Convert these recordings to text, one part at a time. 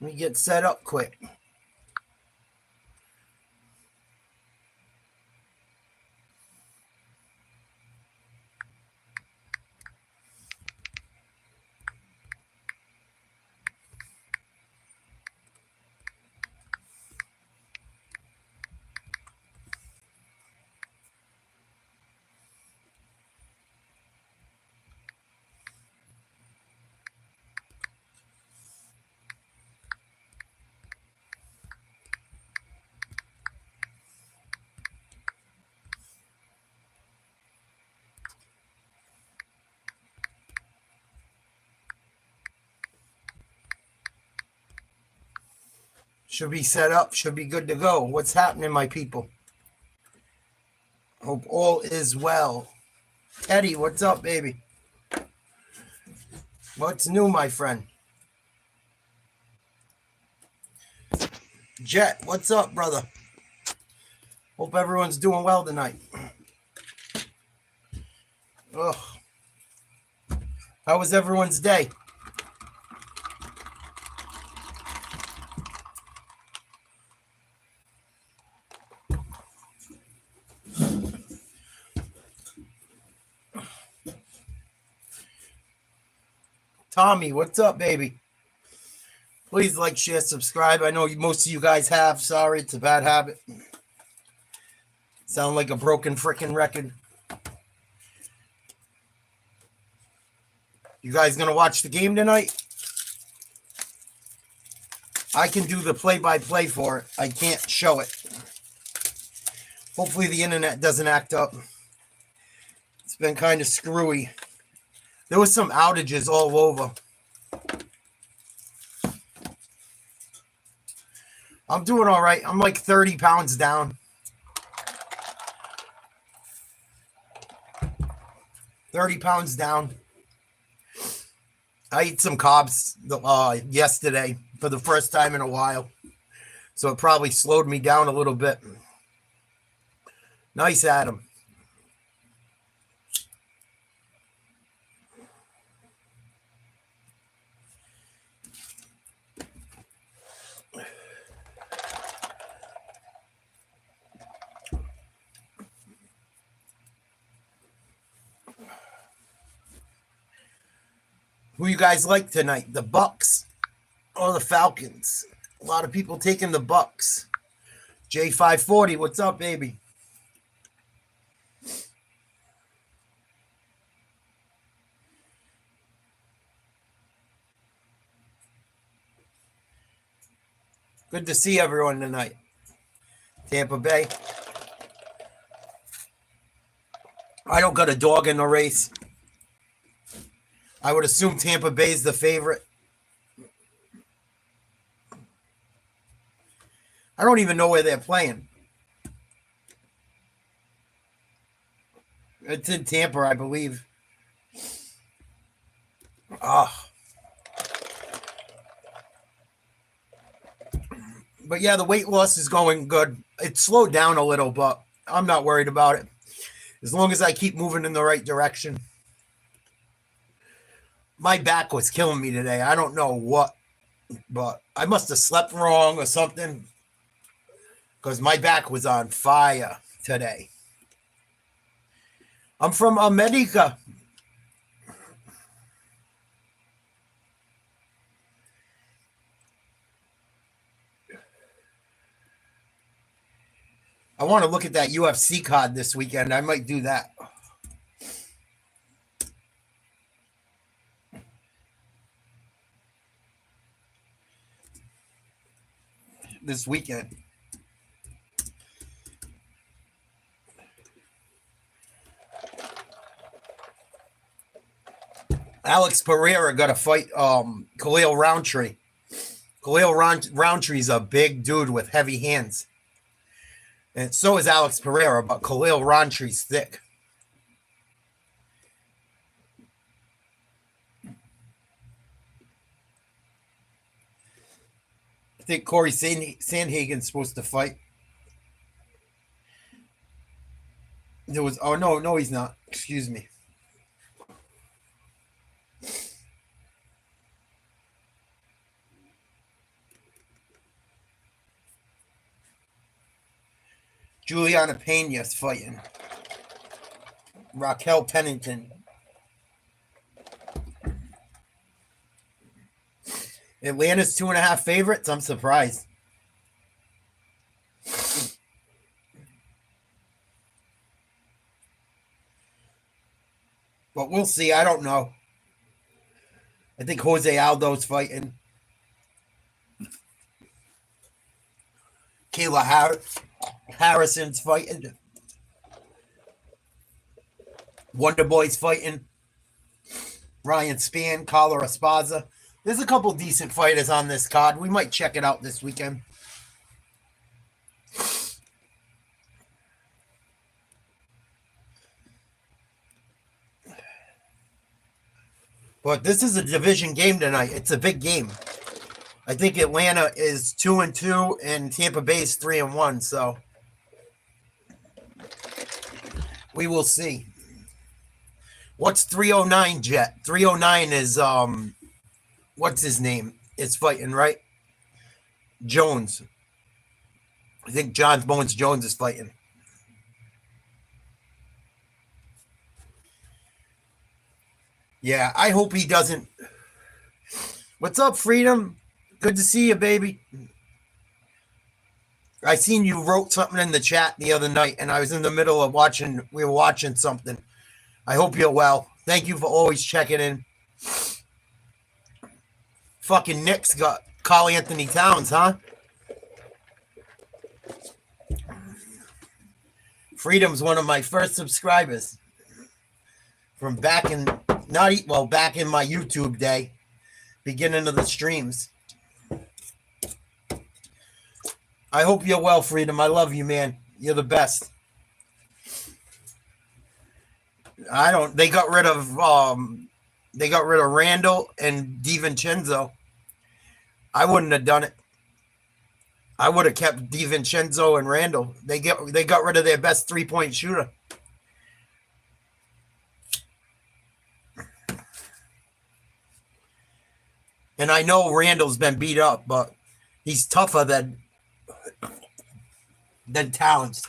Let me get set up quick. Should be set up. Should be good to go. What's happening, my people? Hope all is well. Eddie, what's up, baby? What's new, my friend? Jet, what's up, brother? Hope everyone's doing well tonight. Ugh. How was everyone's day? Tommy, what's up, baby? Please like, share, subscribe. I know most of you guys have. Sorry, it's a bad habit. Sound like a broken freaking record. You guys gonna watch the game tonight? I can do the play-by-play for it. I can't show it. Hopefully the internet doesn't act up. It's been kind of screwy. There was some outages all over. I'm doing all right. I'm like 30 pounds down. 30 pounds down. I ate some carbs yesterday for the first time in a while. So it probably slowed me down a little bit. Nice, Adam. Who you guys like tonight? The Bucs or the Falcons? A lot of people taking the Bucs. J540, what's up, baby? Good to see everyone tonight. Tampa Bay. I don't got a dog in the race. I would assume Tampa Bay is the favorite. I don't even know where they're playing. It's in Tampa, I believe. But yeah, the weight loss is going good. It slowed down a little, but I'm not worried about it. As long as I keep moving in the right direction. My back was killing me today. I don't know what, but I must have slept wrong or something because my back was on fire today. I'm from America. I want to look at that UFC card this weekend. I might do that. This weekend. Alex Pereira got to fight Khalil Roundtree. Khalil Roundtree's a big dude with heavy hands. And so is Alex Pereira, but Khalil Rountree's thick. I think Corey Sandhagen's supposed to fight. There was no, he's not. Excuse me. Juliana Pena's fighting. Raquel Pennington. Atlanta's 2.5 favorites. I'm surprised. But we'll see. I don't know. I think Jose Aldo's fighting. Kayla Harrison's fighting. Wonder Boy's fighting. Ryan Spann, Carla Esparza. There's a couple decent fighters on this card. We might check it out this weekend. But this is a division game tonight. It's a big game. I think Atlanta is 2-2 and Tampa Bay is 3-1. So we will see. What's 309 Jet? 309 is what's his name? Is fighting, right? Jones. I think John Bones Jones is fighting. Yeah, I hope he doesn't. What's up, Freedom? Good to see you, baby. I seen you wrote something in the chat the other night, and I was in the middle of watching. We were watching something. I hope you're well. Thank you for always checking in. Fucking Knicks got Carl Anthony Towns, huh? Freedom's one of my first subscribers from back in back in my YouTube day, beginning of the streams. I hope you're well, Freedom. I love you, man. You're the best. They got rid of Randall and DiVincenzo. I wouldn't have done it. I would have kept DiVincenzo and Randall. They got rid of their best 3-point shooter. And I know Randall's been beat up, but he's tougher than Towns.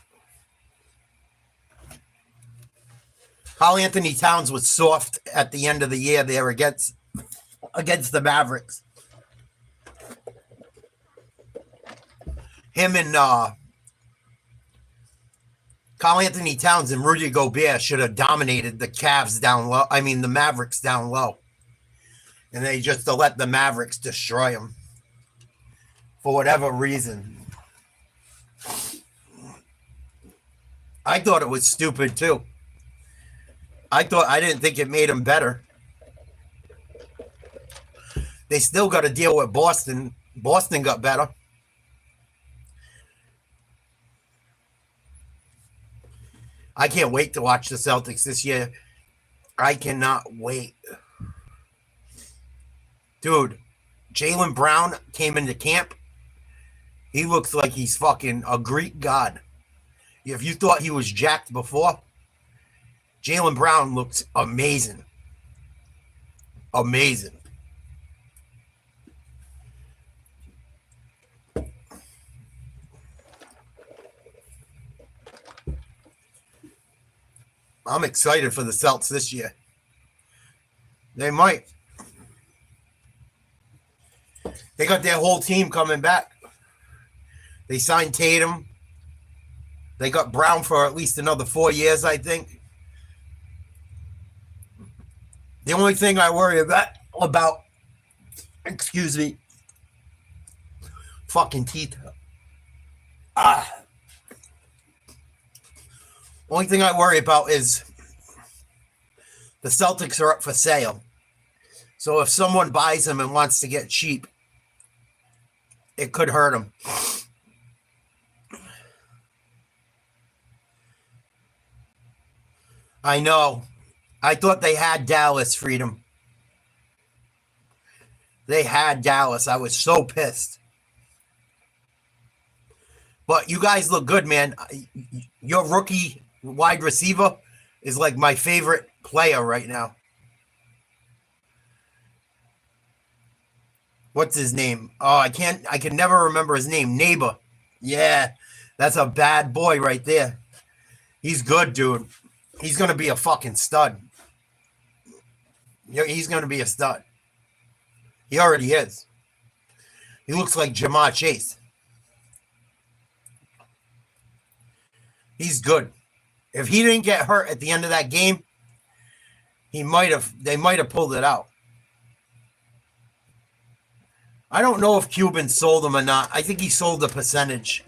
Carl Anthony Towns was soft at the end of the year there against the Mavericks. Him and Carl Anthony Towns and Rudy Gobert should have dominated the Cavs down low. I mean, the Mavericks down low. And they just to let the Mavericks destroy them for whatever reason. I thought it was stupid too. I didn't think it made them better. They still got to deal with Boston. Boston got better. I can't wait to watch the Celtics this year. I cannot wait. Dude, Jaylen Brown came into camp. He looks like he's fucking a Greek god. If you thought he was jacked before, Jaylen Brown looks amazing. Amazing. I'm excited for the Celtics this year. They might. They got their whole team coming back. They signed Tatum. They got Brown for at least another 4 years, I think. The only thing I worry about excuse me, fucking teeth. Only thing I worry about is the Celtics are up for sale. So if someone buys them and wants to get cheap, it could hurt them. I know. I thought they had Dallas, Freedom. They had Dallas. I was so pissed. But you guys look good, man. Your rookie wide receiver is like my favorite player right now. What's his name? Oh, I can never remember his name. Neighbor. Yeah, That's a bad boy right there. He's good, dude. He's going to be a fucking stud. He's going to be a stud. He already is. He looks like Jamar Chase. He's good. If he didn't get hurt at the end of that game, they might have pulled it out. I don't know if Cuban sold him or not. I think he sold a percentage.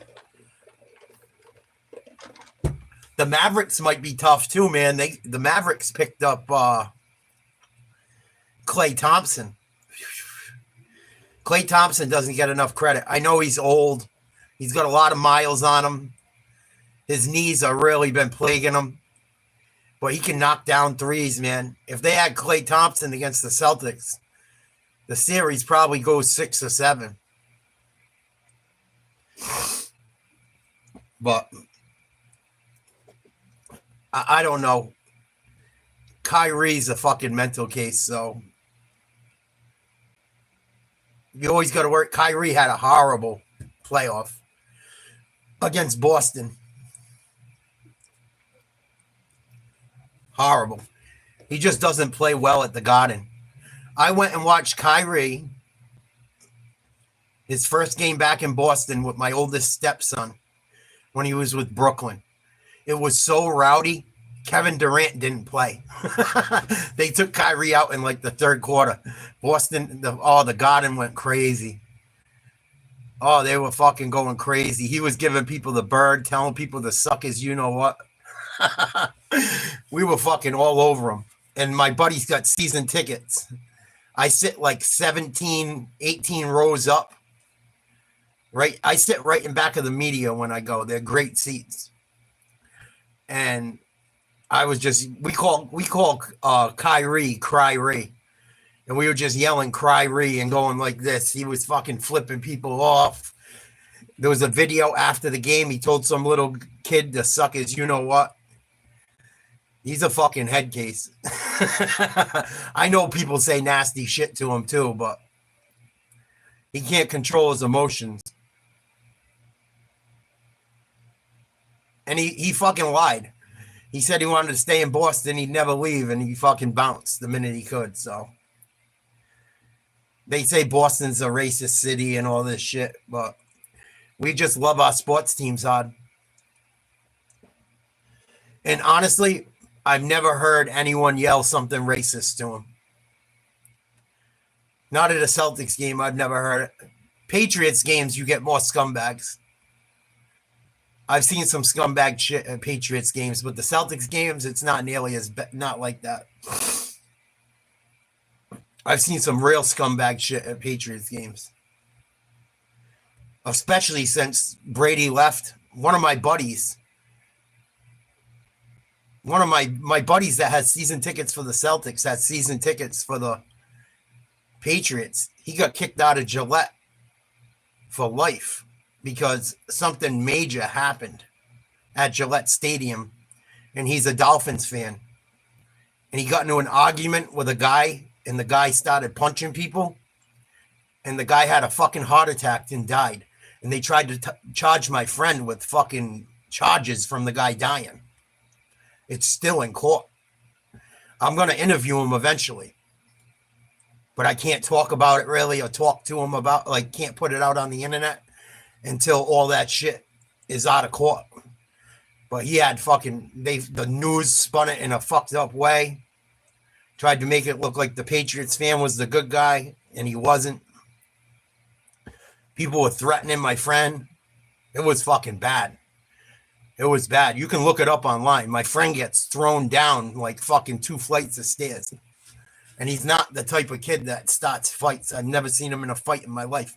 The Mavericks might be tough too, man. The Mavericks picked up Klay Thompson. Klay Thompson doesn't get enough credit. I know he's old. He's got a lot of miles on him. His knees have really been plaguing him. But he can knock down threes, man. If they had Klay Thompson against the Celtics, the series probably goes 6 or 7. But I don't know. Kyrie's a fucking mental case, so you always got to work. Kyrie had a horrible playoff against Boston. Horrible. He just doesn't play well at the Garden. I went and watched Kyrie, his first game back in Boston with my oldest stepson when he was with Brooklyn. It was so rowdy. Kevin Durant didn't play. They took Kyrie out in like the third quarter. Boston, the Garden went crazy. Oh, they were fucking going crazy. He was giving people the bird, telling people to suck his you-know-what. We were fucking all over him. And my buddy's got season tickets. I sit like 17, 18 rows up. Right, I sit right in back of the media when I go. They're great seats. And I was just we call Kyrie Cry-Ree. And we were just yelling Cry-Ree and going like this. He was fucking flipping people off. There was a video after the game. He told some little kid to suck his you-know-what. He's a fucking head case. I know people say nasty shit to him too, but he can't control his emotions. And he fucking lied. He said he wanted to stay in Boston. He'd never leave, and he fucking bounced the minute he could. So they say Boston's a racist city and all this shit, but we just love our sports teams hard. And honestly, I've never heard anyone yell something racist to him. Not at a Celtics game. I've never heard it. Patriots games, you get more scumbags. I've seen some scumbag shit at Patriots games, but the Celtics games, it's not nearly not like that. I've seen some real scumbag shit at Patriots games. Especially since Brady left. One of my buddies that has season tickets for the Celtics has season tickets for the Patriots. He got kicked out of Gillette for life because something major happened at Gillette Stadium, and he's a Dolphins fan. And he got into an argument with a guy, and the guy started punching people, and the guy had a fucking heart attack and died. And they tried to charge my friend with fucking charges from the guy dying. It's still in court. I'm going to interview him eventually. But I can't talk about it really or talk to him about, like, can't put it out on the internet until all that shit is out of court. But he had the news spun it in a fucked up way. Tried to make it look like the Patriots fan was the good guy, and he wasn't. People were threatening my friend. It was fucking bad. It was bad. You can look it up online. My friend gets thrown down like fucking 2 flights of stairs. And he's not the type of kid that starts fights. I've never seen him in a fight in my life.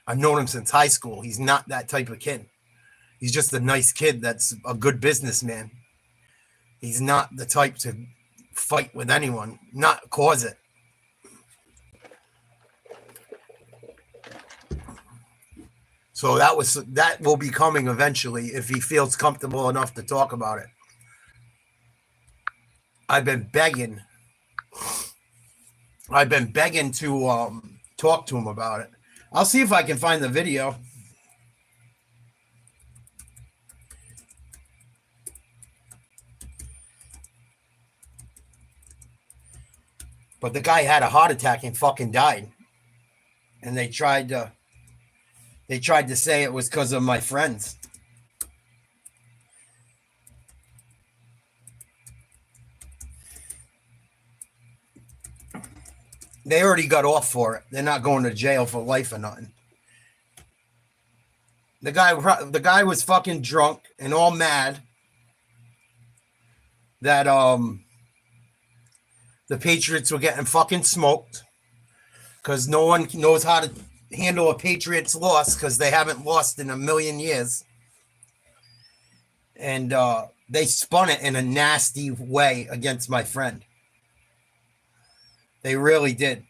I've known him since high school. He's not that type of kid. He's just a nice kid that's a good businessman. He's not the type to fight with anyone, not cause it. So that will be coming eventually if he feels comfortable enough to talk about it. I've been begging to talk to him about it. I'll see if I can find the video. But the guy had a heart attack and fucking died. And they tried to say it was because of my friends. They already got off for it. They're not going to jail for life or nothing. The guy was fucking drunk and all mad that the Patriots were getting fucking smoked because no one knows how to handle a Patriots loss because they haven't lost in a million years. And they spun it in a nasty way against my friend. They really did.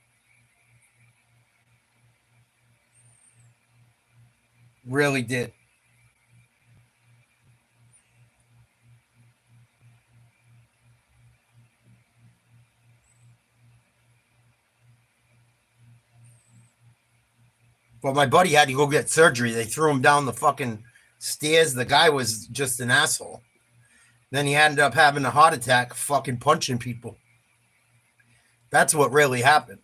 Really did. But my buddy had to go get surgery. They threw him down the fucking stairs. The guy was just an asshole. Then he ended up having a heart attack, fucking punching people. That's what really happened.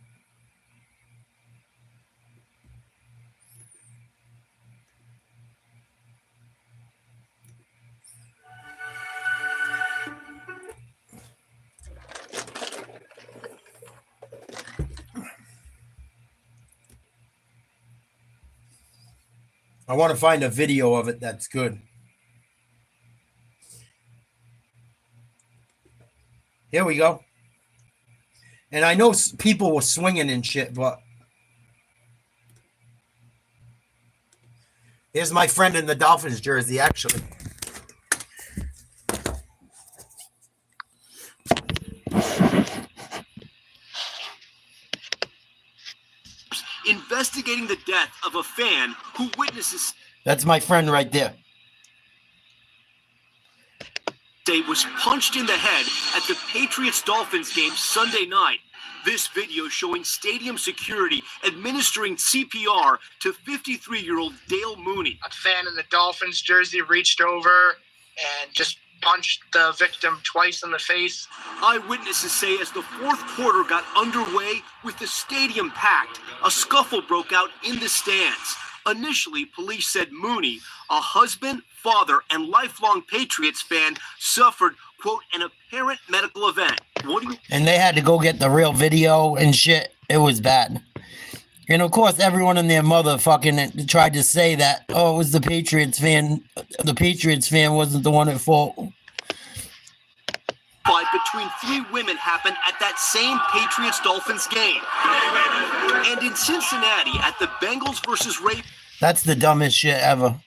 I want to find a video of it that's good. Here we go. And I know people were swinging and shit, but here's my friend in the Dolphins jersey, actually. Investigating the death of a fan who witnesses. That's my friend right there. Was punched in the head at the Patriots-Dolphins game Sunday night. This video showing stadium security administering CPR to 53-year-old Dale Mooney. A fan in the Dolphins jersey reached over and just punched the victim twice in the face. Eyewitnesses say as the fourth quarter got underway with the stadium packed, a scuffle broke out in the stands. Initially, police said Mooney, a husband, father, and lifelong Patriots fan, suffered, quote, an apparent medical event. And they had to go get the real video and shit. It was bad. And of course, everyone and their mother fucking tried to say that, oh, it was the Patriots fan. The Patriots fan wasn't the one at fault. Fight between three women happened at that same Patriots-Dolphins game. And in Cincinnati at the Bengals versus Ravens. That's the dumbest shit ever.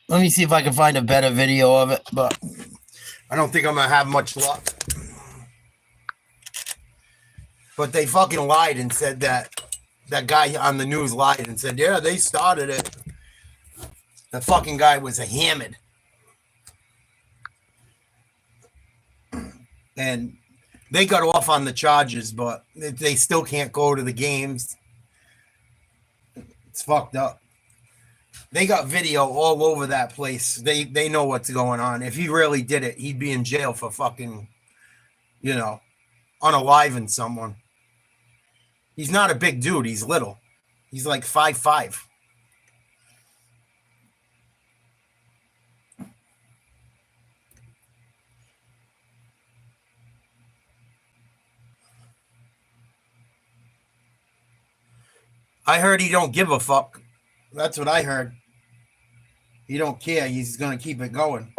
Let me see if I can find a better video of it, but I don't think I'm going to have much luck. But they fucking lied and said that guy on the news lied and said, yeah, they started it. The fucking guy was a hammered. And they got off on the charges, but they still can't go to the games. It's fucked up. They got video all over that place. They know what's going on. If he really did it, he'd be in jail for fucking, unaliving someone. He's not a big dude. He's little. He's like 5'5". I heard he don't give a fuck. That's what I heard. He don't care. He's going to keep it going.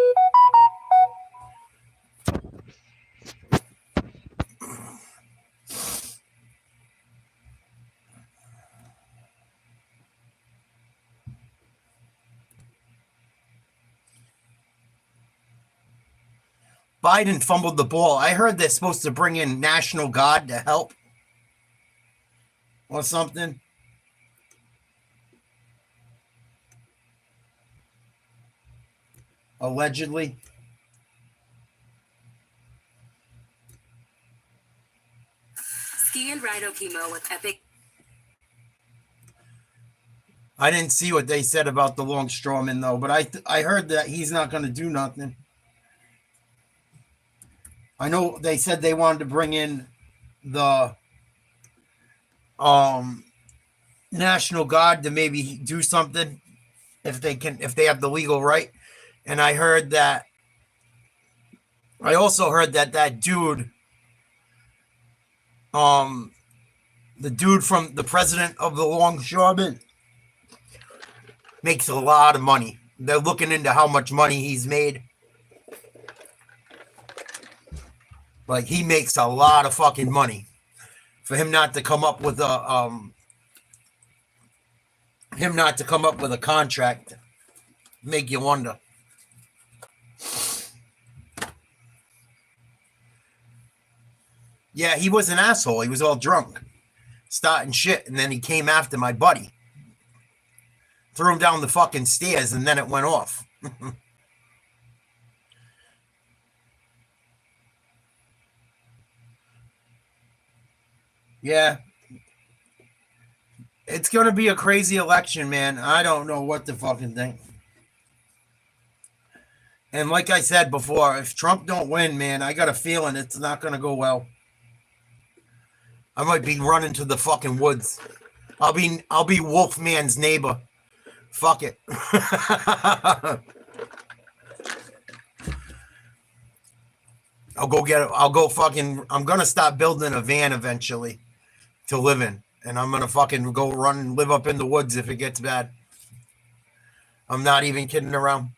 Biden fumbled the ball. I heard they're supposed to bring in National Guard to help or something. Allegedly. Ski and rhino chemo with Epic. I didn't see what they said about the Longstrawman though, but I heard that he's not going to do nothing. I know they said they wanted to bring in the National Guard to maybe do something if they have the legal right. And I also heard that dude, the dude from the president of the longshoremen makes a lot of money. They're looking into how much money he's made. Like, he makes a lot of fucking money. For him not to come up with a contract, make you wonder. Yeah, he was an asshole. He was all drunk, starting shit, and then he came after my buddy. Threw him down the fucking stairs, and then it went off. Yeah. It's going to be a crazy election, man. I don't know what to fucking think. And like I said before, if Trump don't win, man, I got a feeling it's not going to go well. I might be running to the fucking woods. I'll be Wolfman's neighbor. Fuck it. I'm going to stop building a van eventually to live in. And I'm going to fucking go run and live up in the woods if it gets bad. I'm not even kidding around.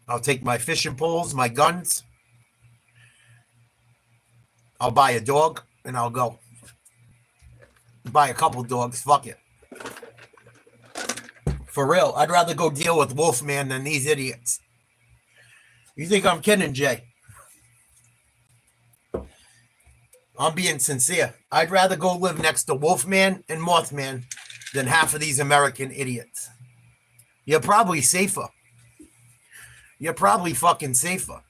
I'll take my fishing poles, my guns. I'll buy a dog and I'll go. Buy a couple dogs. Fuck it. For real, I'd rather go deal with Wolfman than these idiots. You think I'm kidding, Jay? I'm being sincere. I'd rather go live next to Wolfman and Mothman than half of these American idiots. You're probably safer. You're probably fucking safer.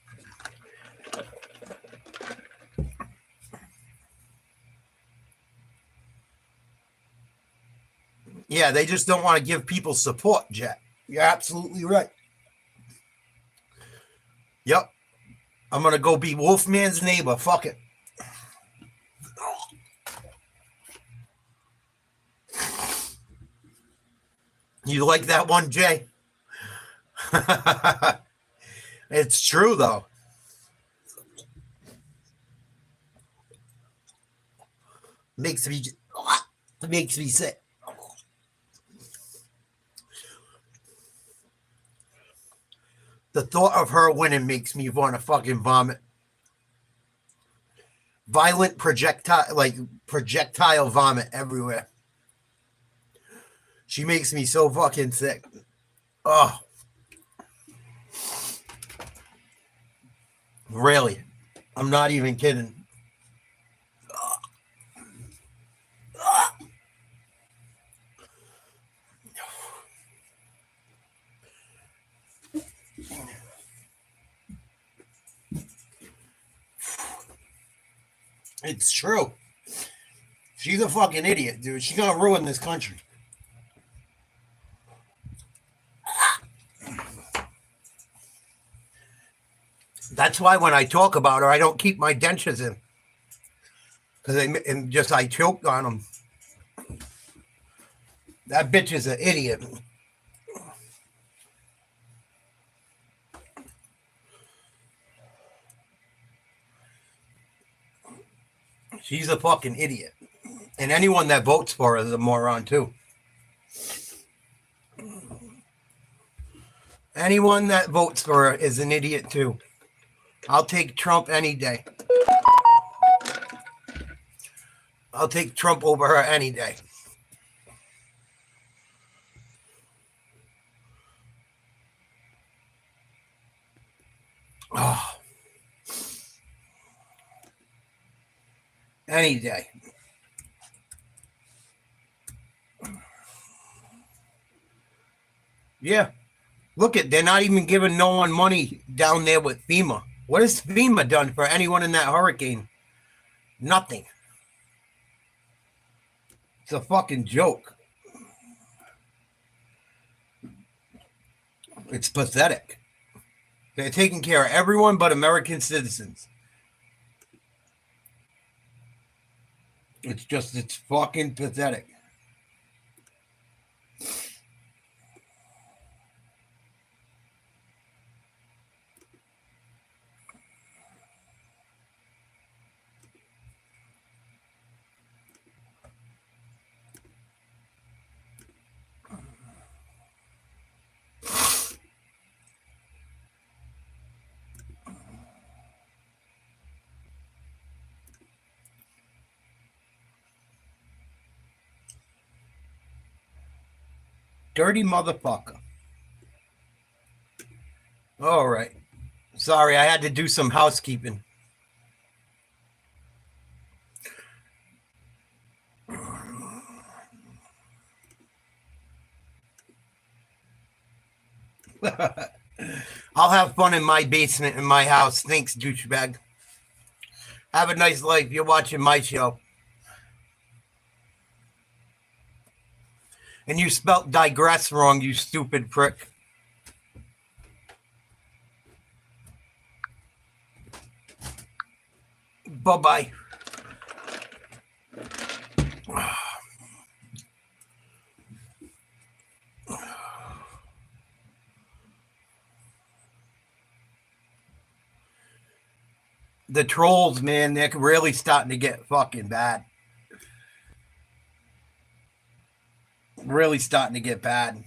Yeah, they just don't want to give people support, Jack. You're absolutely right. Yep. I'm going to go be Wolfman's neighbor. Fuck it. You like that one, Jay? It's true, though. Makes me sick. The thought of her winning makes me want to fucking vomit. Violent projectile vomit everywhere. She makes me so fucking sick. Oh. Really? I'm not even kidding. It's true. She's a fucking idiot, dude. She's gonna ruin this country. That's why when I talk about her, I don't keep my dentures in. Because I choked on them. That bitch is an idiot. She's a fucking idiot. And anyone that votes for her is a moron, too. Anyone that votes for her is an idiot, too. I'll take Trump any day. I'll take Trump over her any day. Oh. Any day. Yeah. Look, they're not even giving no one money down there with FEMA. What has FEMA done for anyone in that hurricane? Nothing. It's a fucking joke. It's pathetic. They're taking care of everyone but American citizens. It's fucking pathetic. Dirty motherfucker. All right. Sorry, I had to do some housekeeping. I'll have fun in my basement in my house. Thanks, douchebag. Have a nice life. You're watching my show. And you spelt digress wrong, you stupid prick. Bye-bye. The trolls, man, they're really starting to get fucking bad. Really starting to get bad.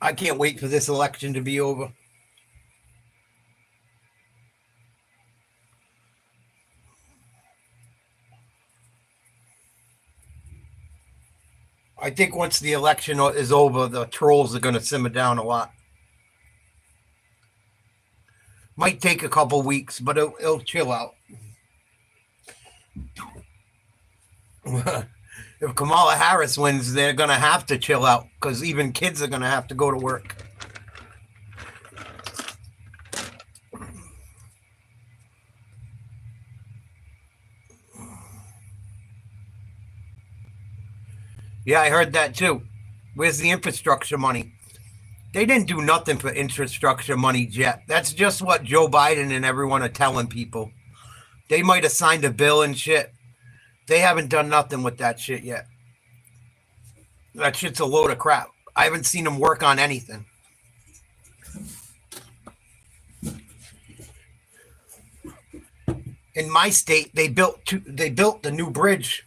I can't wait for this election to be over. I think once the election is over, the trolls are going to simmer down a lot. Might take a couple weeks, but it'll chill out. If Kamala Harris wins, they're going to have to chill out because even kids are going to have to go to work. Yeah, I heard that too. Where's the infrastructure money? They didn't do nothing for infrastructure money yet. That's just what Joe Biden and everyone are telling people. They might have signed a bill and shit. They haven't done nothing with that shit yet. That shit's a load of crap. I haven't seen them work on anything. In my state, they built the new bridge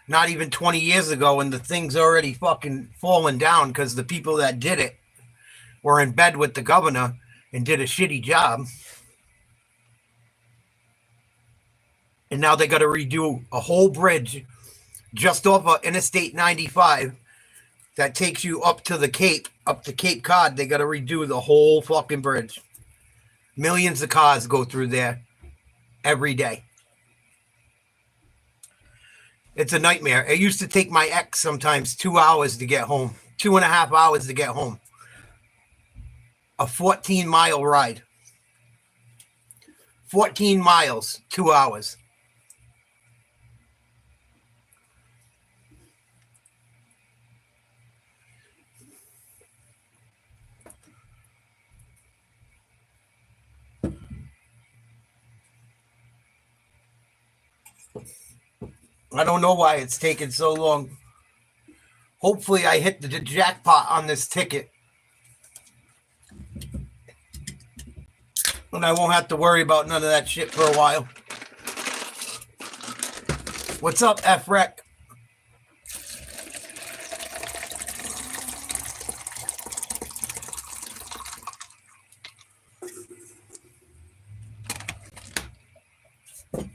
not even 20 years ago, and the thing's already fucking fallen down because the people that did it were in bed with the governor and did a shitty job. And now they got to redo a whole bridge just off of Interstate 95 that takes you up to Cape Cod. They got to redo the whole fucking bridge. Millions of cars go through there every day. It's a nightmare. It used to take my ex sometimes 2 hours to get home, 2.5 hours to get home. A 14-mile ride. 14 miles, 2 hours. I don't know why it's taking so long. Hopefully I hit the jackpot on this ticket. And I won't have to worry about none of that shit for a while. What's up, F-Rec?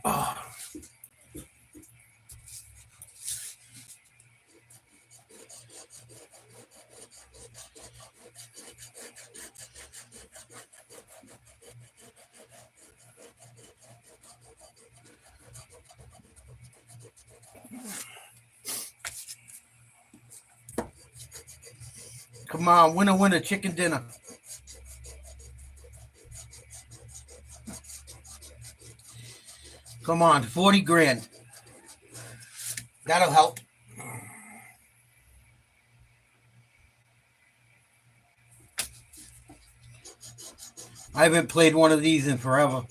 Oh. Come on, winner, chicken dinner. Come on, 40 grand. That'll help. I haven't played one of these in forever.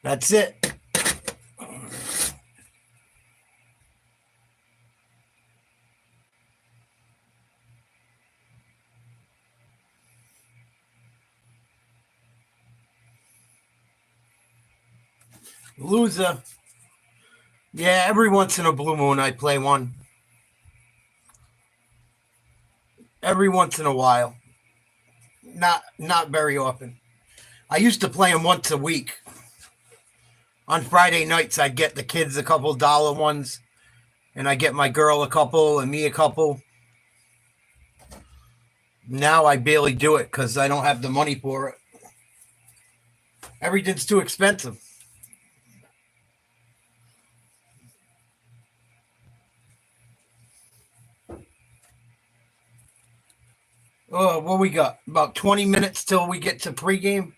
That's it. Loser. Yeah, every once in a blue moon I play one. Every once in a while. Not very often. I used to play them once a week. On Friday nights, I'd get the kids a couple dollar ones, and I get my girl a couple and me a couple. Now I barely do it because I don't have the money for it. Everything's too expensive. Oh, what we got? About 20 minutes till we get to pregame.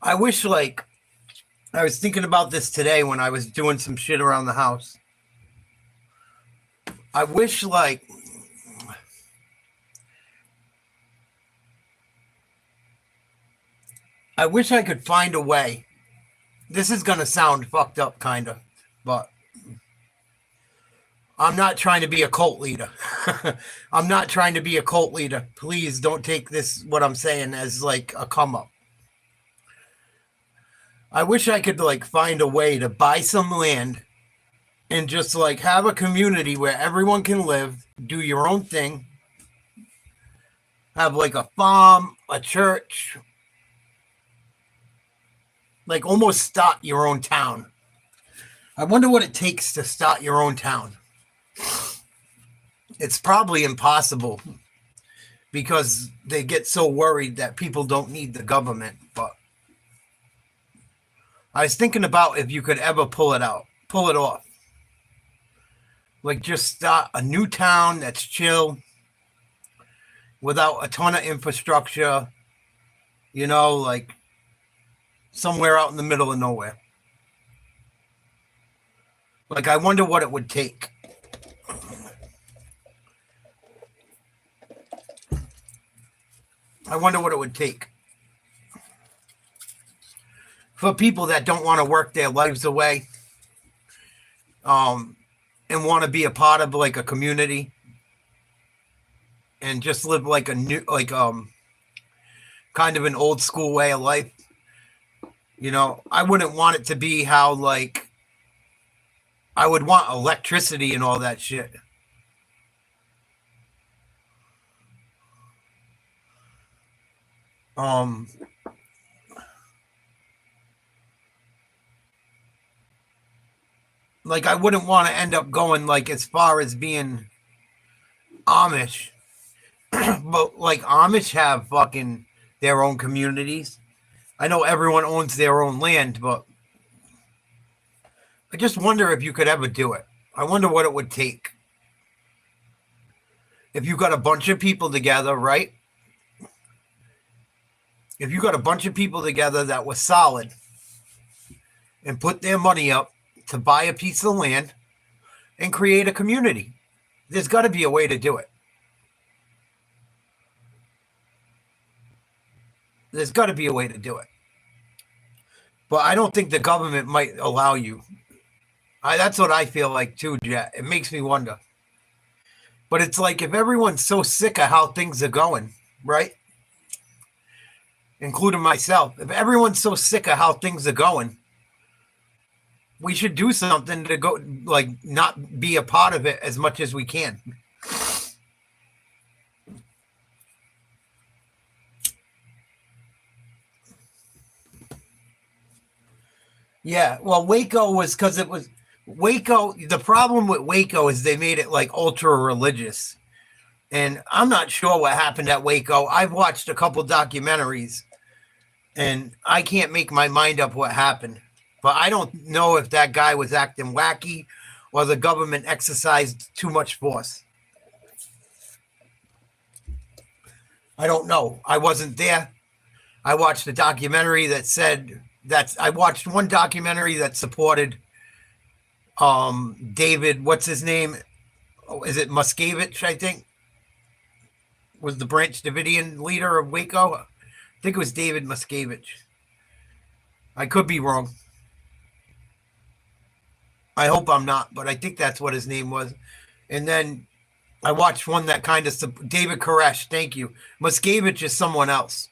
I wish, like, I was thinking about this today when I was doing some shit around the house. I wish, like, I wish I could find a way. This is going to sound fucked up, kind of, but I'm not trying to be a cult leader. I'm not trying to be a cult leader. Please don't take this, what I'm saying, as like a come up. I wish I could like find a way to buy some land and just like have a community where everyone can live, do your own thing, have like a farm, a church, like almost start your own town. I wonder what it takes to start your own town. It's probably impossible because they get so worried that people don't need the government. But I was thinking about if you could ever pull it off. Like just start a new town that's chill without a ton of infrastructure, like somewhere out in the middle of nowhere. Like, I wonder what it would take. I wonder what it would take for people that don't want to work their lives away, and want to be a part of like a community and just live like a new, like, kind of an old school way of life. I wouldn't want it to be how like I would want electricity and all that shit. Like I wouldn't want to end up going like as far as being Amish, but like Amish have fucking their own communities. I know everyone owns their own land, but I just wonder if you could ever do it. I wonder what it would take. If you got a bunch of people together, right? If you got a bunch of people together that was solid and put their money up to buy a piece of land and create a community, there's got to be a way to do it. There's got to be a way to do it. But I don't think the government might allow you. That's what I feel like too, Jet. It makes me wonder. But it's like if everyone's so sick of how things are going, right? Including myself. If everyone's so sick of how things are going, we should do something to go, like, not be a part of it as much as we can. Yeah, well, Waco was because it was Waco, the problem with Waco is they made it like ultra religious. And I'm not sure what happened at Waco. I've watched a couple documentaries and I can't make my mind up what happened. But I don't know if that guy was acting wacky or the government exercised too much force. I don't know. I wasn't there. I watched a documentary that said I watched one documentary that supported David, what's his name? Oh, is it Muskevich, I think? Was the Branch Davidian leader of Waco? I think it was David Muskevich. I could be wrong. I hope I'm not, but I think that's what his name was. And then I watched one that kind of David Koresh. Thank you. Muskevich is someone else.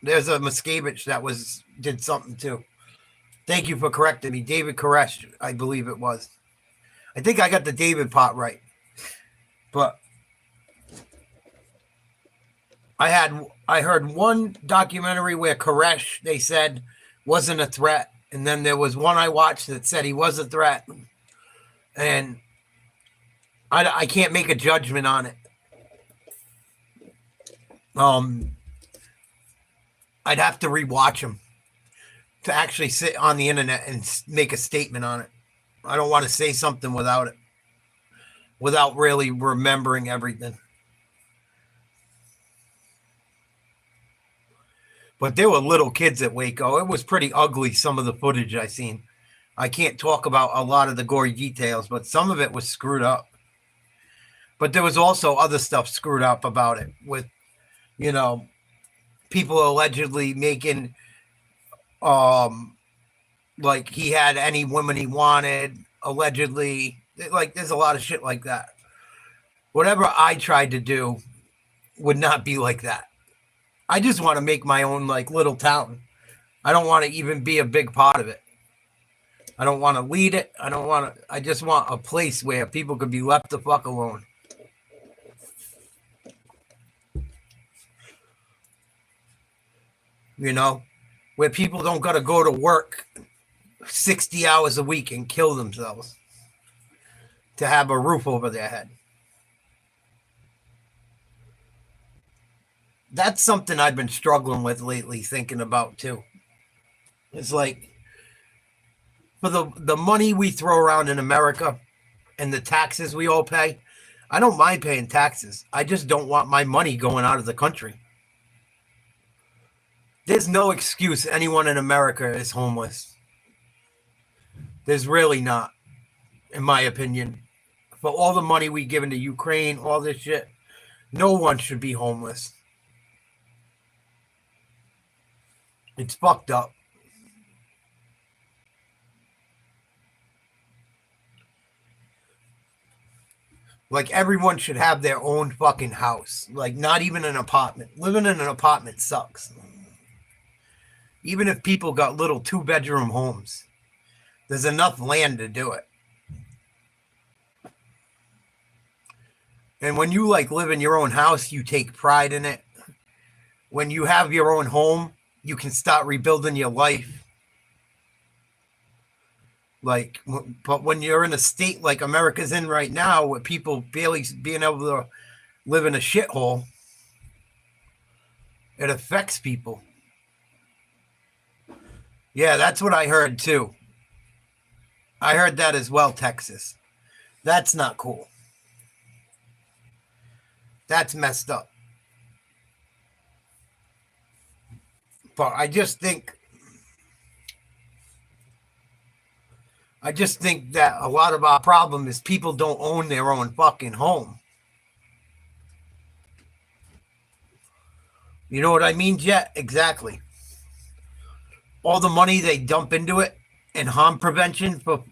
There's a Muskevich that did something too. Thank you for correcting me. David Koresh, I believe it was. I think I got the David part right. But I heard one documentary where Koresh, they said, wasn't a threat. And then there was one I watched that said he was a threat. And I can't make a judgment on it. I'd have to rewatch them to actually sit on the internet and make a statement on it. I don't want to say something without really remembering everything. But there were little kids at Waco. It was pretty ugly, some of the footage I seen. I can't talk about a lot of the gory details, but some of it was screwed up. But there was also other stuff screwed up about it with, people allegedly making, like he had any women he wanted, allegedly. Like there's a lot of shit like that. Whatever I tried to do would not be like that. I just want to make my own like little town. I don't want to even be a big part of it. I don't want to lead it. I just want a place where people could be left the fuck alone. Where people don't got to go to work 60 hours a week and kill themselves to have a roof over their head. That's something I've been struggling with lately, thinking about too. It's like, for the money we throw around in America and the taxes we all pay, I don't mind paying taxes. I just don't want my money going out of the country. There's no excuse anyone in America is homeless. There's really not, in my opinion. For all the money we give into Ukraine, all this shit, no one should be homeless. It's fucked up. Like everyone should have their own fucking house. Like not even an apartment. Living in an apartment sucks. Even if people got little 2-bedroom homes, there's enough land to do it. And when you like live in your own house, you take pride in it. When you have your own home, you can start rebuilding your life. Like, but when you're in a state like America's in right now, with people barely being able to live in a shithole, it affects people. Yeah, that's what I heard too. I heard that as well, Texas. That's not cool. That's messed up. But I just think that a lot of our problem is people don't own their own fucking home. You know what I mean, Jet? Exactly. All the money they dump into it and harm prevention for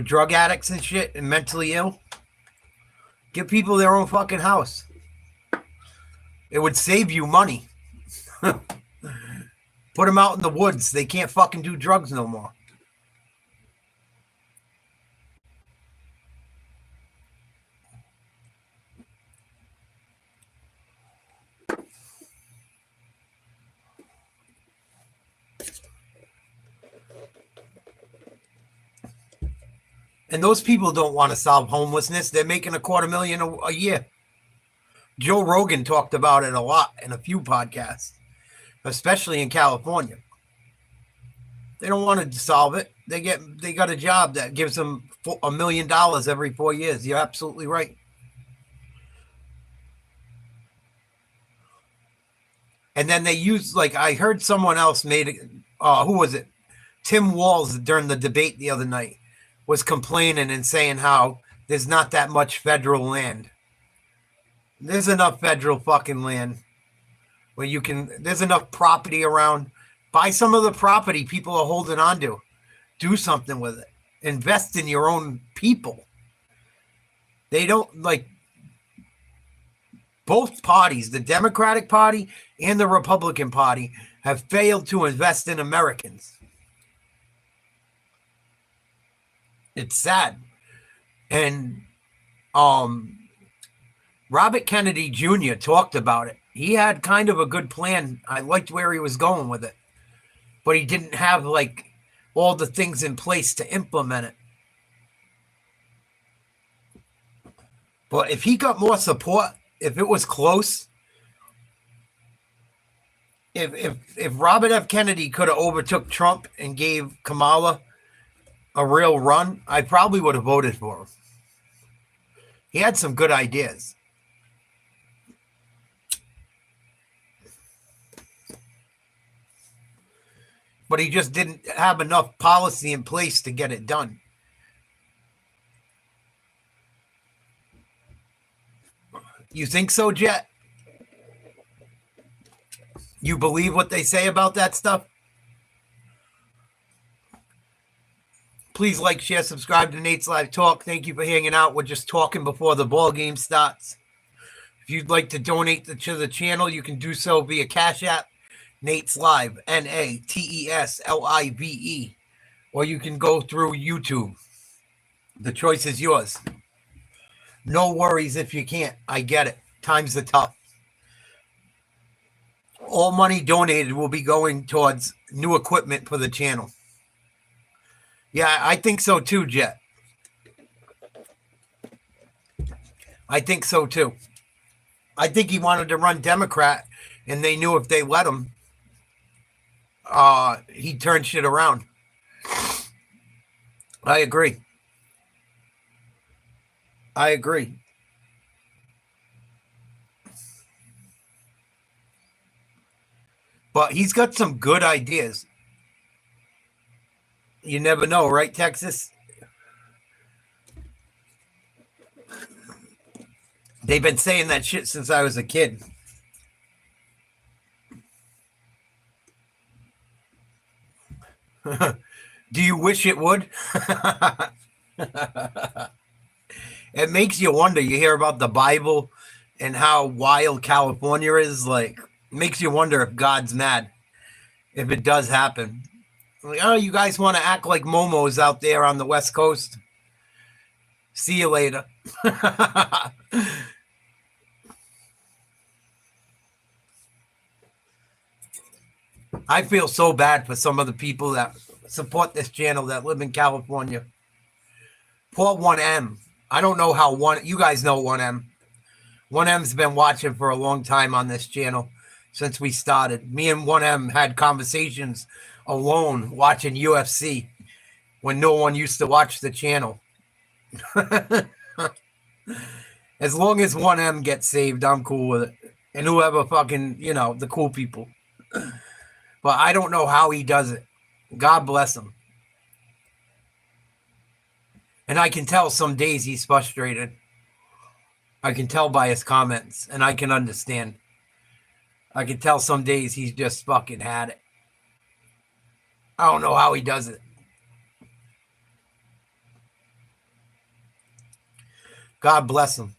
drug addicts and shit and mentally ill. Give people their own fucking house. It would save you money. Put them out in the woods. They can't fucking do drugs no more. And those people don't want to solve homelessness. They're making $250,000 a year. Joe Rogan talked about it a lot in a few podcasts, especially in California. They don't want to solve it. They got a job that gives them $1 million every 4 years. You're absolutely right. And then they use, like, I heard someone else made it. Who was it? Tim Walz during the debate the other night was complaining and saying how there's not that much federal land. There's enough federal fucking land where there's enough property around. Buy some of the property people are holding on to. Do something with it. Invest in your own people. They don't, like, both parties, the Democratic Party and the Republican Party, have failed to invest in Americans. It's sad. And Robert Kennedy Jr. talked about it. He had kind of a good plan. I liked where he was going with it. But he didn't have, like, all the things in place to implement it. But if he got more support, if it was close, if Robert F. Kennedy could have overtook Trump and gave Kamala a real run, I probably would have voted for him. He had some good ideas. But he just didn't have enough policy in place to get it done. You think so, Jet? You believe what they say about that stuff? Please like, share, subscribe to Nate's Live Talk. Thank you for hanging out. We're just talking before the ball game starts. If you'd like to donate to the channel, you can do so via Cash App, Nate's Live, NATESLIVE. Or you can go through YouTube. The choice is yours. No worries if you can't. I get it. Times are tough. All money donated will be going towards new equipment for the channel. Yeah, I think so too, Jet. I think so too. I think he wanted to run Democrat, and they knew if they let him, he'd turn shit around. I agree. But he's got some good ideas. You never know, right, Texas? They've been saying that shit since I was a kid. Do you wish it would? It makes you wonder. You hear about the Bible and how wild California is. Like, makes you wonder if God's mad if it does happen. Like, oh, you guys want to act like Momos out there on the West Coast? See you later. I feel so bad for some of the people that support this channel that live in California. Poor 1M. I don't know how you guys know 1M. 1M's been watching for a long time on this channel since we started. Me and 1M had conversations alone watching UFC when no one used to watch the channel. As long as 1M gets saved, I'm cool with it. And whoever fucking, the cool people. But I don't know how he does it. God bless him. And I can tell some days he's frustrated. I can tell by his comments, and I can understand. I can tell some days he's just fucking had it. I don't know how he does it. God bless him.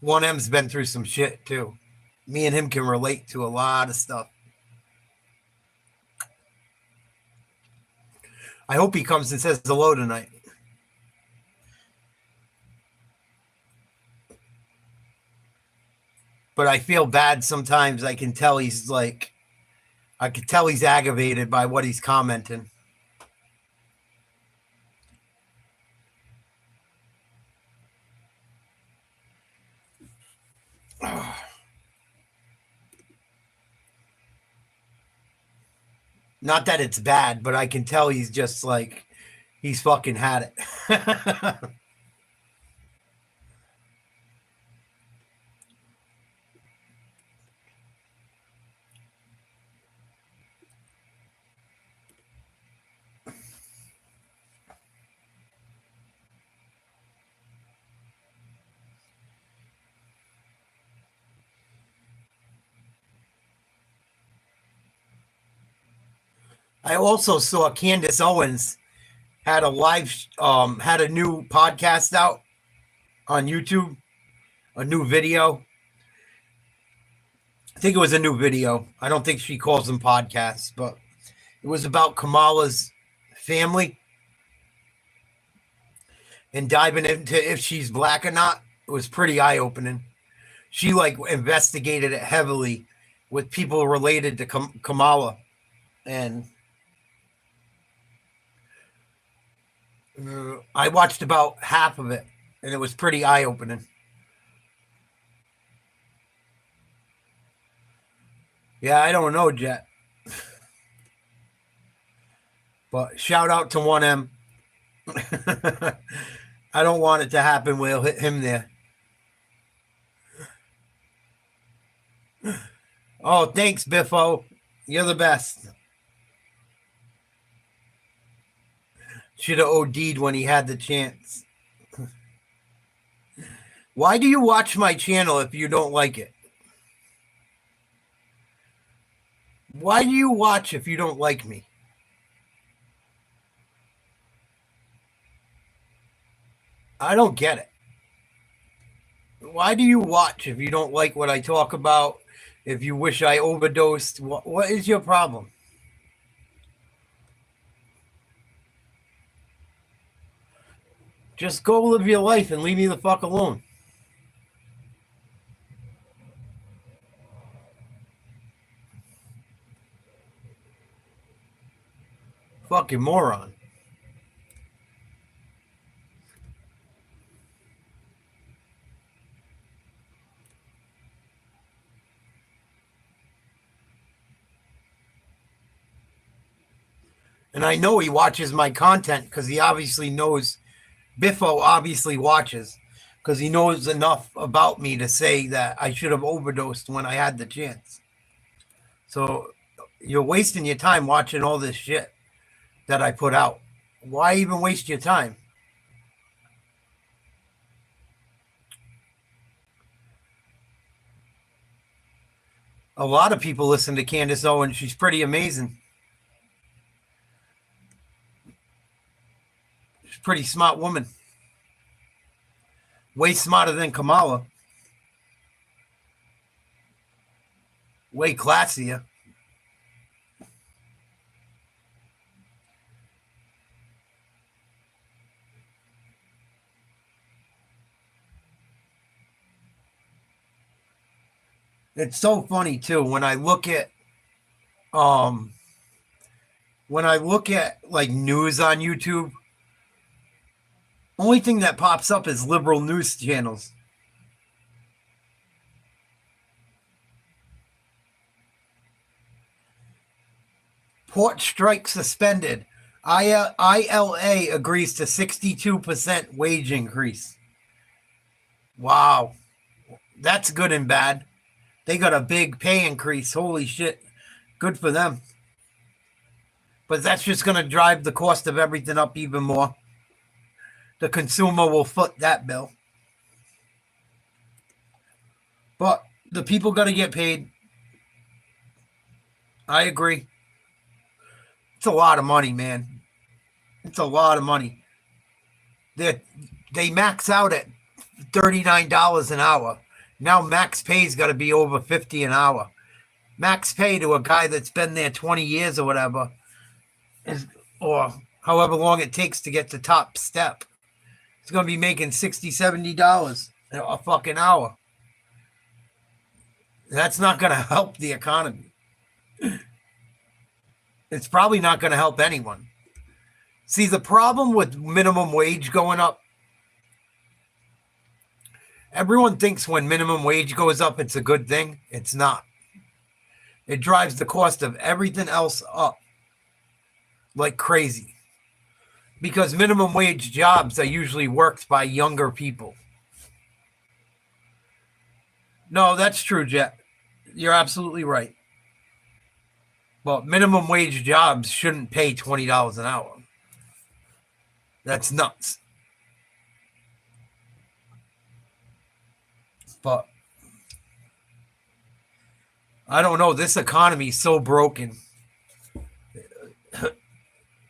1M's been through some shit, too. Me and him can relate to a lot of stuff. I hope he comes and says hello tonight. But I feel bad sometimes. I can tell he's aggravated by what he's commenting. Not that it's bad, but I can tell he's just like, he's fucking had it. I also saw Candace Owens had had a new podcast out on YouTube, a new video. I think it was a new video. I don't think she calls them podcasts, but it was about Kamala's family and diving into if she's black or not. It was pretty eye-opening. She investigated it heavily with people related to Kamala, and I watched about half of it, and it was pretty eye-opening. Yeah, I don't know, Jet. But shout out to 1M. I don't want it to happen. We'll hit him there. Oh, thanks, Biffo. You're the best. Should have OD'd when he had the chance. Why do you watch my channel if you don't like it? Why do you watch if you don't like me? I don't get it. Why do you watch if you don't like what I talk about? If you wish I overdosed, what is your problem? Just go live your life and leave me the fuck alone. Fucking moron. And I know he watches my content because he obviously knows, Biffo obviously watches because he knows enough about me to say that I should have overdosed when I had the chance. So you're wasting your time watching all this shit that I put out. Why even waste your time? A lot of people listen to Candace Owens. She's pretty amazing. She's a pretty smart woman. Way smarter than Kamala. Way classier. It's so funny too when I look at like news on YouTube, only thing that pops up is liberal news channels. Port strike suspended. ILA agrees to 62% wage increase. Wow. That's good and bad. They got a big pay increase. Holy shit. Good for them. But that's just going to drive the cost of everything up even more. The consumer will foot that bill. But the people got to get paid. I agree. It's a lot of money, man. It's a lot of money. They max out at $39 an hour. Now max pay's got to be over $50 an hour. Max pay to a guy that's been there 20 years or whatever, or however long it takes to get to top step. It's going to be making $60, $70 a fucking hour. That's not going to help the economy. It's probably not going to help anyone. See, the problem with minimum wage going up, everyone thinks when minimum wage goes up, it's a good thing. It's not. It drives the cost of everything else up. like crazy. Because minimum wage jobs are usually worked by younger people. No, that's true, Jet. You're absolutely right. But minimum wage jobs shouldn't pay $20 an hour. That's nuts. But I don't know. This economy is so broken.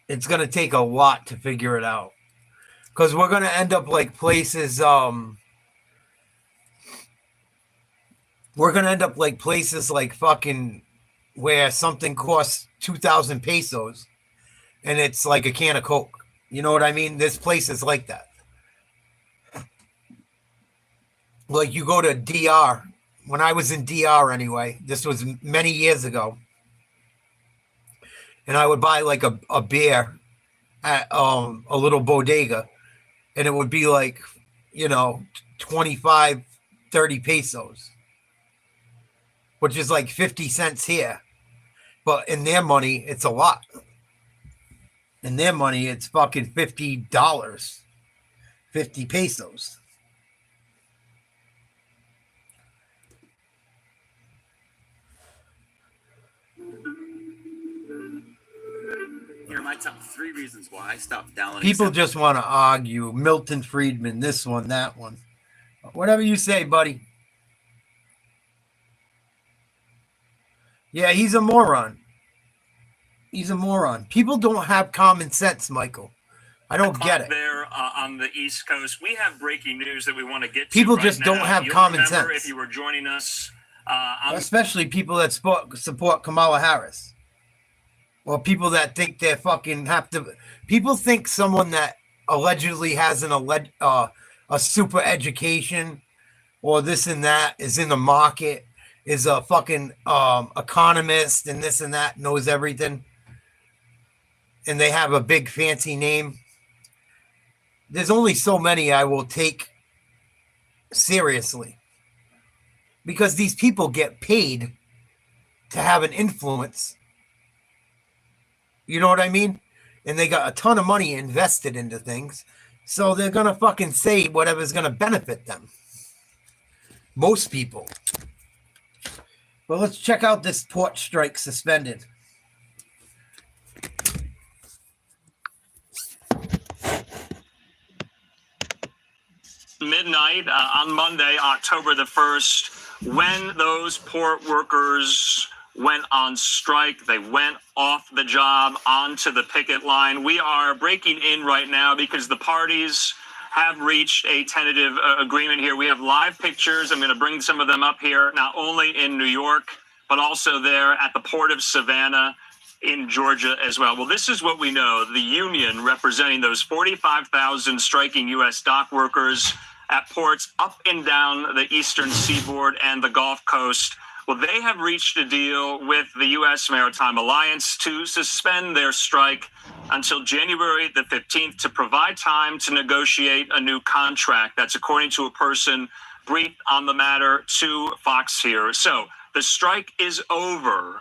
It's going to take a lot to figure it out. Because we're going to end up like places. We're going to end up like places like fucking where something costs 2,000 pesos and it's like a can of Coke. You know what I mean? There's places like that. Like you go to DR. When I was in DR anyway, this was many years ago. And I would buy like a beer at a little bodega. And it would be like, 25, 30 pesos. Which is like 50 cents here. But in their money, it's a lot. In their money, it's fucking $50. 50 pesos. Here are my top 3 reasons why I stopped downloading. People just want to argue. Milton Friedman, this one, that one. Whatever you say, buddy. Yeah, he's a moron. He's a moron. People don't have common sense, Michael. I don't get it. There on the East Coast, we have breaking news that we want to get to. People right just now. don't have You'll common remember sense. If you were joining us, especially people that support Kamala Harris. Or people that think they fucking have to. People think someone that allegedly has a super education or this and that is in the market, is a fucking economist and this and that, knows everything. And they have a big fancy name. There's only so many I will take seriously. Because these people get paid to have an influence. You know what I mean? And they got a ton of money invested into things. So they're going to fucking say whatever's going to benefit them. Most people. Well, let's check out this port strike suspended. midnight on Monday, October the 1st, when those port workers went on strike. They went off the job onto the picket line. We are breaking in right now because the parties have reached a tentative agreement here. We have live pictures. I'm going to bring some of them up here, not only in New York, but also there at the Port of Savannah in Georgia as well. Well, this is what we know. The union representing those 45,000 striking U.S. dock workers at ports up and down the eastern seaboard and the Gulf Coast. Well, they have reached a deal with the U.S. Maritime Alliance to suspend their strike until January the 15th to provide time to negotiate a new contract. That's according to a person briefed on the matter to Fox here. So the strike is over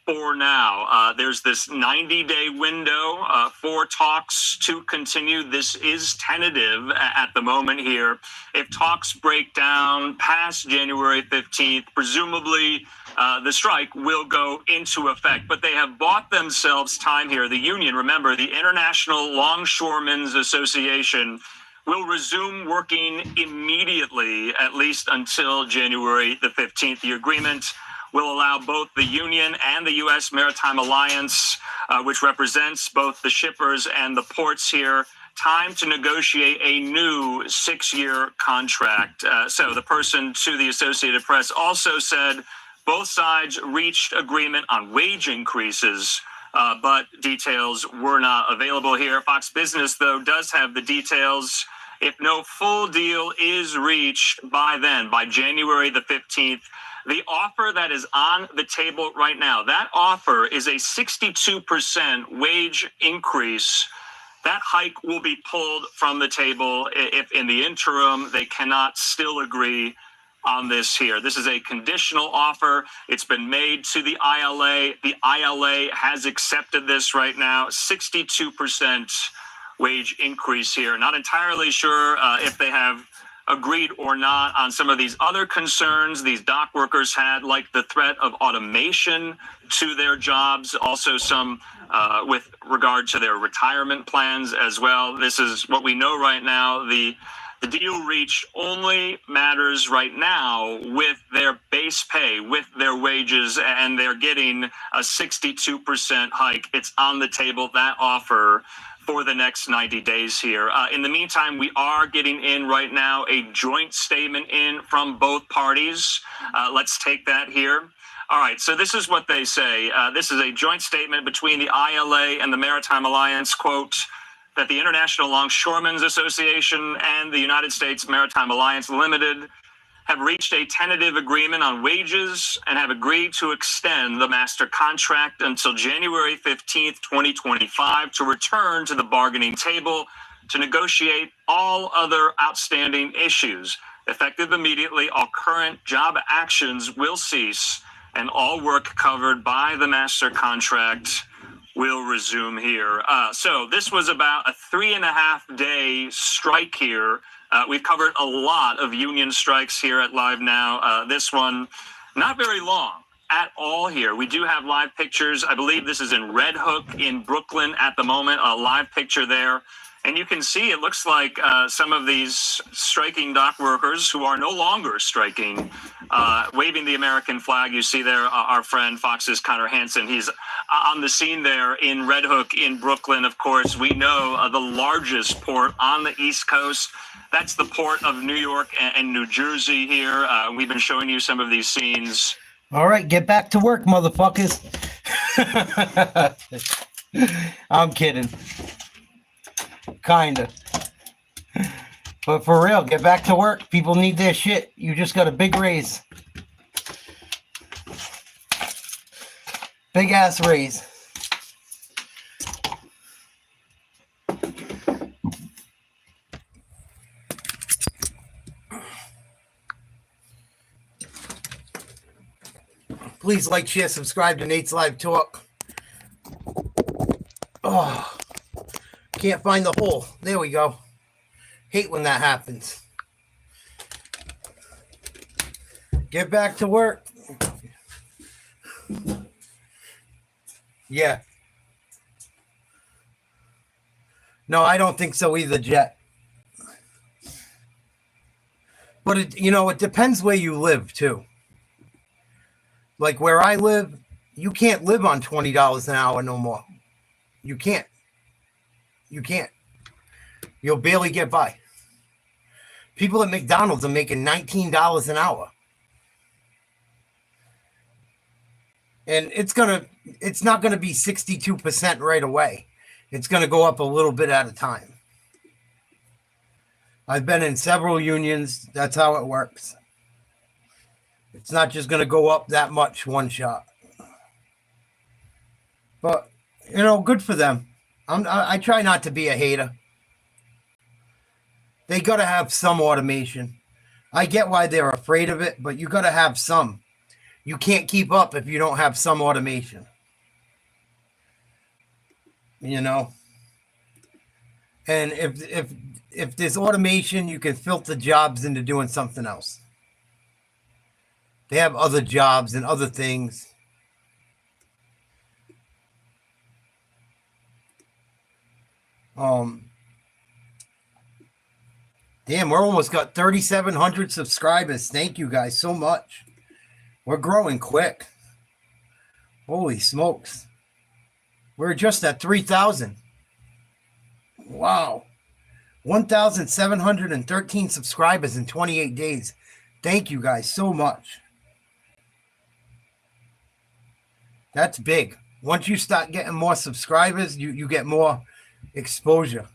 for now. There's this 90-day window for talks to continue. This is tentative at the moment here. If talks break down past January 15th, presumably the strike will go into effect. But they have bought themselves time here. The union, remember, the International Longshoremen's Association, will resume working immediately, at least until January the 15th. The agreement will allow both the union and the U.S. Maritime Alliance, which represents both the shippers and the ports here, time to negotiate a new 6-year contract. So the person to the Associated Press also said both sides reached agreement on wage increases, but details were not available here. Fox Business, though, does have the details. If no full deal is reached by then, by January the 15th, the offer that is on the table right now, that offer is a 62% wage increase. That hike will be pulled from the table if in the interim they cannot still agree on this here. This is a conditional offer. It's been made to the ILA. The ILA has accepted this right now. 62% wage increase here. Not entirely sure if they have agreed or not on some of these other concerns these dock workers had, like the threat of automation to their jobs, also some with regard to their retirement plans as well. This is what we know right now. The deal reached only matters right now with their base pay, with their wages, and they're getting a 62% hike. It's on the table, that offer, for the next 90 days here. In the meantime, we are getting in right now a joint statement in from both parties. Let's take that here. All right, so this is what they say. This is a joint statement between the ILA and the Maritime Alliance, quote, that the International Longshoremen's Association and the United States Maritime Alliance Limited have reached a tentative agreement on wages and have agreed to extend the master contract until January 15th, 2025 to return to the bargaining table to negotiate all other outstanding issues. Effective immediately, all current job actions will cease and all work covered by the master contract will resume here. So this was about a 3.5-day strike here. We've covered a lot of union strikes here at Live Now. This one, not very long at all here. We do have live pictures. I believe this is in Red Hook in Brooklyn at the moment, a live picture there. And you can see it looks like some of these striking dock workers who are no longer striking, waving the American flag. You see there our friend Fox's Connor Hansen. He's on the scene there in Red Hook in Brooklyn. Of course, we know the largest port on the East Coast. That's the port of New York and New Jersey here. We've been showing you some of these scenes. All right, get back to work, motherfuckers. I'm kidding. Kinda. But for real, get back to work. People need their shit. You just got a big raise. Big ass raise. Please like, share, subscribe to Nate's Live Talk. Oh, can't find the hole. There we go. Hate when that happens. Get back to work. Yeah. No, I don't think so either, Jet. But it depends where you live too. Like where I live, you can't live on $20 an hour no more. You can't. You can't. You'll barely get by. People at McDonald's are making $19 an hour. And it's not gonna be 62% right away. It's gonna go up a little bit at a time. I've been in several unions. That's how it works. It's not just going to go up that much one shot. But, good for them. I try not to be a hater. They got to have some automation. I get why they're afraid of it, but you got to have some. You can't keep up if you don't have some automation. And if there's automation, you can filter jobs into doing something else. They have other jobs and other things. Damn, we're almost got 3,700 subscribers. Thank you guys so much. We're growing quick. Holy smokes. We're just at 3,000. Wow. 1,713 subscribers in 28 days. Thank you guys so much. That's big. Once you start getting more subscribers, you get more exposure.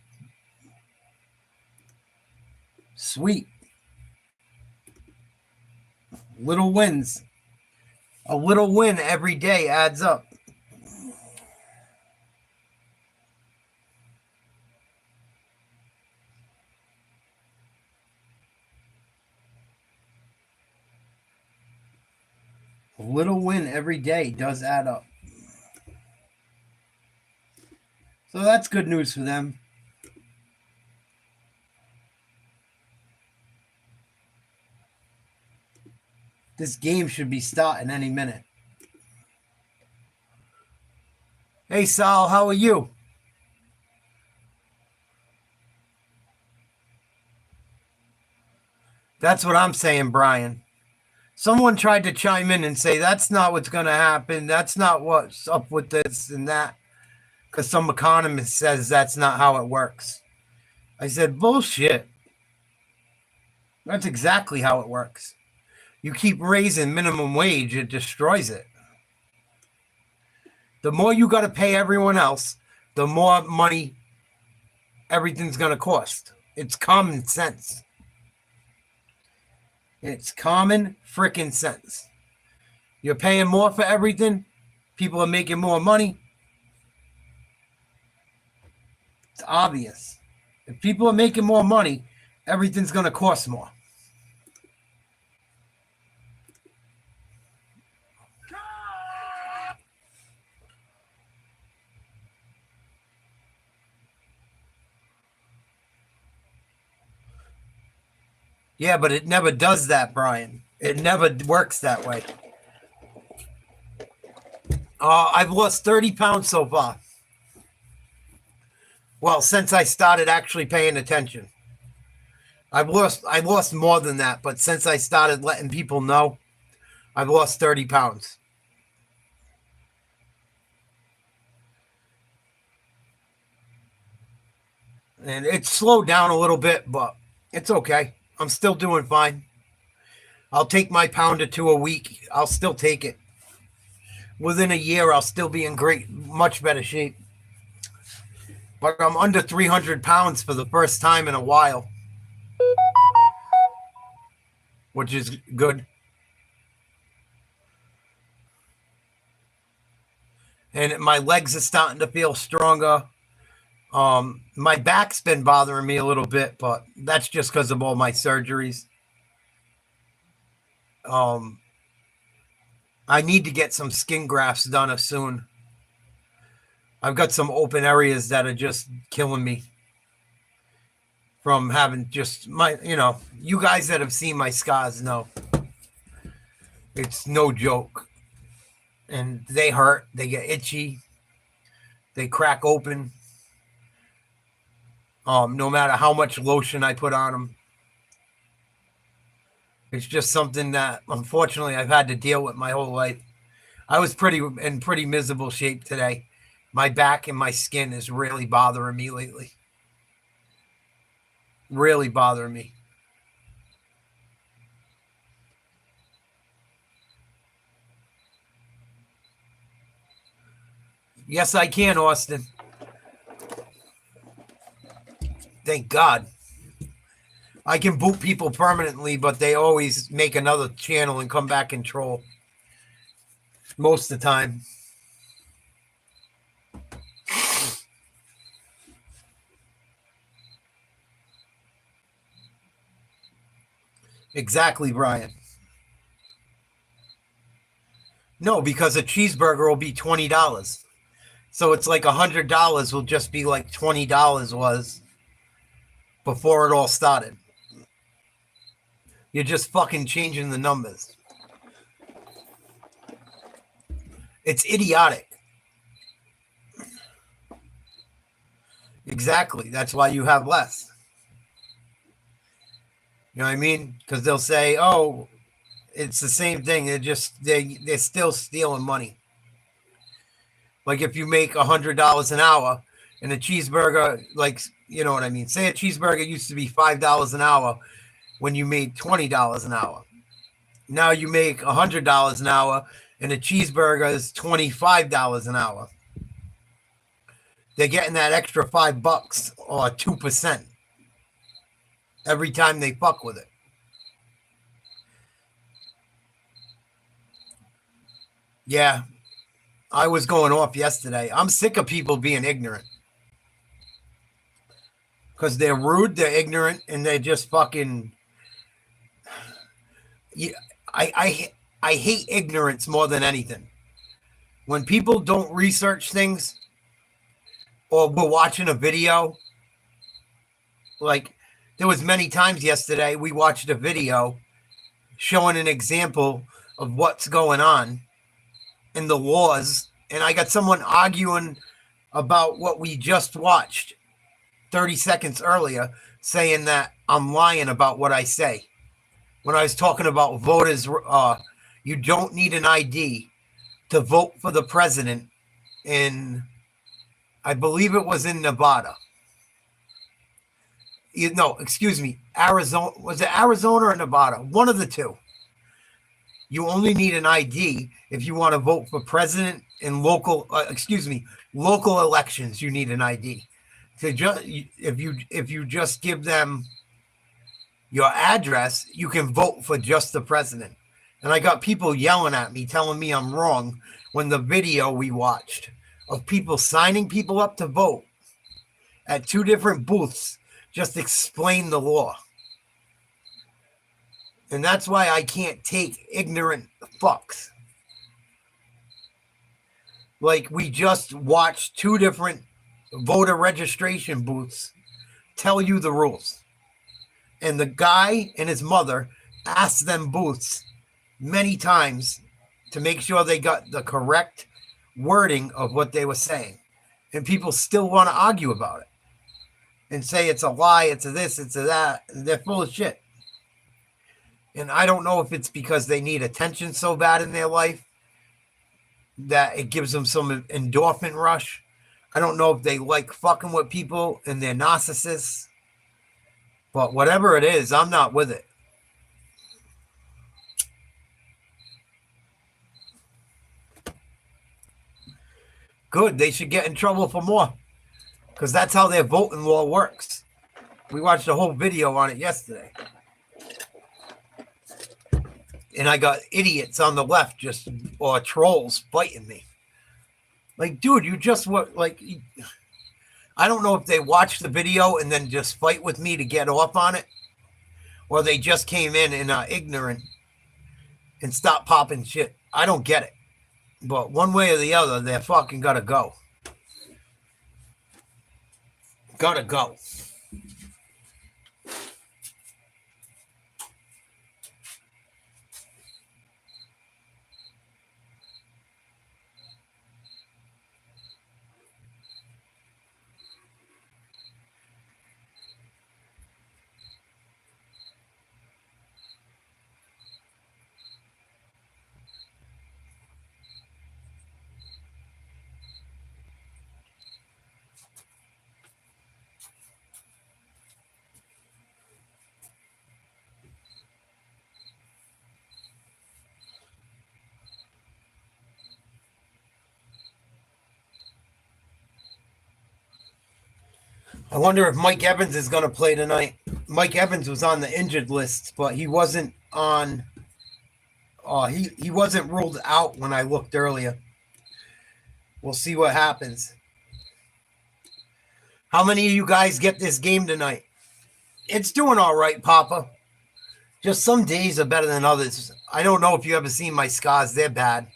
Sweet. Little wins. A little win every day adds up. A little win every day does add up. So that's good news for them. This game should be starting any minute. Hey, Sal, how are you? That's what I'm saying, Brian. Someone tried to chime in and say, that's not what's going to happen. That's not what's up with this and that. Because some economist says that's not how it works. I said, bullshit. That's exactly how it works. You keep raising minimum wage, it destroys it. The more you got to pay everyone else, the more money everything's going to cost. It's common sense. It's common freaking sense. You're paying more for everything. People are making more money. It's obvious. If people are making more money, everything's going to cost more. Yeah, but it never does that, Brian. It never works that way. I've lost 30 pounds so far. Well, since I started actually paying attention. I lost more than that, but since I started letting people know, I've lost 30 pounds. And it's slowed down a little bit, but it's okay. I'm still doing fine. I'll take my pound or two a week. I'll still take it. Within a year, I'll still be in much better shape. But I'm under 300 pounds for the first time in a while, which is good. And my legs are starting to feel stronger. My back's been bothering me a little bit, but that's just because of all my surgeries. I need to get some skin grafts done soon. I've got some open areas that are just killing me from having just you guys that have seen my scars know it's no joke. And they hurt, they get itchy, they crack open. No matter how much lotion I put on them. It's just something that, unfortunately, I've had to deal with my whole life. I was in pretty miserable shape today. My back and my skin is really bothering me lately. Really bothering me. Yes, I can, Austin. Thank God. I can boot people permanently, but they always make another channel and come back and troll. Most of the time. Exactly, Brian. No, because a cheeseburger will be $20. So it's like $100 will just be like $20 was before it all started. You're just fucking changing the numbers. It's idiotic. Exactly. That's why you have less. You know what I mean? Because they'll say, oh, it's the same thing. They're still stealing money. Like if you make $100 an hour and a cheeseburger, like, you know what I mean? Say a cheeseburger used to be $5 an hour when you made $20 an hour. Now you make $100 an hour and a cheeseburger is $25 an hour. They're getting that extra $5 or 2% every time they fuck with it. Yeah, I was going off yesterday. I'm sick of people being ignorant. Because they're rude, they're ignorant, and they're just fucking... I hate ignorance more than anything. When people don't research things, or we're watching a video, like there was many times yesterday we watched a video showing an example of what's going on in the laws, and I got someone arguing about what we just watched 30 seconds earlier, saying that I'm lying about what I say. When I was talking about voters, you don't need an ID to vote for the president in, I believe it was in Nevada. No, excuse me, Arizona. Was it Arizona or Nevada? One of the two. You only need an ID if you want to vote for president in local elections. You need an ID. If you just give them your address, you can vote for just the president. And I got people yelling at me, telling me I'm wrong, when the video we watched of people signing people up to vote at 2 different booths just explain the law. And that's why I can't take ignorant fucks. Like, we just watched 2 different voter registration booths tell you the rules. And the guy and his mother asked them booths many times to make sure they got the correct wording of what they were saying. And people still want to argue about it and say it's a lie, it's a this, it's a that. And they're full of shit. And I don't know if it's because they need attention so bad in their life that it gives them some endorphin rush. I don't know if they like fucking with people and they're narcissists. But whatever it is, I'm not with it. Good. They should get in trouble for more. Because that's how their voting law works. We watched a whole video on it yesterday. And I got idiots on the left or trolls fighting me. Like, dude, you just what, like, I don't know if they watched the video and then just fight with me to get off on it, or they just came in and are ignorant and stop popping shit. I don't get it. But one way or the other, they're fucking gotta go. Gotta go. I wonder if Mike Evans is going to play tonight. Mike Evans was on the injured list, but he wasn't on. He wasn't ruled out when I looked earlier. We'll see what happens. How many of you guys get this game tonight? It's doing all right, Papa. Just some days are better than others. I don't know if you ever seen my scars. They're bad.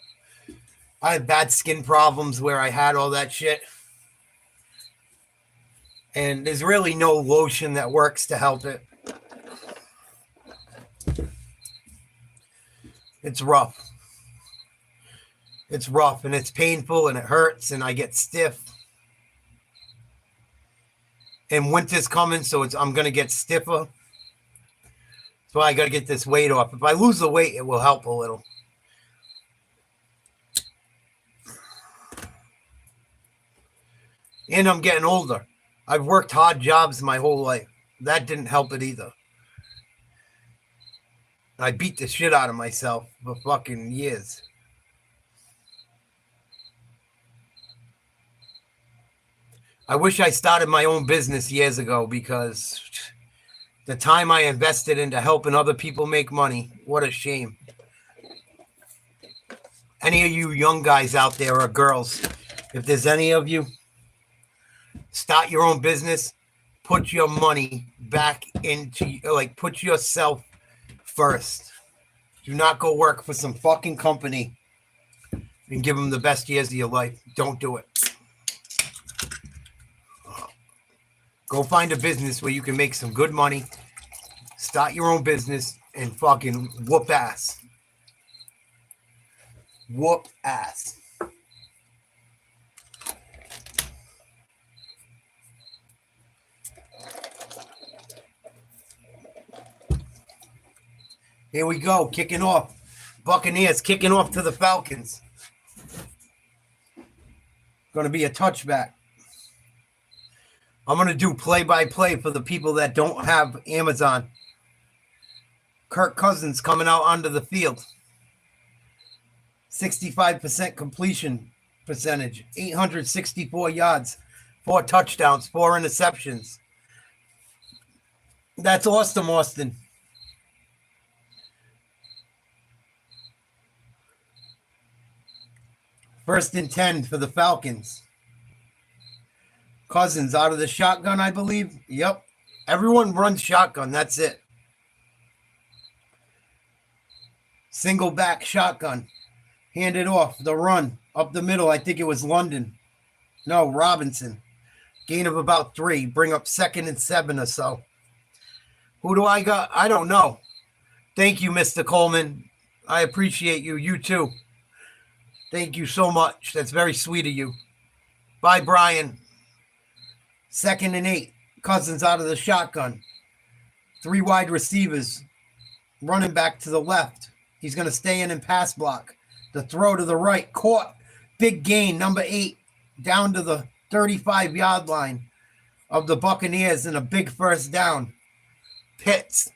I had bad skin problems where I had all that shit. And there's really no lotion that works to help it. It's rough. It's rough and it's painful and it hurts and I get stiff. And winter's coming, so I'm going to get stiffer. So I got to get this weight off. If I lose the weight, it will help a little. And I'm getting older. I've worked hard jobs my whole life. That didn't help it either. I beat the shit out of myself for fucking years. I wish I started my own business years ago because the time I invested into helping other people make money, what a shame. Any of you young guys out there or girls, if there's any of you, start your own business, put your money back into, like, put yourself first. Do not go work for some fucking company and give them the best years of your life. Don't do it. Go find a business where you can make some good money, start your own business, and fucking whoop ass. Whoop ass. Here we go, kicking off. Buccaneers kicking off to the Falcons. Going to be a touchback. I'm going to do play-by-play for the people that don't have Amazon. Kirk Cousins coming out onto the field. 65% completion percentage. 864 yards. 4 touchdowns. 4 interceptions. That's awesome, Austin. First and 10 for the Falcons. Cousins out of the shotgun, I believe. Yep. Everyone runs shotgun. That's it. Single back shotgun. Hand it off. The run. Up the middle. I think it was London. No, Robinson. Gain of about 3. Bring up 2nd and 7 or so. Who do I got? I don't know. Thank you, Mr. Coleman. I appreciate you. You too. Thank you so much. That's very sweet of you. Bye, Brian. 2nd and 8. Cousins out of the shotgun. 3 wide receivers. Running back to the left. He's going to stay in and pass block. The throw to the right. Caught. Big gain. Number 8. Down to the 35-yard line of the Buccaneers and a big first down. Pitts.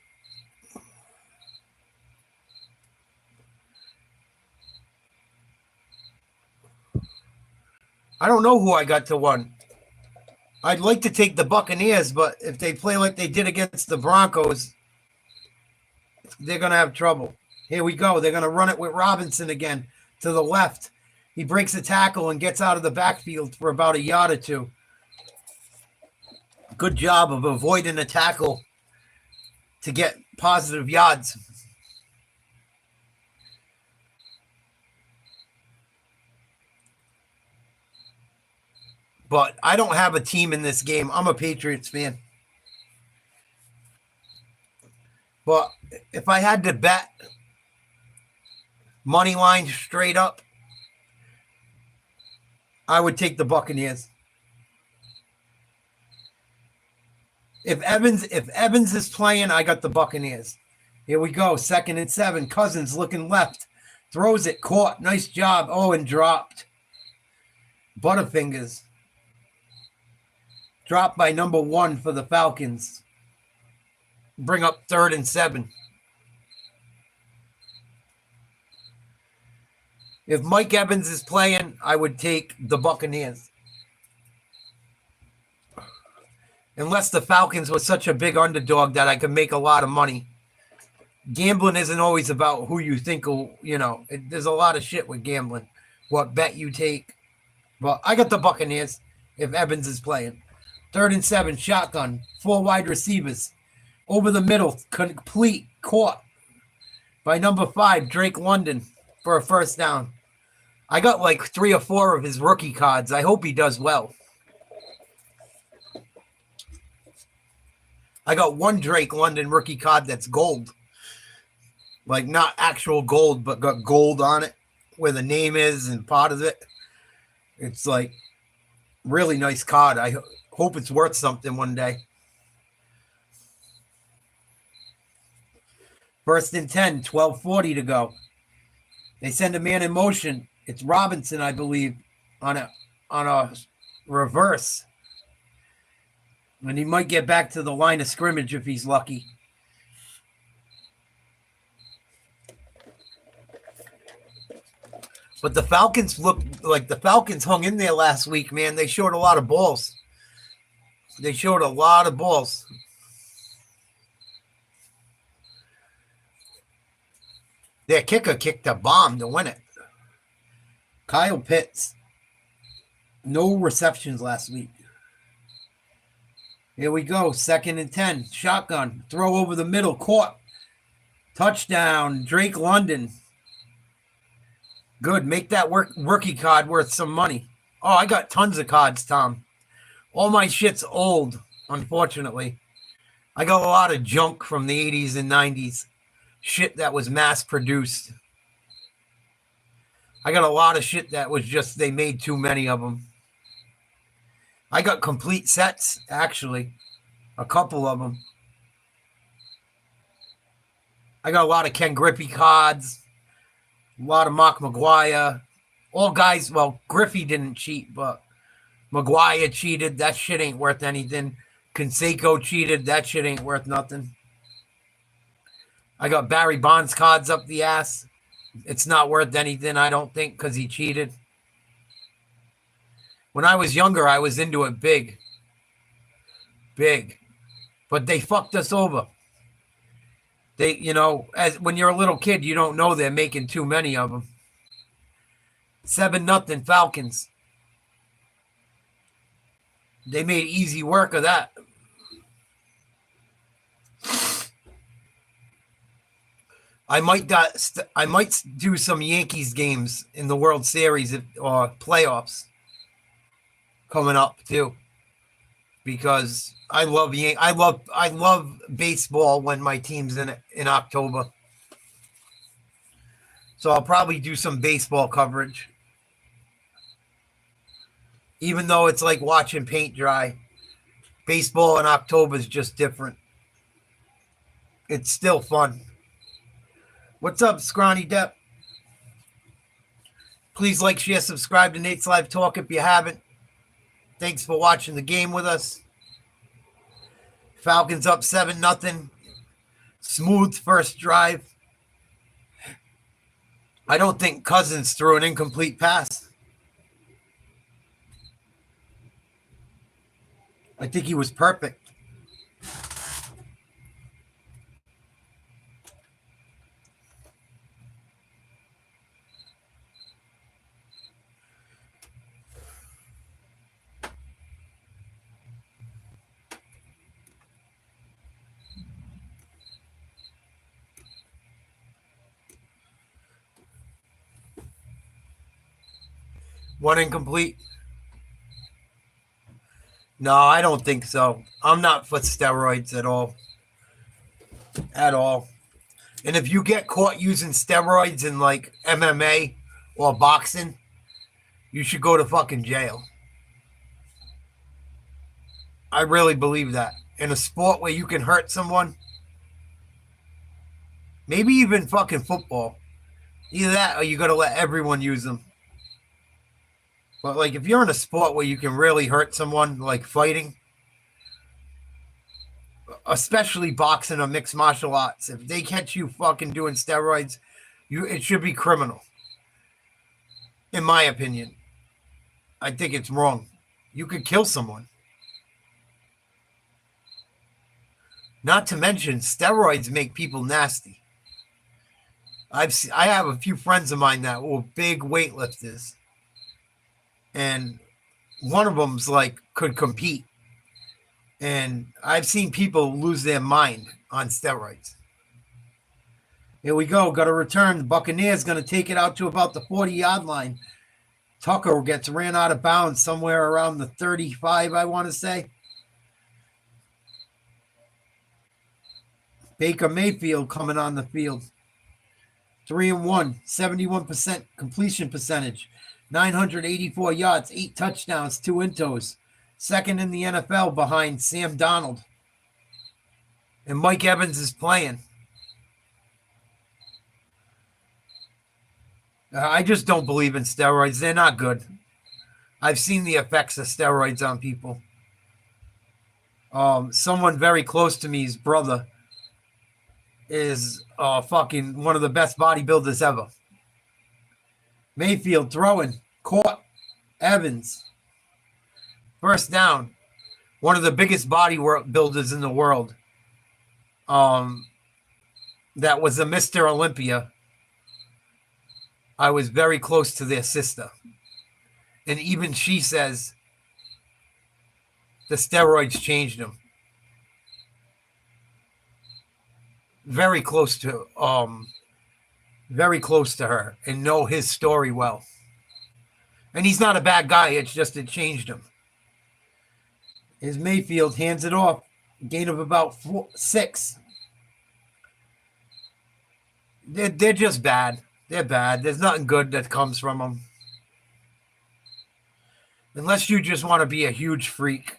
I don't know who I got to 1. I'd like to take the Buccaneers, but if they play like they did against the Broncos, they're going to have trouble. Here we go. They're going to run it with Robinson again to the left. He breaks a tackle and gets out of the backfield for about a yard or 2. Good job of avoiding a tackle to get positive yards. But I don't have a team in this game. I'm a Patriots fan. But if I had to bet money line straight up, I would take the Buccaneers. If Evans is playing, I got the Buccaneers. Here we go. 2nd and 7. Cousins looking left. Throws it. Caught. Nice job. Oh, and dropped. Butterfingers. Dropped by number 1 for the Falcons. Bring up 3rd and 7. If Mike Evans is playing, I would take the Buccaneers. Unless the Falcons were such a big underdog that I could make a lot of money. Gambling isn't always about who you think will, there's a lot of shit with gambling. What bet you take. But I got the Buccaneers if Evans is playing. 3rd and 7, shotgun. 4 wide receivers. Over the middle, complete, caught by number 5, Drake London, for a first down. I got like 3 or 4 of his rookie cards. I hope he does well. I got 1 Drake London rookie card that's gold. Like not actual gold, but got gold on it where the name is and part of it. It's like really nice card. I hope it's worth something one day. 1st and 10, 12:40 to go. They send a man in motion. It's Robinson, I believe, on a reverse. And he might get back to the line of scrimmage if he's lucky. But the Falcons looked like the Falcons hung in there last week, man. They showed a lot of balls. They showed a lot of balls. Their kicker kicked a bomb to win it. Kyle Pitts. No receptions last week. Here we go. 2nd and 10. Shotgun. Throw over the middle. Caught. Touchdown, Drake London. Good. Make that rookie card worth some money. Oh, I got tons of cards, Tom. All my shit's old, unfortunately. I got a lot of junk from the 80s and 90s. Shit that was mass produced. I got a lot of shit that was just, they made too many of them. I got complete sets, actually. A couple of them. I got a lot of Ken Griffey cards. A lot of Mark McGuire. All guys, well, Griffey didn't cheat, but McGuire cheated. That shit ain't worth anything. Canseco cheated. That shit ain't worth nothing. I got Barry Bonds cards up the ass. It's not worth anything, I don't think, because he cheated. When I was younger, I was into it big. Big. But they fucked us over. They, you know, as when you're a little kid, you don't know they're making too many of them. 7-0 Falcons. They made easy work of that. I might do some Yankees games in the World Series or playoffs coming up too, because I love baseball when my team's in October. So I'll probably do some baseball coverage, even though it's like watching paint dry. Baseball in October is just different. It's still fun. What's up, Scrawny Depp? Please like, share, subscribe to Nate's Live Talk if you haven't. Thanks for watching the game with us. Falcons up 7-0. Smooth first drive. I don't think Cousins threw an incomplete pass. I think he was perfect. One incomplete. No, I don't think so. I'm not for steroids at all. At all. And if you get caught using steroids in like MMA or boxing, you should go to fucking jail. I really believe that. In a sport where you can hurt someone, maybe even fucking football. Either that or you got to let everyone use them. But, like, if you're in a sport where you can really hurt someone, like fighting, especially boxing or mixed martial arts, if they catch you fucking doing steroids, it should be criminal. In my opinion. I think it's wrong. You could kill someone. Not to mention, steroids make people nasty. I have a few friends of mine that were big weightlifters. And one of them's like could compete. And I've seen people lose their mind on steroids. Here we go. Got a return. The Buccaneers going to take it out to about the 40-yard line. Tucker gets ran out of bounds somewhere around the 35, I want to say. Baker Mayfield coming on the field. 3-1, 71% completion percentage. 984 yards, 8 touchdowns, 2 intos. Second in the NFL behind Sam Darnold. And Mike Evans is playing. I just don't believe in steroids. They're not good. I've seen the effects of steroids on people. Someone very close to me's brother is fucking one of the best bodybuilders ever. Mayfield throwing, caught, Evans. First down. One of the biggest bodybuilders in the world. That was a Mr. Olympia. I was very close to their sister. And even she says the steroids changed him. very close to her and know his story well. And he's not a bad guy. It's just it changed him. Here's Mayfield, hands it off. Gain of about 6. They're just bad. They're bad. There's nothing good that comes from them. Unless you just want to be a huge freak.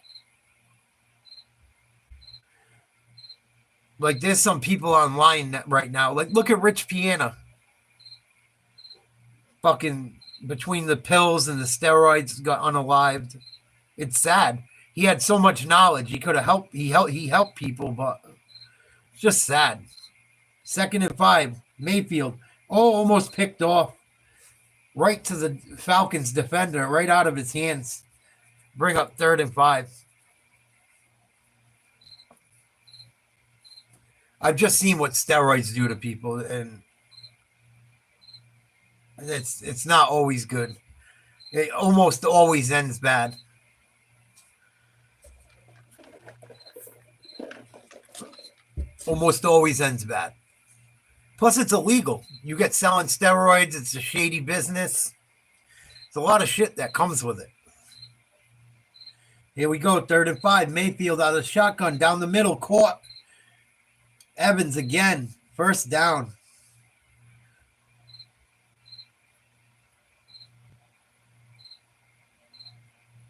Like, there's some people online right now. Like, look at Rich Piana. Fucking between the pills and the steroids, got unalived. It's sad. He had so much knowledge. He could have helped. He helped people, but it's just sad. 2nd and 5. Mayfield. Oh, almost picked off. Right to the Falcons defender, right out of his hands. Bring up 3rd and 5. I've just seen what steroids do to people, and it's not always good. It almost always ends bad. Almost always ends bad. Plus, it's illegal. You get selling steroids. It's a shady business. It's a lot of shit that comes with it. Here we go. 3rd and 5. Mayfield out of the shotgun. Down the middle. Caught. Evans again. 1st down.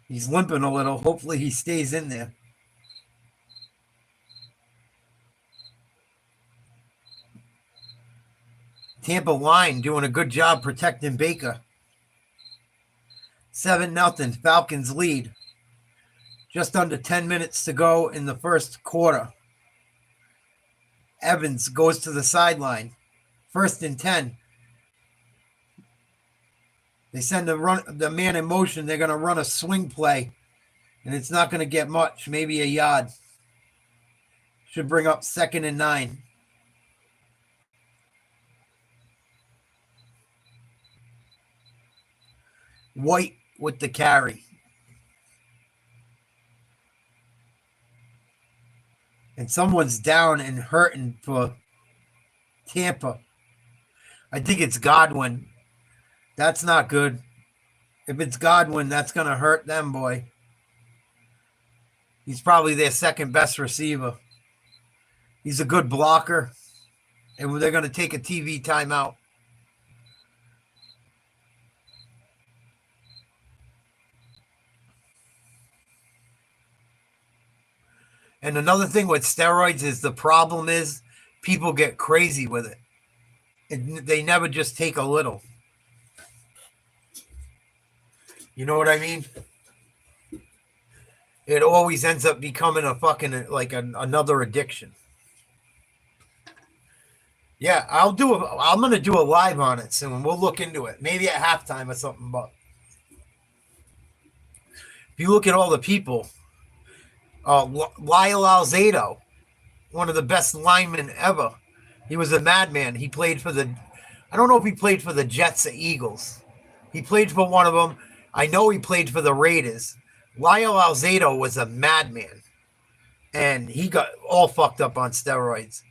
He's limping a little. Hopefully he stays in there. Tampa line doing a good job protecting Baker. 7-0. Falcons lead. Just under 10 minutes to go in the first quarter. Evans goes to the sideline. 1st and 10. They send the man in motion. They're going to run a swing play. And it's not going to get much. Maybe a yard. Should bring up 2nd and 9. White with the carry. And someone's down and hurting for Tampa. I think it's Godwin. That's not good. If it's Godwin, that's going to hurt them, boy. He's probably their 2nd best receiver. He's a good blocker. And they're going to take a TV timeout. And another thing with steroids is the problem is people get crazy with it. And they never just take a little. You know what I mean? It always ends up becoming a fucking another addiction. Yeah, I'm going to do a live on it soon. We'll look into it. Maybe at halftime or something. But if you look at all the people, Lyle Alzado, one of the best linemen ever. He was a madman. He played for I don't know if he played for the Jets or Eagles. He played for one of them. I know he played for the Raiders. Lyle Alzado was a madman. And he got all fucked up on steroids.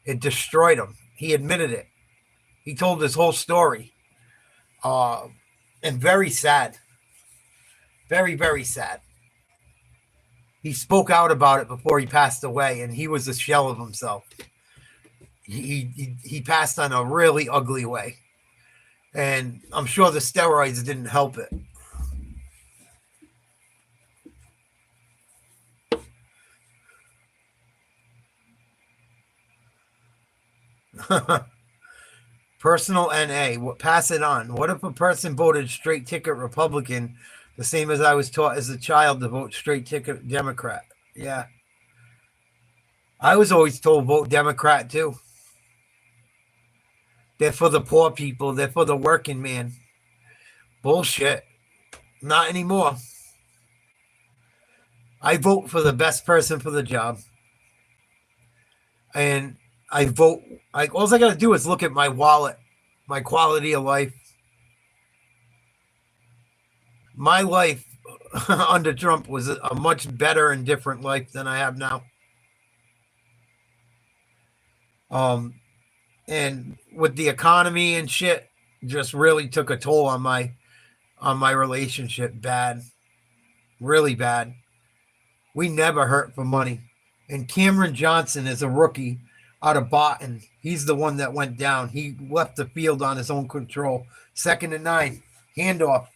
It destroyed him. He admitted it. He told his whole story. And very sad. Very, very sad. He spoke out about it before he passed away, and he was a shell of himself. He passed on a really ugly way. And I'm sure the steroids didn't help it. Personal NA. Pass it on. What if a person voted straight ticket Republican, the same as I was taught as a child to vote straight ticket Democrat? Yeah. I was always told vote Democrat too. They're for the poor people. They're for the working man. Bullshit. Not anymore. I vote for the best person for the job. And I vote. All I got to do is look at my wallet, my quality of life. My life under Trump was a much better and different life than I have now. And with the economy and shit, just really took a toll on my relationship. Bad, really bad. We never hurt for money. And Cameron Johnson is a rookie out of Boston. He's the one that went down. He left the field on his own control. 2nd and 9, handoff.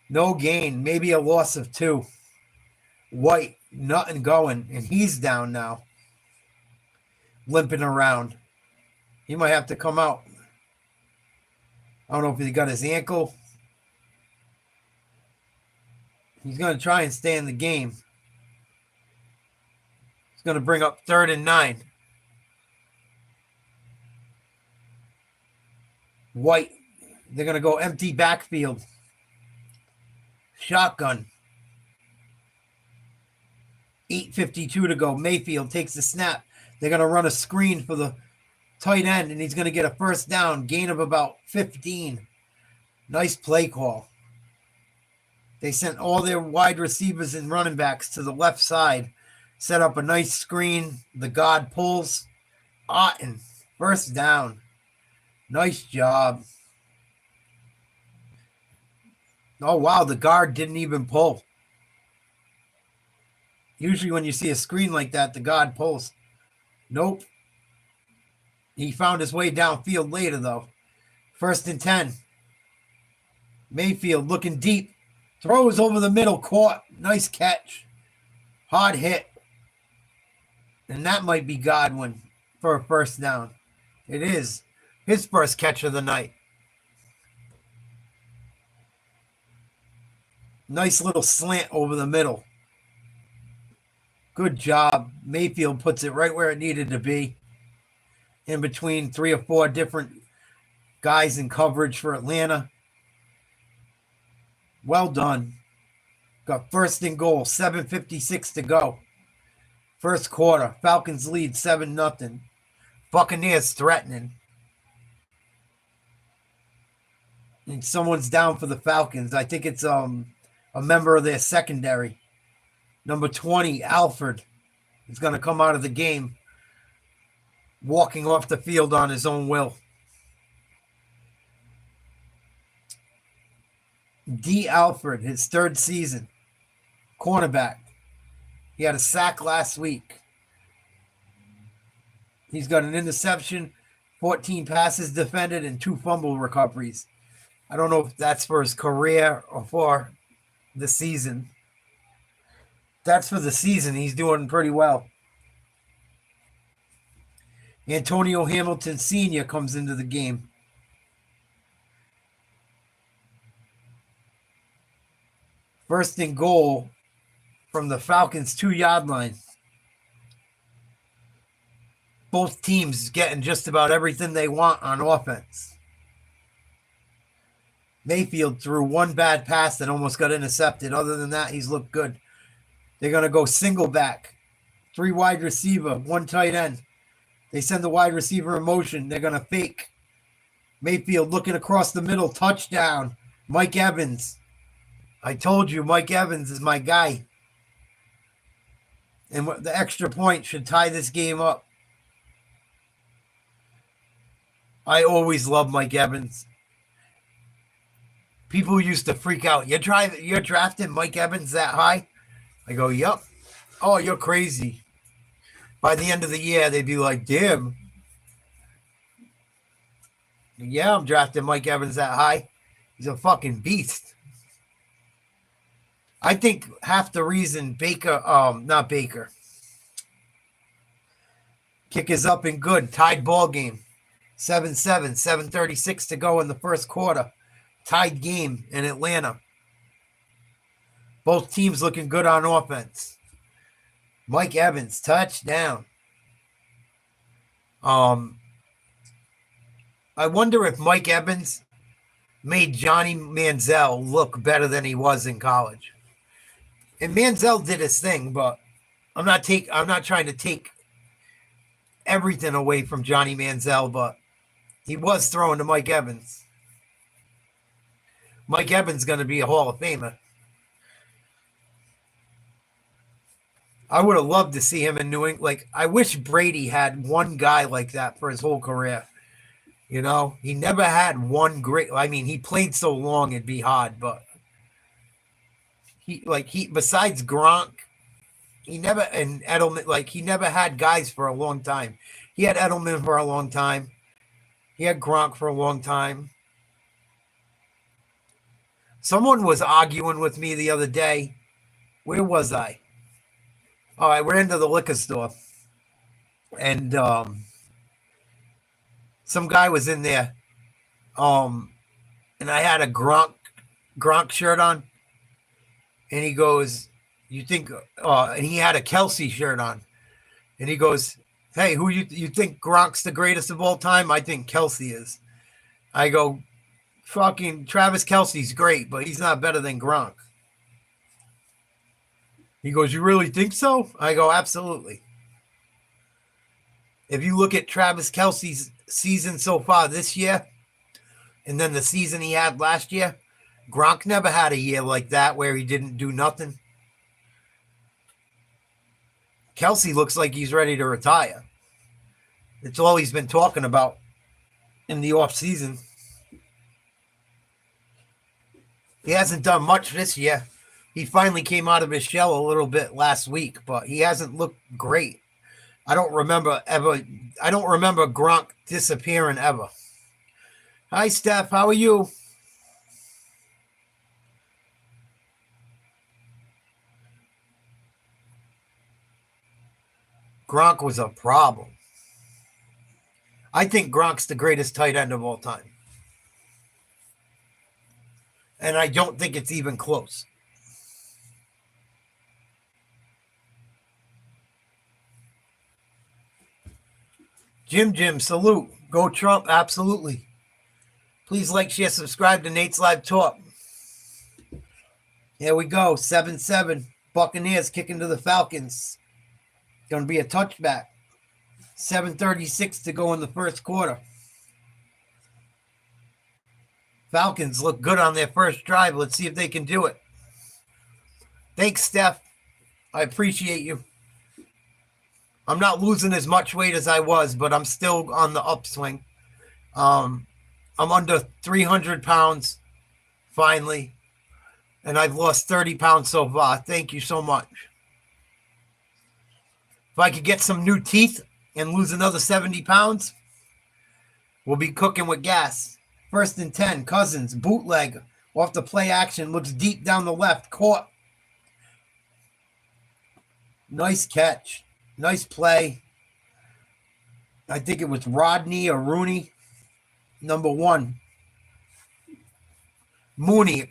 No gain, maybe a loss of 2. White, nothing going, and he's down now, limping around. He might have to come out. I don't know if he got his ankle. He's going to try and stay in the game. He's going to bring up 3rd and 9. White. They're going to go empty backfield. Shotgun. 8:52 to go. Mayfield takes the snap. They're going to run a screen for the tight end, and he's going to get a first down. Gain of about 15. Nice play call. They sent all their wide receivers and running backs to the left side. Set up a nice screen. The guard pulls. Otten. First down. Nice job. Oh, wow. The guard didn't even pull. Usually when you see a screen like that, the guard pulls. Nope. He found his way downfield later, though. 1st and 10. Mayfield looking deep. Throws over the middle. Caught. Nice catch. Hard hit. And that might be Godwin for a first down. It is his first catch of the night. Nice little slant over the middle. Good job. Mayfield puts it right where it needed to be. In between 3 or 4 different guys in coverage for Atlanta. Well done. Got 1st and goal. 7:56 to go. First quarter. Falcons lead 7-0. Buccaneers threatening. And someone's down for the Falcons. I think it's a member of their secondary. Number 20, Alford, is going to come out of the game, walking off the field on his own will. D. Alford, his 3rd season, cornerback. He had a sack last week. He's got an interception, 14 passes defended, and 2 fumble recoveries. I don't know if that's for his career or for the season. That's for the season. He's doing pretty well. Antonio Hamilton Sr. comes into the game. First and goal from the Falcons' 2-yard line. Both teams getting just about everything they want on offense. Mayfield threw one bad pass that almost got intercepted. Other than that, he's looked good. They're going to go single back. 3 wide receiver, 1 tight end. They send the wide receiver in motion. They're going to fake. Mayfield looking across the middle. Touchdown. Mike Evans. I told you, Mike Evans is my guy. And the extra point should tie this game up. I always love Mike Evans. People used to freak out. You're drafting Mike Evans that high? I go, yep. Oh, you're crazy. By the end of the year, they'd be like, damn. Yeah, I'm drafting Mike Evans that high. He's a fucking beast. I think half the reason not Baker. Kick is up and good. Tied ball game. 7-7, 7:36 to go in the first quarter. Tied game in Atlanta. Both teams looking good on offense. Mike Evans, touchdown. I wonder if Mike Evans made Johnny Manziel look better than he was in college. And Manziel did his thing, but I'm not trying to take everything away from Johnny Manziel, but he was throwing to Mike Evans. Mike Evans is going to be a Hall of Famer. I would have loved to see him in New England. Like, I wish Brady had one guy like that for his whole career. You know, he never had one great. I mean, he played so long, it'd be hard, but besides Gronk, he never, and Edelman, like, he never had guys for a long time. He had Edelman for a long time. He had Gronk for a long time. Someone was arguing with me the other day. Where was I? Oh, I ran to the liquor store, and some guy was in there, and I had a Gronk shirt on, and he goes, "You think?" And he had a Kelsey shirt on, and he goes, "Hey, who you think Gronk's the greatest of all time? I think Kelsey is." I go, "Fucking Travis Kelsey's great, but he's not better than Gronk." He goes, "You really think so?" I go, "Absolutely." If you look at Travis Kelsey's season so far this year, and then the season he had last year, Gronk never had a year like that where he didn't do nothing. Kelsey looks like he's ready to retire. It's all he's been talking about in the offseason. He hasn't done much this year. He finally came out of his shell a little bit last week, but he hasn't looked great. I don't remember Gronk disappearing ever. Hi, Steph. How are you? Gronk was a problem. I think Gronk's the greatest tight end of all time. And I don't think it's even close. Jim, salute. Go Trump, absolutely. Please like, share, subscribe to Nate's Live Talk. Here we go, 7-7. Buccaneers kicking to the Falcons. Going to be a touchback. 7:36 to go in the first quarter. Falcons look good on their first drive. Let's see if they can do it. Thanks, Steph. I appreciate you. I'm not losing as much weight as I was, but I'm still on the upswing. I'm under 300 pounds, finally. And I've lost 30 pounds so far. Thank you so much. If I could get some new teeth and lose another 70 pounds, we'll be cooking with gas. 1st and 10, Cousins, bootleg, off the play action, looks deep down the left, caught. Nice catch. Nice play. I think it was Rodney or Rooney. Number 1. Mooney.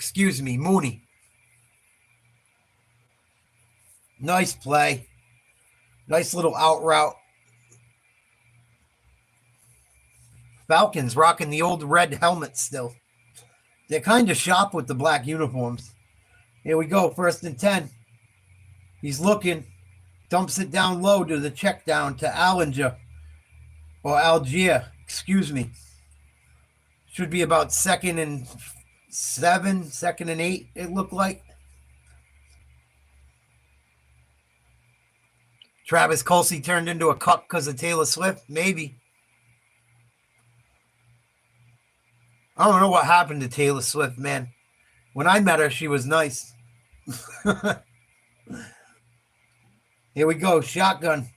Nice play. Nice little out route. Falcons rocking the old red helmets still. They're kind of sharp with the black uniforms. Here we go. 1st and 10. He's looking. Dumps it down low to the check down to Algier. Excuse me. Should be about 2nd and 7, 2nd and 8, it looked like. Travis Kelce turned into a cuck because of Taylor Swift? Maybe. I don't know what happened to Taylor Swift, man. When I met her, she was nice. Here we go. Shotgun.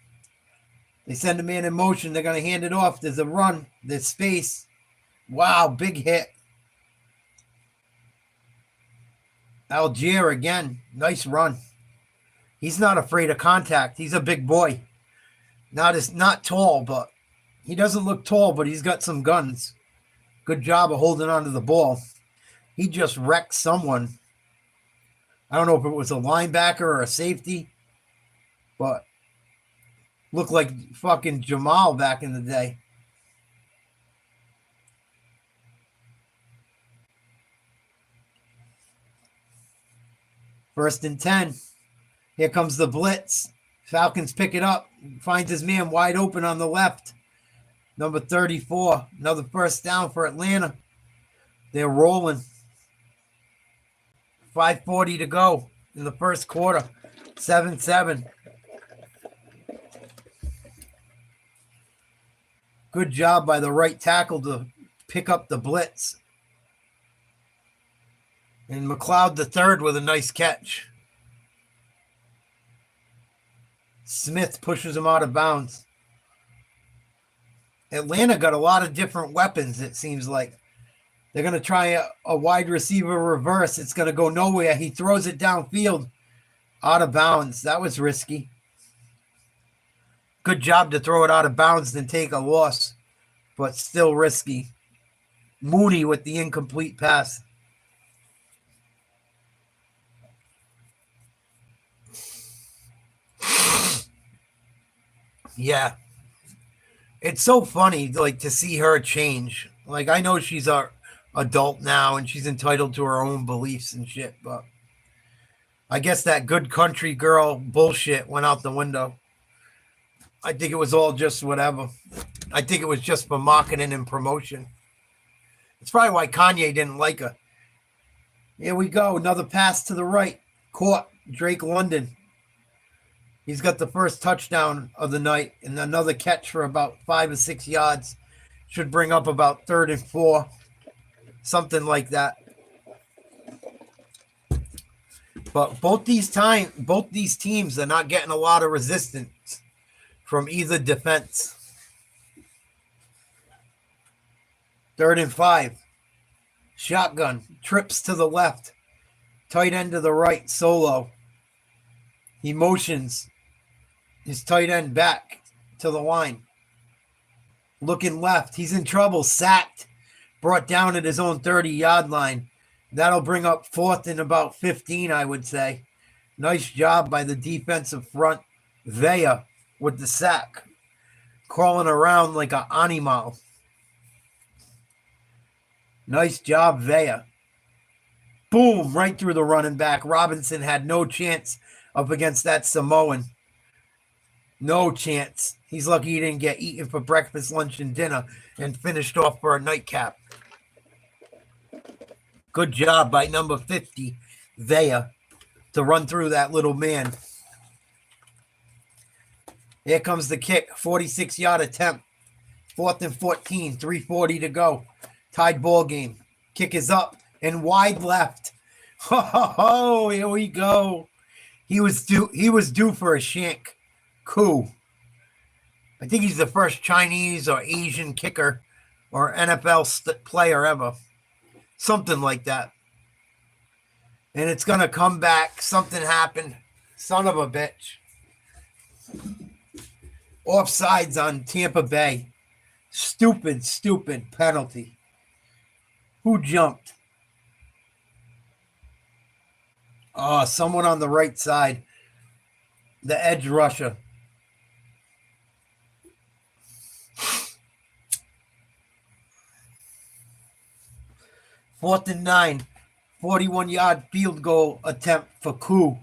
They send a man in motion. They're going to hand it off. There's a run. There's space. Wow, big hit. Algier again. Nice run. He's not afraid of contact. He's a big boy. Not tall, but he doesn't look tall, but he's got some guns. Good job of holding on to the ball. He just wrecked someone. I don't know if it was a linebacker or a safety, but looked like fucking Jamal back in the day. First and 10. Here comes the blitz. Falcons pick it up. Finds his man wide open on the left. Number 34. Another first down for Atlanta. They're rolling. 5:40 to go in the first quarter. 7-7. Good job by the right tackle to pick up the blitz. And McLeod the third with a nice catch. Smith pushes him out of bounds. Atlanta got a lot of different weapons, it seems like. They're going to try a wide receiver reverse. It's going to go nowhere. He throws it downfield, out of bounds. That was risky. Good job to throw it out of bounds and take a loss, but still risky. Mooney with the incomplete pass. Yeah. It's so funny, like, to see her change. Like, I know she's a adult now and she's entitled to her own beliefs and shit, but I guess that good country girl bullshit went out the window. I think it was all just whatever. I think it was just for marketing and promotion. It's probably why Kanye didn't like her. Here we go. Another pass to the right. Caught Drake London. He's got the first touchdown of the night and another catch for about 5 or 6 yards. Should bring up about 3rd and 4. Something like that. But both these teams are not getting a lot of resistance from either defense. 3rd and 5. Shotgun. Trips to the left. Tight end to the right. Solo. He motions his tight end back to the line. Looking left. He's in trouble. Sacked. Brought down at his own 30-yard line. That'll bring up 4th and about 15, I would say. Nice job by the defensive front. Vea with the sack. Crawling around like an animal. Nice job, Vea. Boom, right through the running back. Robinson had no chance up against that Samoan. No chance. He's lucky he didn't get eaten for breakfast, lunch, and dinner and finished off for a nightcap. Good job by number 50, Vea, to run through that little man. Here comes the kick. 46-yard attempt. 4th and 14. 3:40 to go. Tied ball game. Kick is up and wide left. Oh, here we go. He was due for a shank. Coup. I think he's the first Chinese or Asian kicker or NFL player ever. Something like that. And it's going to come back. Something happened. Son of a bitch. Offsides on Tampa Bay. Stupid penalty. Who jumped? Oh, someone on the right side. The edge rusher. Fourth and 9. 41-yard field goal attempt for Koo.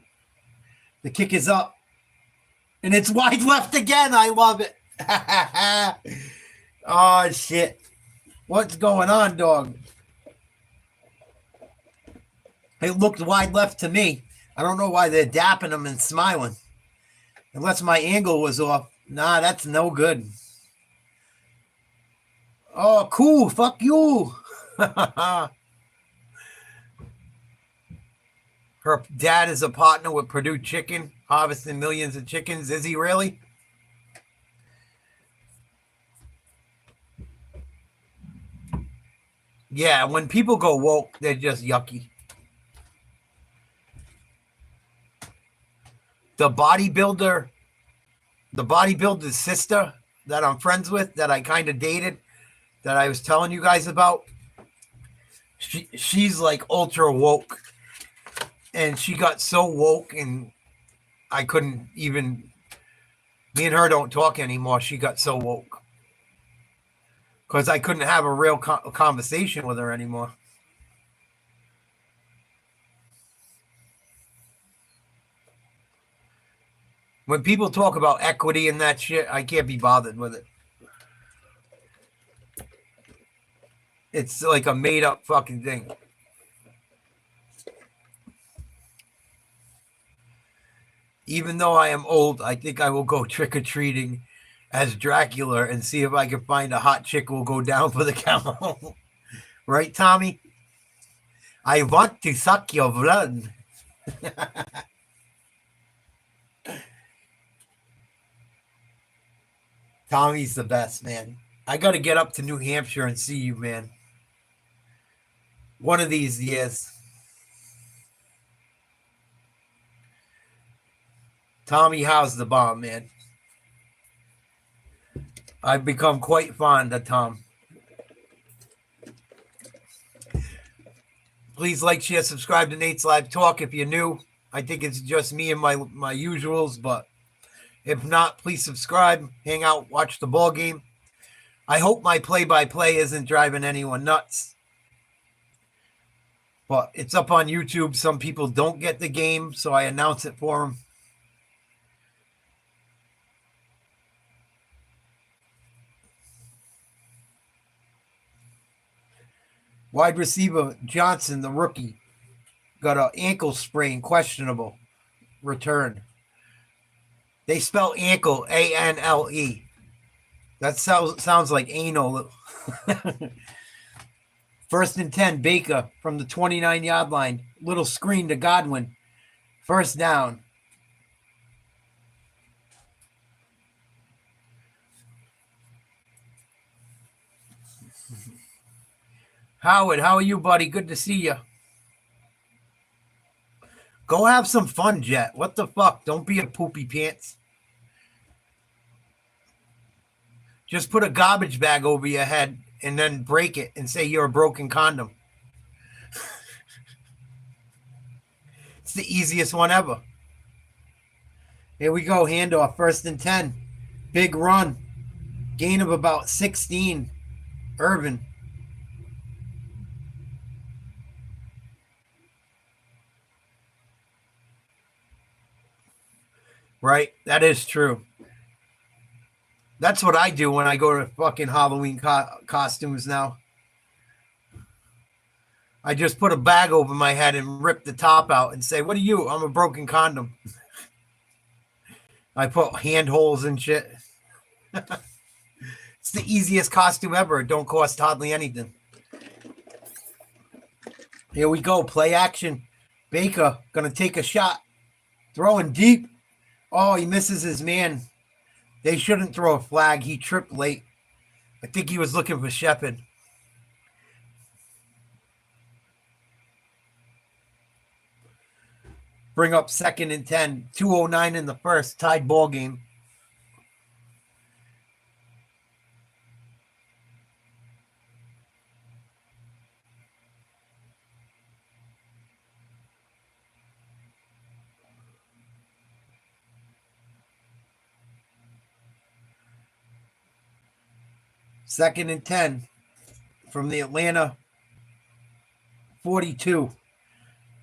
The kick is up. And it's wide left again. I love it. Oh, shit. What's going on, dog? It looked wide left to me. I don't know why they're dapping him and smiling. Unless my angle was off. Nah, that's no good. Oh, cool. Fuck you. Her dad is a partner with Purdue Chicken, harvesting millions of chickens. Is he really? Yeah, when people go woke, they're just yucky. The bodybuilder's sister that I'm friends with, that I kind of dated, that I was telling you guys about, she's like ultra woke. And she got so woke, and I couldn't even, me and her don't talk anymore. She got so woke. Because I couldn't have a real conversation with her anymore. When people talk about equity and that shit, I can't be bothered with it. It's like a made-up fucking thing. Even though I am old, I think I will go trick-or-treating as Dracula and see if I can find a hot chick who will go down for the count. Right, Tommy? I want to suck your blood. Tommy's the best, man. I got to get up to New Hampshire and see you, man. One of these years. Tommy Howe's the bomb, man. I've become quite fond of Tom. Please like, share, subscribe to Nate's Live Talk if you're new. I think it's just me and my usuals, but if not, please subscribe, hang out, watch the ball game. I hope my play-by-play isn't driving anyone nuts. But it's up on YouTube. Some people don't get the game, so I announce it for them. Wide receiver Johnson, the rookie, got an ankle sprain, questionable return. They spell ankle A-N-L-E. That sounds like anal. 1st and 10, Baker from the 29-yard line. Little screen to Godwin. First down. Howard, how are you, buddy? Good to see you. Go have some fun, Jet. What the fuck? Don't be a poopy pants. Just put a garbage bag over your head and then break it and say you're a broken condom. It's the easiest one ever. Here we go. Handoff. 1st and 10. Big run. Gain of about 16. Irvin. Right? That is true. That's what I do when I go to fucking Halloween costumes now. I just put a bag over my head and rip the top out and say, what are you? I'm a broken condom. I put hand holes and shit. It's the easiest costume ever. It don't cost hardly anything. Here we go. Play action. Baker going to take a shot. Throwing deep. Oh, he misses his man. They shouldn't throw a flag. He tripped late. I think he was looking for Shepard. Bring up 2nd and 10. 2:09 in the first. Tied ball game. Second and 10 from the Atlanta 42.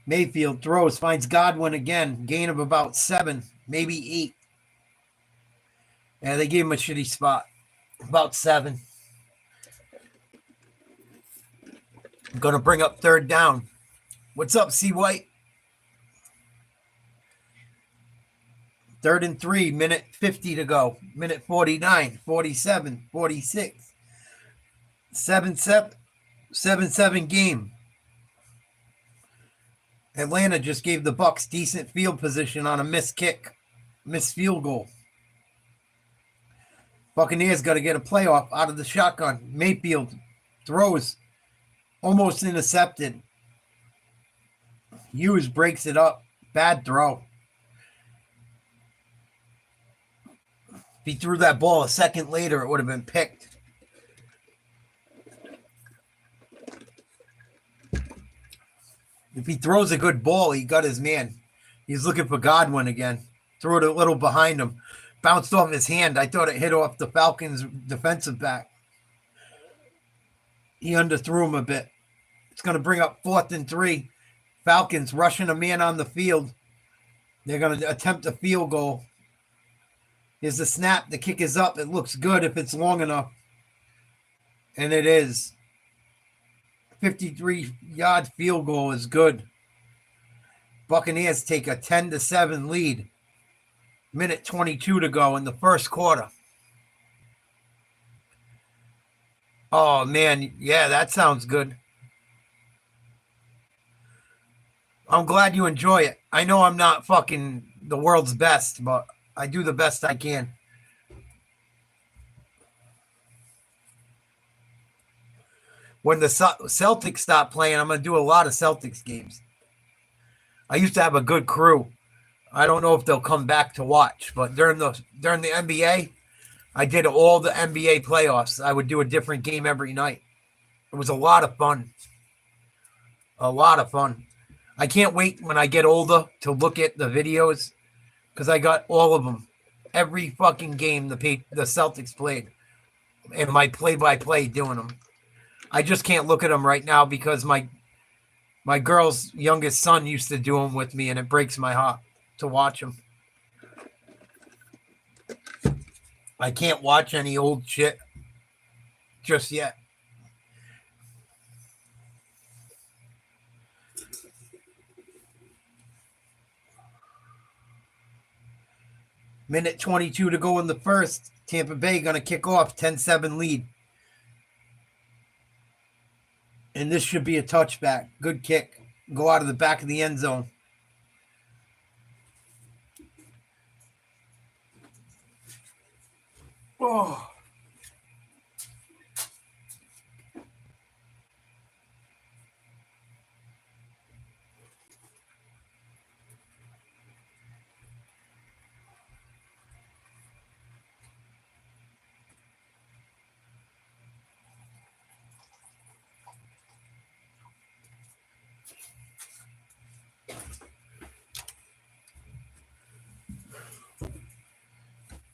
Mayfield throws, finds Godwin again. Gain of about 7, maybe 8. Yeah, they gave him a shitty spot. About 7. I'm going to bring up 3rd down. What's up, C. White? 3rd and 3, minute 50 to go. Minute 49, 47, 46. 7-7 game. Atlanta just gave the Bucs decent field position on a missed field goal. Buccaneers got to get a playoff out of the shotgun. Mayfield throws, almost intercepted. Hughes breaks it up. Bad throw. If he threw that ball a second later, it would have been picked. If he throws a good ball, he got his man. He's looking for Godwin again. Threw it a little behind him. Bounced off his hand. I thought it hit off the Falcons' defensive back. He underthrew him a bit. It's going to bring up 4th and 3. Falcons rushing a man on the field. They're going to attempt a field goal. Here's the snap. The kick is up. It looks good if it's long enough. And it is. 53-yard field goal is good. Buccaneers take a 10-7 lead. Minute 22 to go in the first quarter. Oh man, yeah, that sounds good. I'm glad you enjoy it. I know I'm not fucking the world's best, but I do the best I can. When the Celtics stop playing, I'm going to do a lot of Celtics games. I used to have a good crew. I don't know if they'll come back to watch, but during the NBA, I did all the NBA playoffs. I would do a different game every night. It was a lot of fun. A lot of fun. I can't wait when I get older to look at the videos because I got all of them. Every fucking game the Celtics played and my play-by-play doing them. I just can't look at them right now because my girl's youngest son used to do them with me, and it breaks my heart to watch them. I can't watch any old shit just yet. Minute 22 to go in the first. Tampa Bay going to kick off 10-7 lead. And this should be a touchback. Good kick. Go out of the back of the end zone. Oh.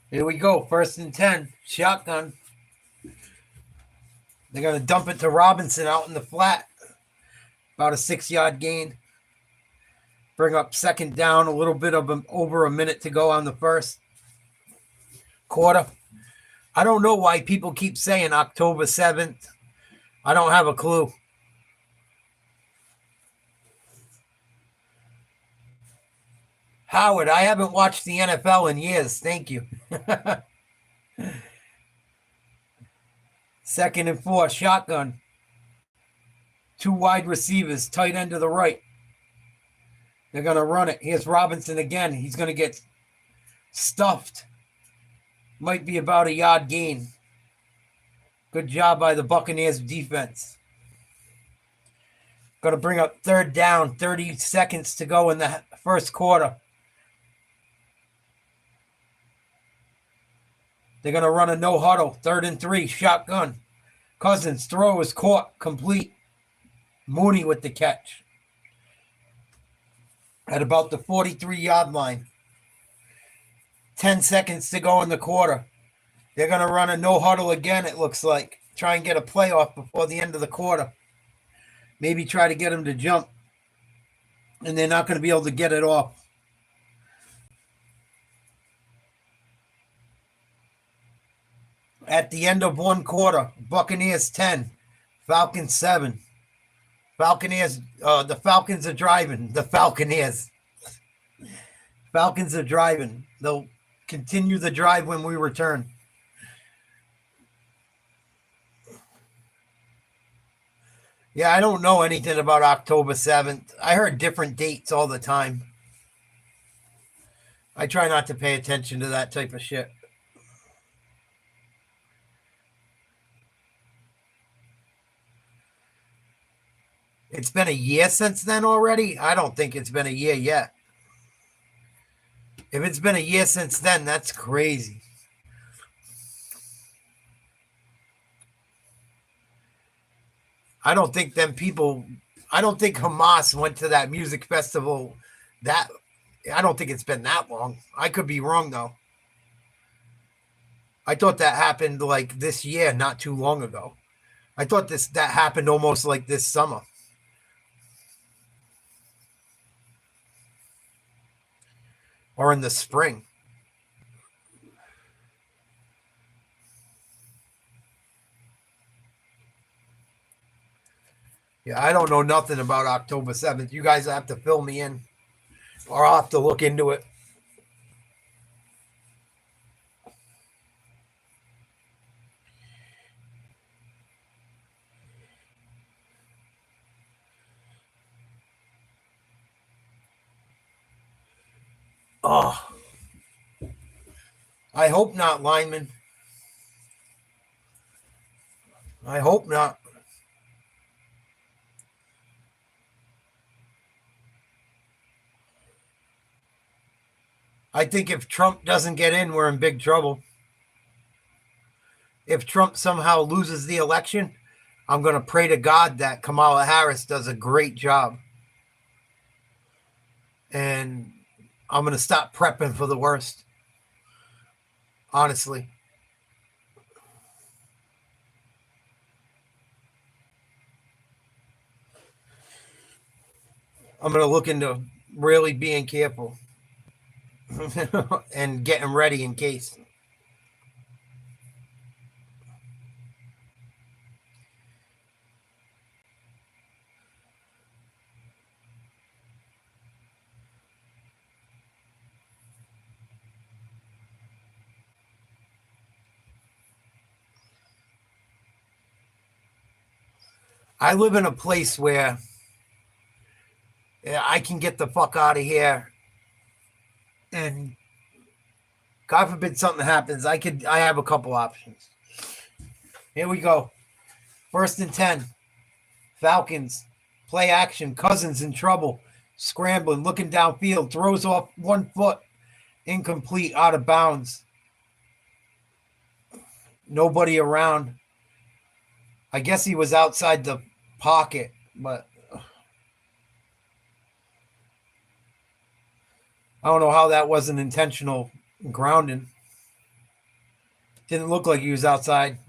Here we go. 1st and 10. Shotgun. They're going to dump it to Robinson out in the flat. About a 6-yard gain. Bring up 2nd down. A little bit of over a minute to go on the first quarter. I don't know why people keep saying October 7th. I don't have a clue. Howard, I haven't watched the NFL in years. Thank you. 2nd and 4, shotgun. 2 wide receivers, tight end to the right. They're going to run it. Here's Robinson again. He's going to get stuffed. Might be about a yard gain. Good job by the Buccaneers defense. Going to bring up 3rd down. 30 seconds to go in the first quarter. They're going to run a no huddle. 3rd and 3, shotgun. Cousins throw is caught, complete. Mooney with the catch. At about the 43-yard line. 10 seconds to go in the quarter. They're going to run a no huddle again, it looks like. Try and get a playoff before the end of the quarter. Maybe try to get them to jump. And they're not going to be able to get it off. At the end of one quarter, Buccaneers 10, Falcons 7. The Falcons are driving. The Falcons are driving. They'll continue the drive when we return. Yeah, I don't know anything about October 7th. I heard different dates all the time. I try not to pay attention to that type of shit. It's been a year since then already? I don't think it's been a year yet. If it's been a year since then, that's crazy. I don't think Hamas went to that music festival I don't think it's been that long. I could be wrong though. I thought that happened like this year, not too long ago. I thought that happened almost like this summer. Or in the spring. Yeah, I don't know nothing about October 7th. You guys have to fill me in. Or I'll have to look into it. Oh, I hope not, lineman. I hope not. I think if Trump doesn't get in, we're in big trouble. If Trump somehow loses the election, I'm going to pray to God that Kamala Harris does a great job. And I'm going to stop prepping for the worst. Honestly. I'm going to look into really being careful and getting ready in case. I live in a place where I can get the fuck out of here, and God forbid something happens. I have a couple options. Here we go. 1st and 10. Falcons. Play action. Cousins in trouble. Scrambling. Looking downfield. Throws off 1 foot. Incomplete. Out of bounds. Nobody around. I guess he was outside the pocket, but I don't know how that wasn't intentional grounding. Didn't look like he was outside.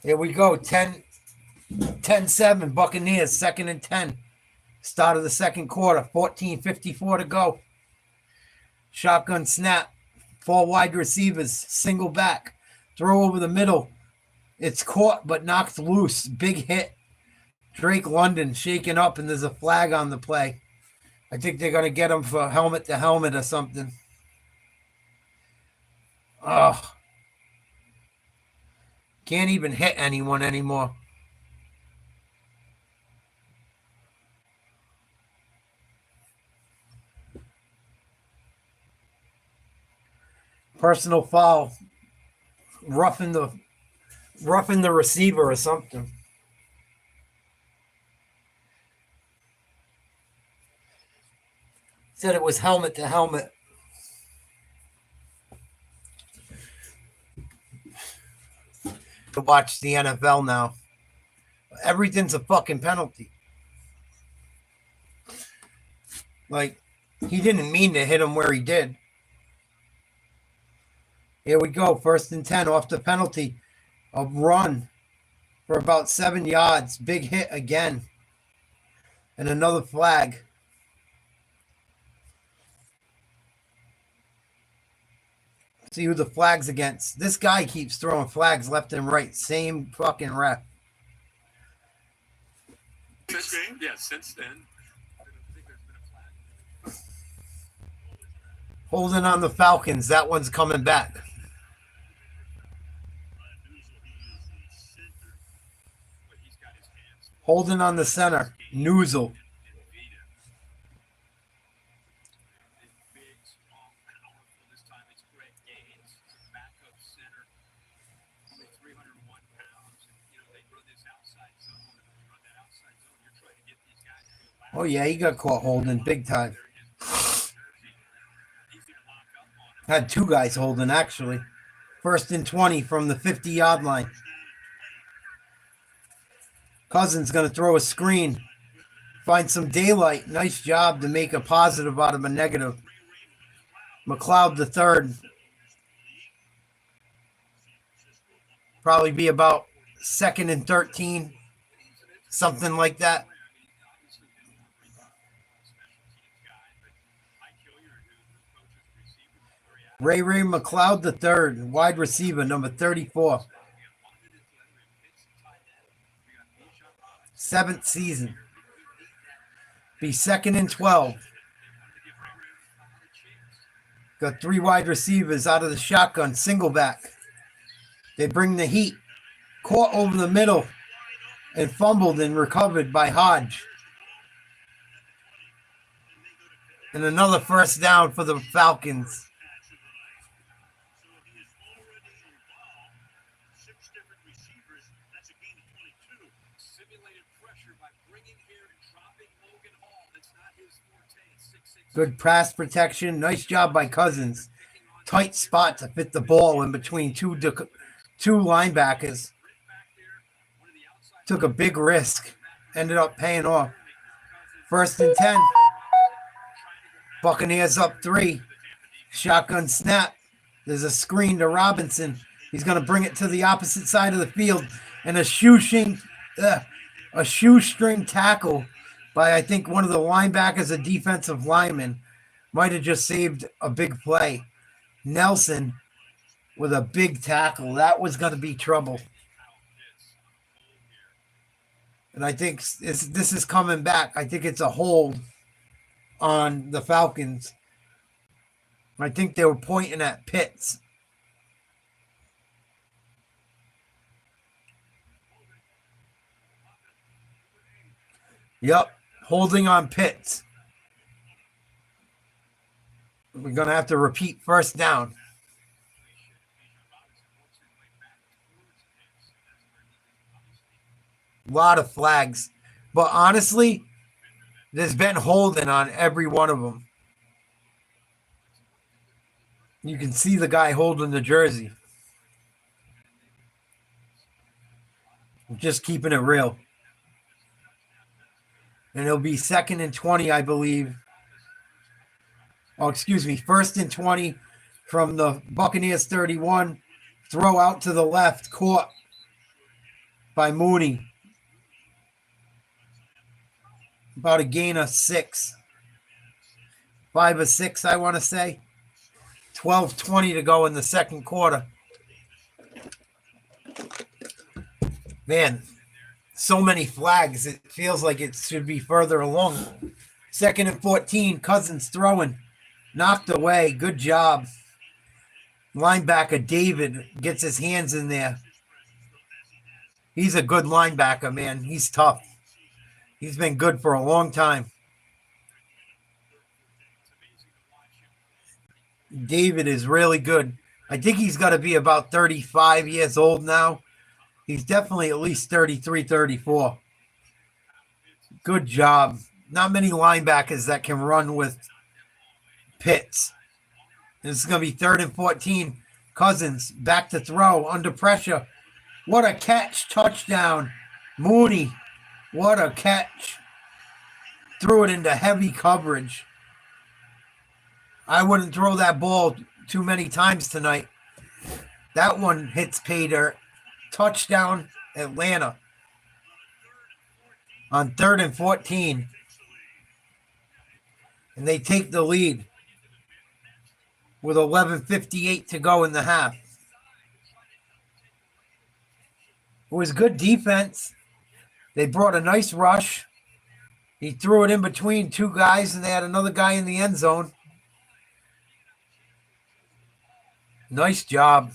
Here we go. 10-7 Buccaneers, 2nd and 10. Start of the second quarter. 14:54 to go. Shotgun snap. 4 wide receivers. Single back. Throw over the middle. It's caught but knocked loose. Big hit. Drake London shaken up, and there's a flag on the play. I think they're going to get him for helmet to helmet or something. Oh. Can't even hit anyone anymore. Personal foul. Roughing the receiver or something. Said it was helmet to helmet. To watch the NFL now. Everything's a fucking penalty. Like, he didn't mean to hit him where he did. Here we go. 1st and 10 off the penalty. A run for about 7 yards. Big hit again. And another flag. See who the flag's against. This guy keeps throwing flags left and right. Same fucking ref. This game? Yeah, since then. Holding on the Falcons. That one's coming back. Holding on the center. Noozle. Oh, yeah, he got caught holding big time. Had 2 guys holding, actually. 1st and 20 from the 50-yard line. Cousins going to throw a screen. Find some daylight. Nice job to make a positive out of a negative. McLeod the third. Probably be about 2nd and 13. Something like that. Ray McLeod the third, wide receiver, number 34. 7th season. Be 2nd and 12. Got 3 wide receivers out of the shotgun, single back. They bring the heat. Caught over the middle. and fumbled and recovered by Hodge. And another first down for the Falcons. Good pass protection. Nice job by Cousins. Tight spot to fit the ball in between two linebackers. Took a big risk. Ended up paying off. 1st and 10. Buccaneers up 3. Shotgun snap. There's a screen to Robinson. He's going to bring it to the opposite side of the field. And a shoestring tackle by, I think, one of the linebackers, a defensive lineman, might have just saved a big play. Nelson with a big tackle. That was going to be trouble. And I think this is coming back. I think it's a hold on the Falcons. I think they were pointing at Pitts. Yep, holding on Pitts. We're going to have to repeat first down. A lot of flags. But honestly, there's been holding on every one of them. You can see the guy holding the jersey. Just keeping it real. And it'll be 2nd and 20, I believe. Oh, excuse me. 1st and 20 from the Buccaneers 31. Throw out to the left. Caught by Mooney. About a gain of 6. 5 or 6, I want to say. 12:20 to go in the second quarter. Man, so many flags. It feels like it should be further along. 2nd and 14. Cousins throwing. Knocked away. Good job. Linebacker David gets his hands in there. He's a good linebacker, man. He's tough. He's been good for a long time. David is really good. I think he's got to be about 35 years old now. He's definitely at least 33, 34. Good job. Not many linebackers that can run with Pitts. This is going to be 3rd and 14. Cousins back to throw under pressure. What a catch. Touchdown. Mooney. What a catch. Threw it into heavy coverage. I wouldn't throw that ball too many times tonight. That one hits pay dirt. Touchdown, Atlanta. On 3rd and 14. And they take the lead with 11:58 to go in the half. It was good defense. They brought a nice rush. He threw it in between 2 guys, and they had another guy in the end zone. Nice job.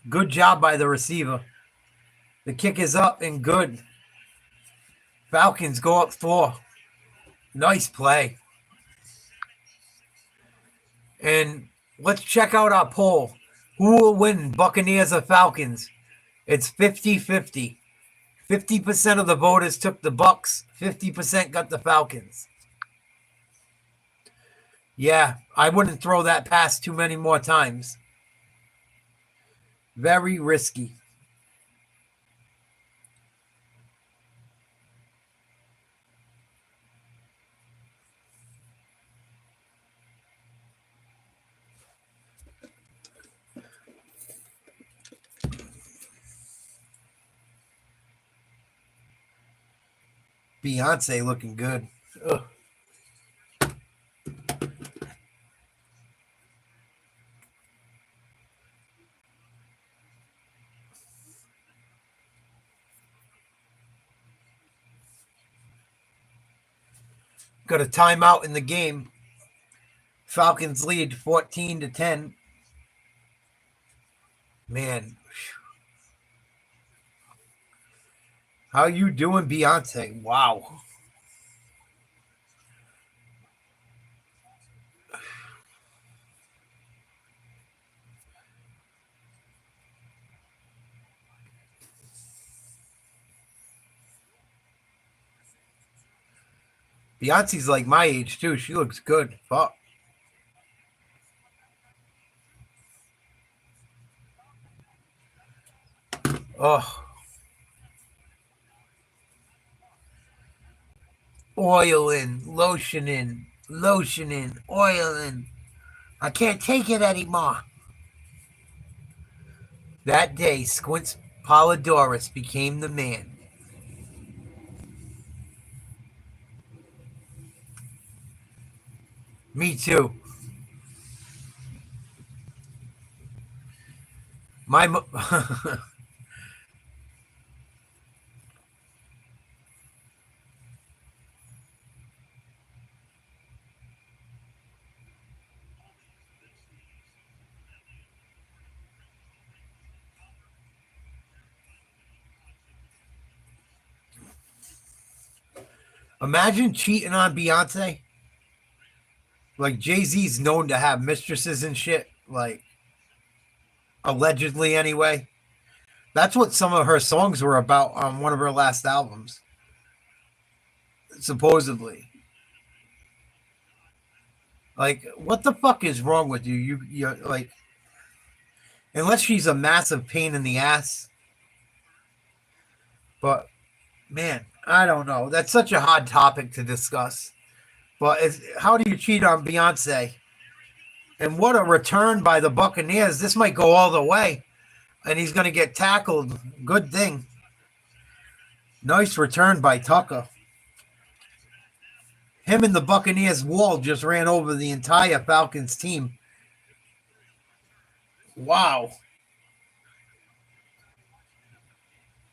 Good job by the receiver. The kick is up and good. Falcons go up 4. Nice play. And let's check out our poll. Who will win, Buccaneers or Falcons? It's 50-50. 50% of the voters took the Bucs. 50% got the Falcons. Yeah, I wouldn't throw that pass too many more times. Very risky. Beyonce looking good. Ugh. Got a timeout in the game. Falcons lead 14-10. Man. How you doing, Beyonce? Wow. Beyonce's like my age too. She looks good. Fuck. Oh, oiling, lotioning, oiling. I can't take it anymore. That day, Squints Polydorus became the man. Me too. My imagine cheating on Beyonce. Like Jay-Z's known to have mistresses and shit. Like allegedly, anyway. That's what some of her songs were about on one of her last albums. Supposedly. Like, what the fuck is wrong with you? You're like, unless she's a massive pain in the ass. But man, I don't know. That's such a hard topic to discuss. But how do you cheat on Beyonce? And what a return by the Buccaneers. This might go all the way. And he's going to get tackled. Good thing. Nice return by Tucker. Him and the Buccaneers wall just ran over the entire Falcons team. Wow.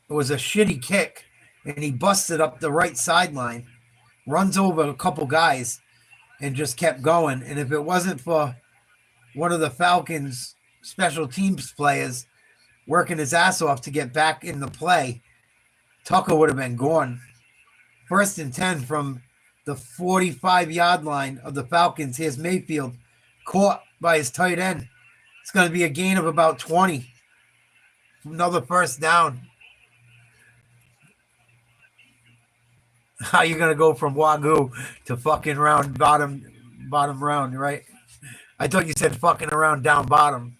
It was a shitty kick. And he busted up the right sideline. Runs over a couple guys. And just kept going. And if it wasn't for one of the Falcons special teams players working his ass off to get back in the play, Tucker would have been gone. 1st and 10 from the 45-yard line of the Falcons. Here's Mayfield, caught by his tight end. It's going to be a gain of about 20. Another first down. How you going to go from Wagyu to fucking bottom round, right? I thought you said fucking around down bottom.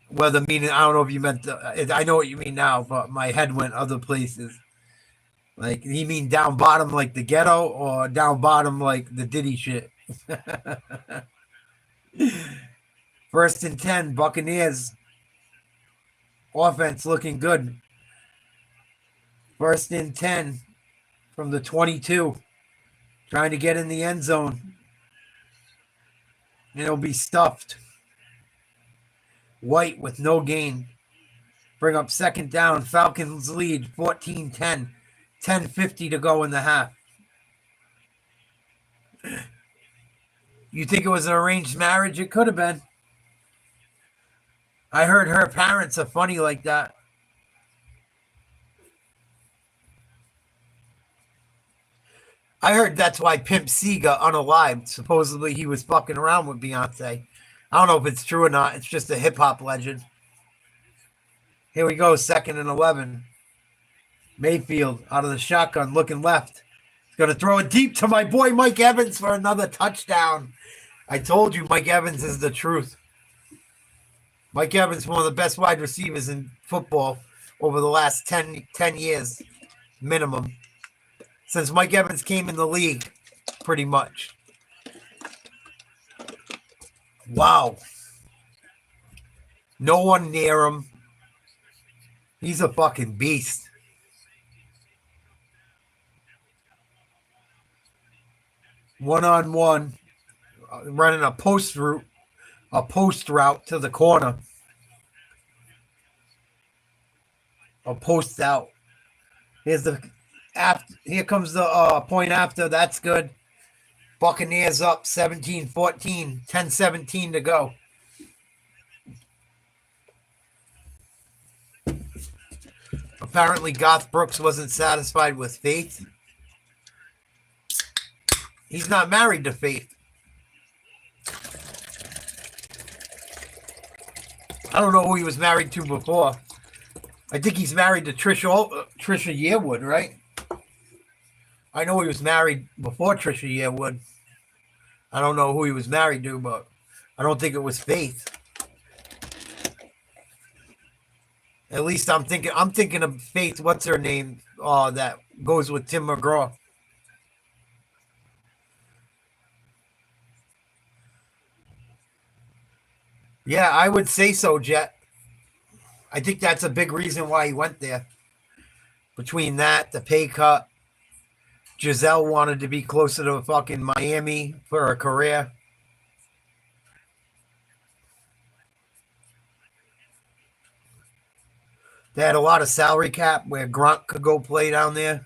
Whether meaning, I don't know if you meant, I know what you mean now, but my head went other places. Like, you mean down bottom like the ghetto or down bottom like the Diddy shit? 1st and 10, Buccaneers. Offense looking good. 1st and 10 from the 22. Trying to get in the end zone. And it'll be stuffed. White with no gain. Bring up 2nd down. Falcons lead 14-10. 10:50 to go in the half. You think it was an arranged marriage? It could have been. I heard her parents are funny like that. I heard that's why Pimp C got unalived. Supposedly he was fucking around with Beyonce. I don't know if it's true or not. It's just a hip-hop legend. Here we go, 2nd and 11. Mayfield out of the shotgun, looking left. He's going to throw it deep to my boy Mike Evans for another touchdown. I told you Mike Evans is the truth. Mike Evans, one of the best wide receivers in football over the last 10 years, minimum. Since Mike Evans came in the league, pretty much. Wow. No one near him. He's a fucking beast. One-on-one. Running a post route to the corner. A post out. Here comes the point after. That's good. Buccaneers up 17-14. 10-17 to go. Apparently, Garth Brooks wasn't satisfied with Faith. He's not married to Faith. I don't know who he was married to before. I think he's married to Trisha Yearwood, right? I know he was married before Trisha Yearwood. I don't know who he was married to, but I don't think it was Faith. At least I'm thinking of Faith. What's her name? That goes with Tim McGraw. Yeah, I would say so, Jet. I think that's a big reason why he went there. Between that, the pay cut, Giselle wanted to be closer to fucking Miami for her career. They had a lot of salary cap where Grunt could go play down there.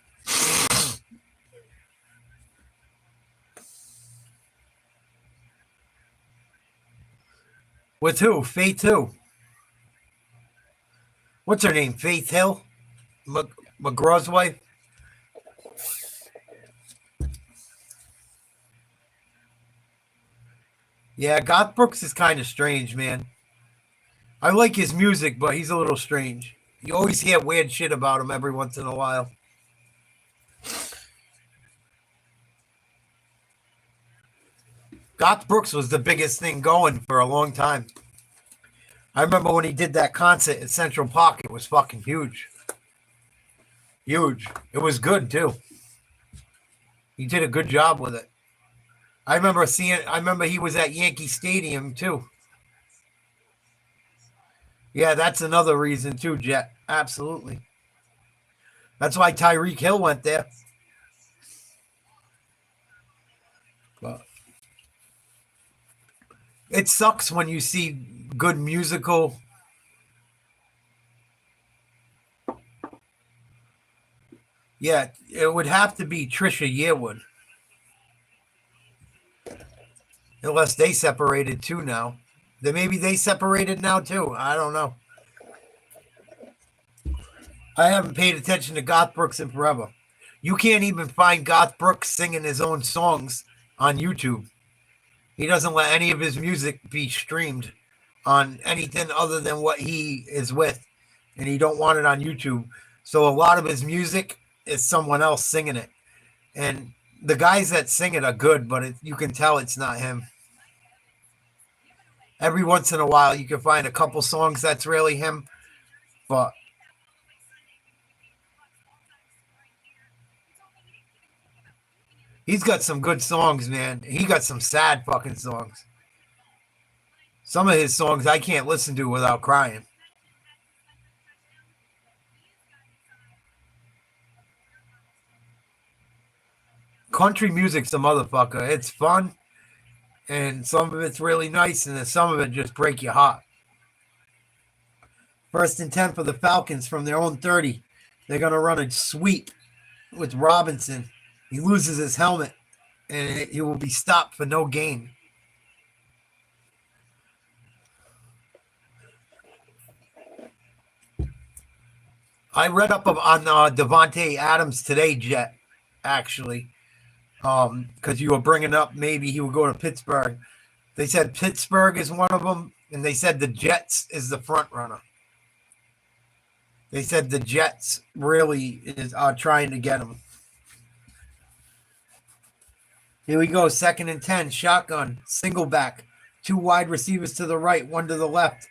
With who? Faith who? What's her name? Faith Hill? McGraw's wife? Yeah, Garth Brooks is kind of strange, man. I like his music, but he's a little strange. You always hear weird shit about him every once in a while. Garth Brooks was the biggest thing going for a long time. I remember when he did that concert at Central Park, it was fucking huge. Huge. It was good, too. He did a good job with it. I remember he was at Yankee Stadium, too. Yeah, that's another reason, too, Jet. Absolutely. That's why Tyreek Hill went there. But it sucks when you see good musical. Yeah, it would have to be Trisha Yearwood. Unless they separated too now. Then maybe they separated now too. I don't know. I haven't paid attention to Garth Brooks in forever. You can't even find Garth Brooks singing his own songs on YouTube. He doesn't let any of his music be streamed on anything other than what he is with. And he don't want it on YouTube. So a lot of his music is someone else singing it. And the guys that sing it are good, but you can tell it's not him. Every once in a while, you can find a couple songs that's really him. But he's got some good songs, man. He got some sad fucking songs. Some of his songs I can't listen to without crying. Country music's a motherfucker. It's fun, and some of it's really nice, and then some of it just break your heart. 1st and 10 for the Falcons from their own 30. They're going to run a sweep with Robinson. He loses his helmet, and he will be stopped for no gain. I read up on Devontae Adams today, Jet, actually. Because you were bringing up maybe he would go to Pittsburgh. They said Pittsburgh is one of them, and they said the Jets is the front runner. They said the Jets really are trying to get him. Here we go, 2nd and 10, shotgun, single back, 2 wide receivers to the right, 1 to the left.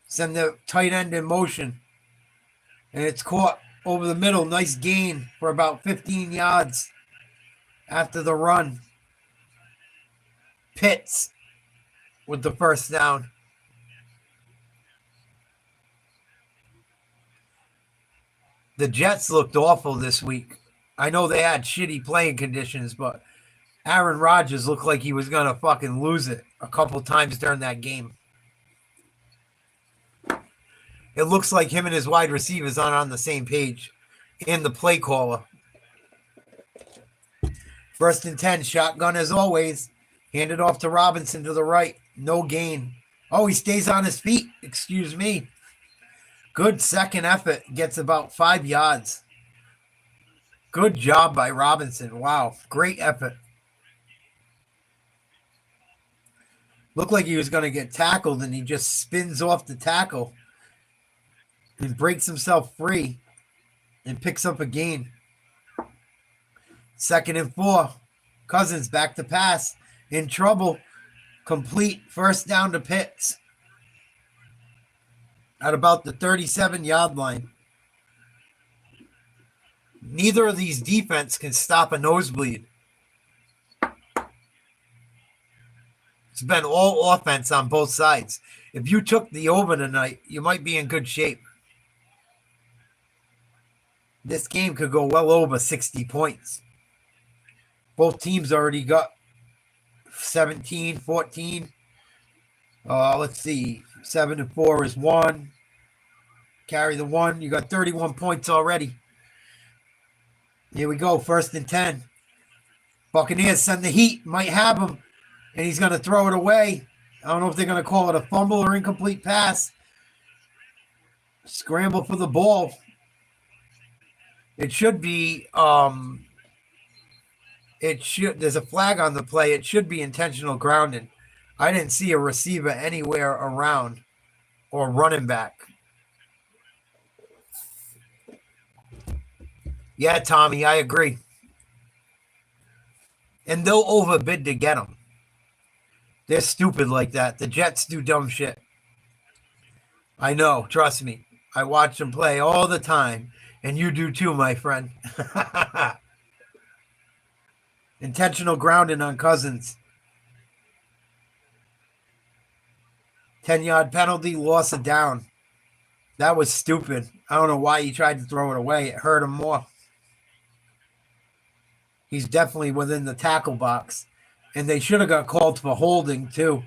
Send the tight end in motion, and it's caught over the middle. Nice gain for about 15 yards after the run. Pitts with the first down. The Jets looked awful this week. I know they had shitty playing conditions, but Aaron Rodgers looked like he was going to fucking lose it a couple times during that game. It looks like him and his wide receivers aren't on the same page. And the play caller. 1st and 10, shotgun as always. Handed off to Robinson to the right. No gain. Oh, he stays on his feet. Excuse me. Good second effort. Gets about 5 yards. Good job by Robinson. Wow. Great effort. Looked like he was going to get tackled, and he just spins off the tackle and breaks himself free and picks up a gain. 2nd and 4. Cousins back to pass. In trouble. Complete. First down to Pitts. At about the 37-yard line. Neither of these defense can stop a nosebleed. It's been all offense on both sides. If you took the over tonight, you might be in good shape. This game could go well over 60 points. Both teams already got 17, 14. Let's see. 7-4 is 1. Carry the 1. You got 31 points already. Here we go. 1st and 10. Buccaneers send the heat. Might have him. And he's going to throw it away. I don't know if they're going to call it a fumble or incomplete pass. Scramble for the ball. It should be, there's a flag on the play. It should be intentional grounding. I didn't see a receiver anywhere around or running back. Yeah, Tommy, I agree. And they'll overbid to get him. They're stupid like that. The Jets do dumb shit. I know. Trust me. I watch them play all the time. And you do too, my friend. Intentional grounding on Cousins. 10-yard penalty, loss of down. That was stupid. I don't know why he tried to throw it away. It hurt him more. He's definitely within the tackle box. And they should have got called for holding, too.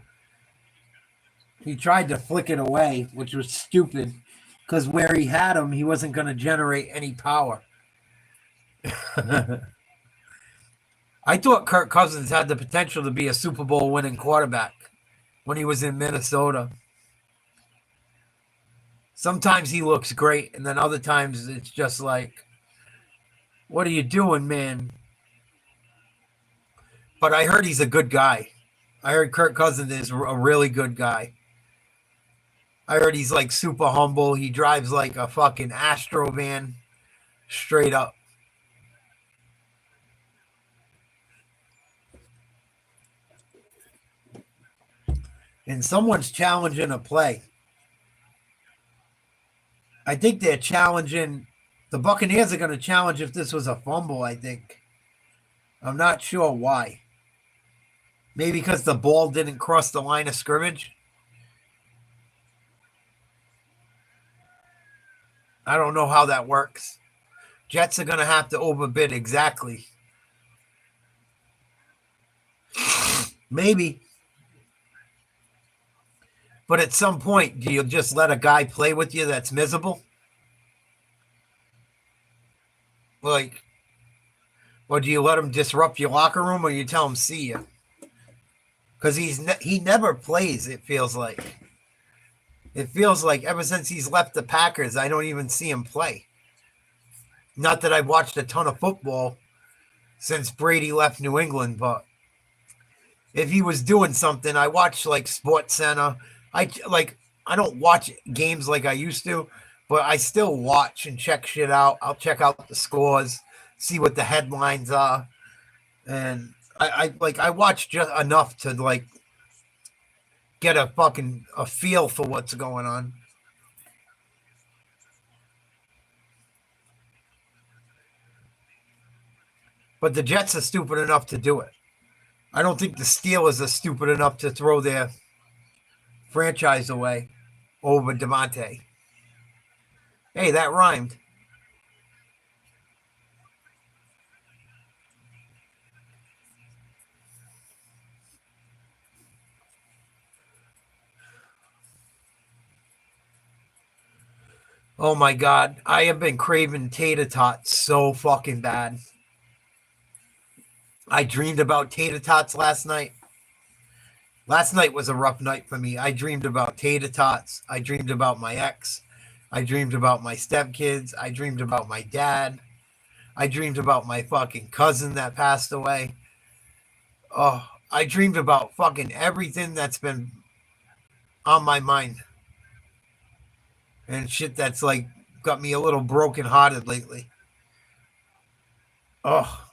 He tried to flick it away, which was stupid. Because where he had him, he wasn't going to generate any power. I thought Kirk Cousins had the potential to be a Super Bowl winning quarterback when he was in Minnesota. Sometimes he looks great, and then other times it's just like, what are you doing, man? But I heard he's a good guy. I heard Kirk Cousins is a really good guy. I heard he's like super humble. He drives like a fucking Astro van. Straight up. And someone's challenging a play. I think they're challenging. The Buccaneers are going to challenge if this was a fumble, I think. I'm not sure why. Maybe because the ball didn't cross the line of scrimmage. I don't know how that works. Jets are going to have to overbid exactly. Maybe. But at some point, do you just let a guy play with you that's miserable? Like, or do you let him disrupt your locker room, or you tell him see you? Because he never plays, it feels like. It feels like ever since he's left the Packers, I don't even see him play. Not that I've watched a ton of football since Brady left New England, but if he was doing something, I watch like Sports Center. I don't watch games like I used to, but I still watch and check shit out. I'll check out the scores, see what the headlines are, and I watch just enough to like get a feel for what's going on. But the Jets are stupid enough to do it. I don't think the Steelers are stupid enough to throw their franchise away over Devontae. Hey, that rhymed. Oh my God. I have been craving tater tots so fucking bad. I dreamed about tater tots last night. Last night was a rough night for me. I dreamed about tater tots. I dreamed about my ex. I dreamed about my stepkids. I dreamed about my dad. I dreamed about my fucking cousin that passed away. Oh, I dreamed about fucking everything that's been on my mind. And shit that's like got me a little brokenhearted lately. Oh,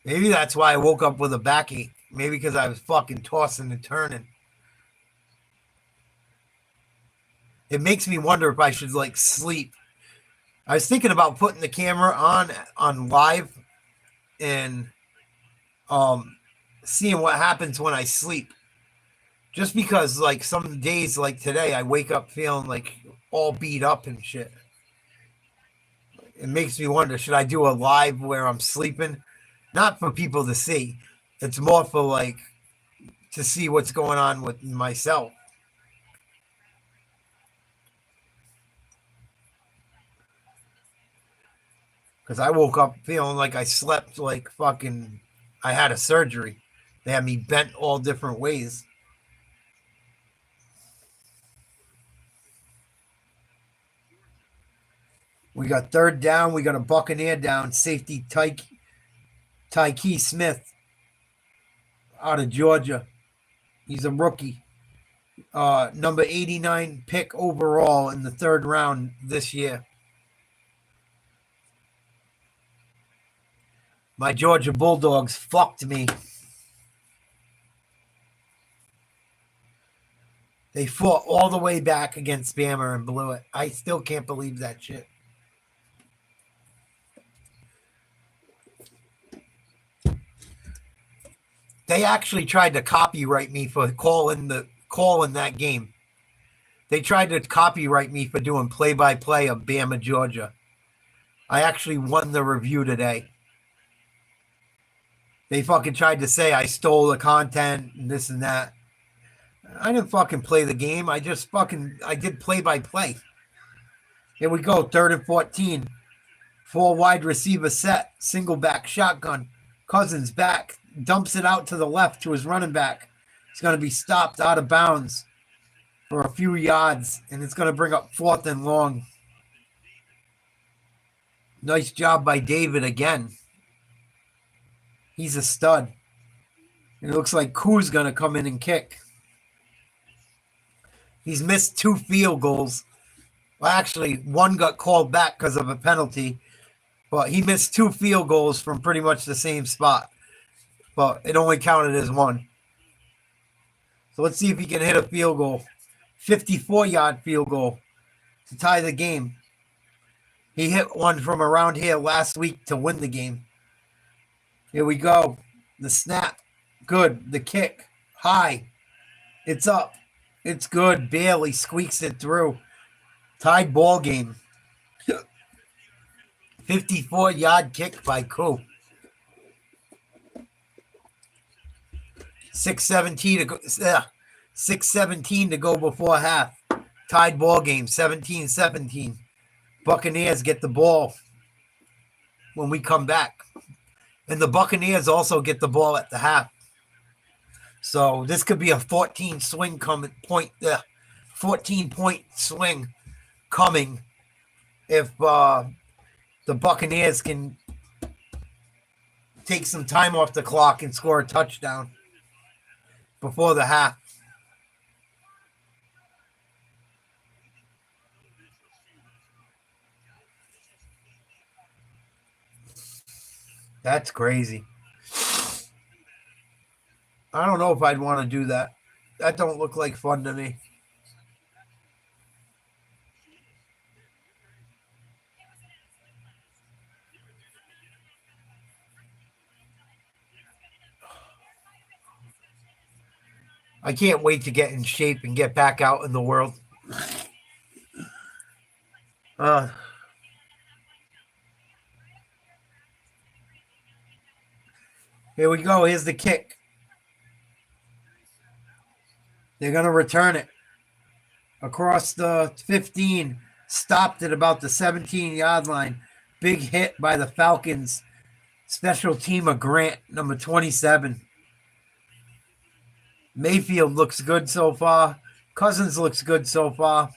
maybe that's why I woke up with a backache. Maybe because I was fucking tossing and turning. It makes me wonder if I should like sleep. I was thinking about putting the camera on live and seeing what happens when I sleep. Just because like some days like today I wake up feeling like all beat up and shit. It makes me wonder, should I do a live where I'm sleeping? Not for people to see. It's more for like to see what's going on with myself. Because I woke up feeling like I slept like fucking, I had a surgery. They had me bent all different ways. We got third down. We got a Buccaneer down. Safety Tyke Smith out of Georgia. He's a rookie. Number 89 pick overall in the third round this year. My Georgia Bulldogs fucked me. They fought all the way back against Bama and blew it. I still can't believe that shit. They actually tried to copyright me for calling that game. They tried to copyright me for doing play-by-play of Bama, Georgia. I actually won the review today. They fucking tried to say I stole the content and this and that. I didn't fucking play the game. I did play-by-play. Here we go, 3rd and 14. 4 wide receiver set, single back shotgun. Cousins back, dumps it out to the left to his running back. It's going to be stopped out of bounds for a few yards, and it's going to bring up 4th and long. Nice job by David again. He's a stud. It looks like Koo's going to come in and kick. He's missed 2 field goals. Well, actually, one got called back because of a penalty, but he missed 2 field goals from pretty much the same spot. But it only counted as 1. So let's see if he can hit a field goal. 54-yard field goal to tie the game. He hit one from around here last week to win the game. Here we go. The snap. Good. The kick. High. It's up. It's good. Barely squeaks it through. Tied ball game. 54-yard kick by Koo. 6:17 to go before half. Tied ball game. 17-17. Buccaneers get the ball when we come back. And the Buccaneers also get the ball at the half. So this could be a 14-point swing coming if the Buccaneers can take some time off the clock and score a touchdown before the half. That's crazy. I don't know if I'd want to do that. That don't look like fun to me. I can't wait to get in shape and get back out in the world. Here we go. Here's the kick. They're going to return it across the 15. Stopped at about the 17-yard line. Big hit by the Falcons. Special teamer Grant, number 27. Mayfield looks good so far. Cousins looks good so far.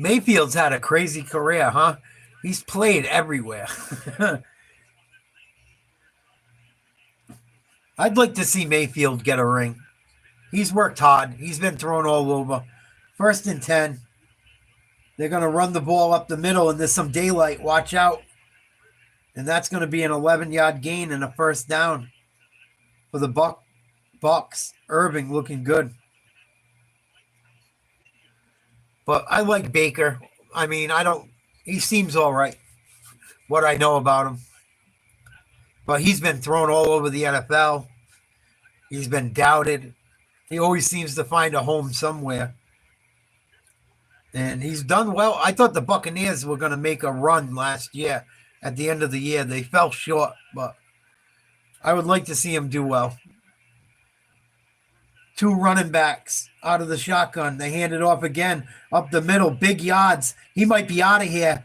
Mayfield's had a crazy career, huh? He's played everywhere. I'd like to see Mayfield get a ring. He's worked hard. He's been thrown all over. 1st and 10. They're going to run the ball up the middle, and there's some daylight. Watch out. And that's going to be an 11-yard gain and a 1st down for the Bucs. Irving looking good. But I like Baker. I mean, he seems all right, what I know about him. But he's been thrown all over the NFL. He's been doubted. He always seems to find a home somewhere. And he's done well. I thought the Buccaneers were going to make a run last year. At the end of the year, they fell short, but I would like to see him do well. 2 running backs out of the shotgun. They hand it off again up the middle. Big yards. He might be out of here.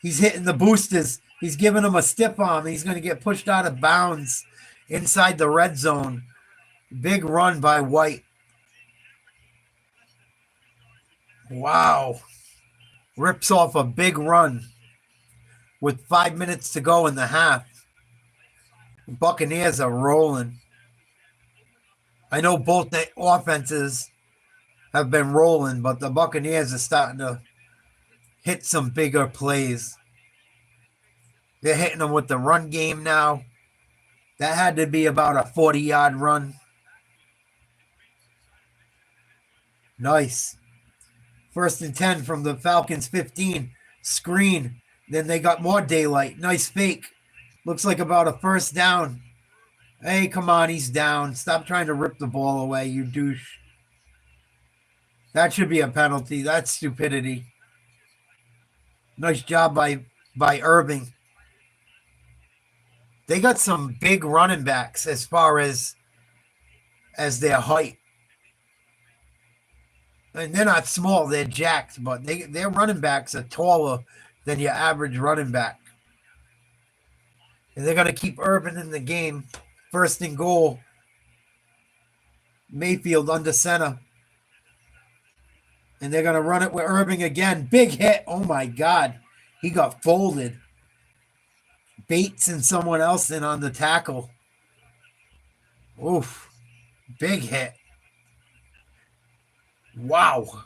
He's hitting the boosters. He's giving him a stiff arm. He's going to get pushed out of bounds inside the red zone. Big run by White. Wow. Rips off a big run with 5 minutes to go in the half. The Buccaneers are rolling. I know both the offenses have been rolling, but the Buccaneers are starting to hit some bigger plays. They're hitting them with the run game now. That had to be about a 40-yard run. Nice. 1st and 10 from the Falcons 15. Screen. Then they got more daylight. Nice fake. Looks like about a 1st down. Hey, come on, he's down. Stop trying to rip the ball away, you douche. That should be a penalty. That's stupidity. Nice job by Irving. They got some big running backs as far as their height. And they're not small, they're jacked, but their running backs are taller than your average running back. And they're going to keep Irvin in the game. 1st and goal. Mayfield under center. And they're going to run it with Irving again. Big hit. Oh, my God. He got folded. Bates and someone else in on the tackle. Oof. Big hit. Wow.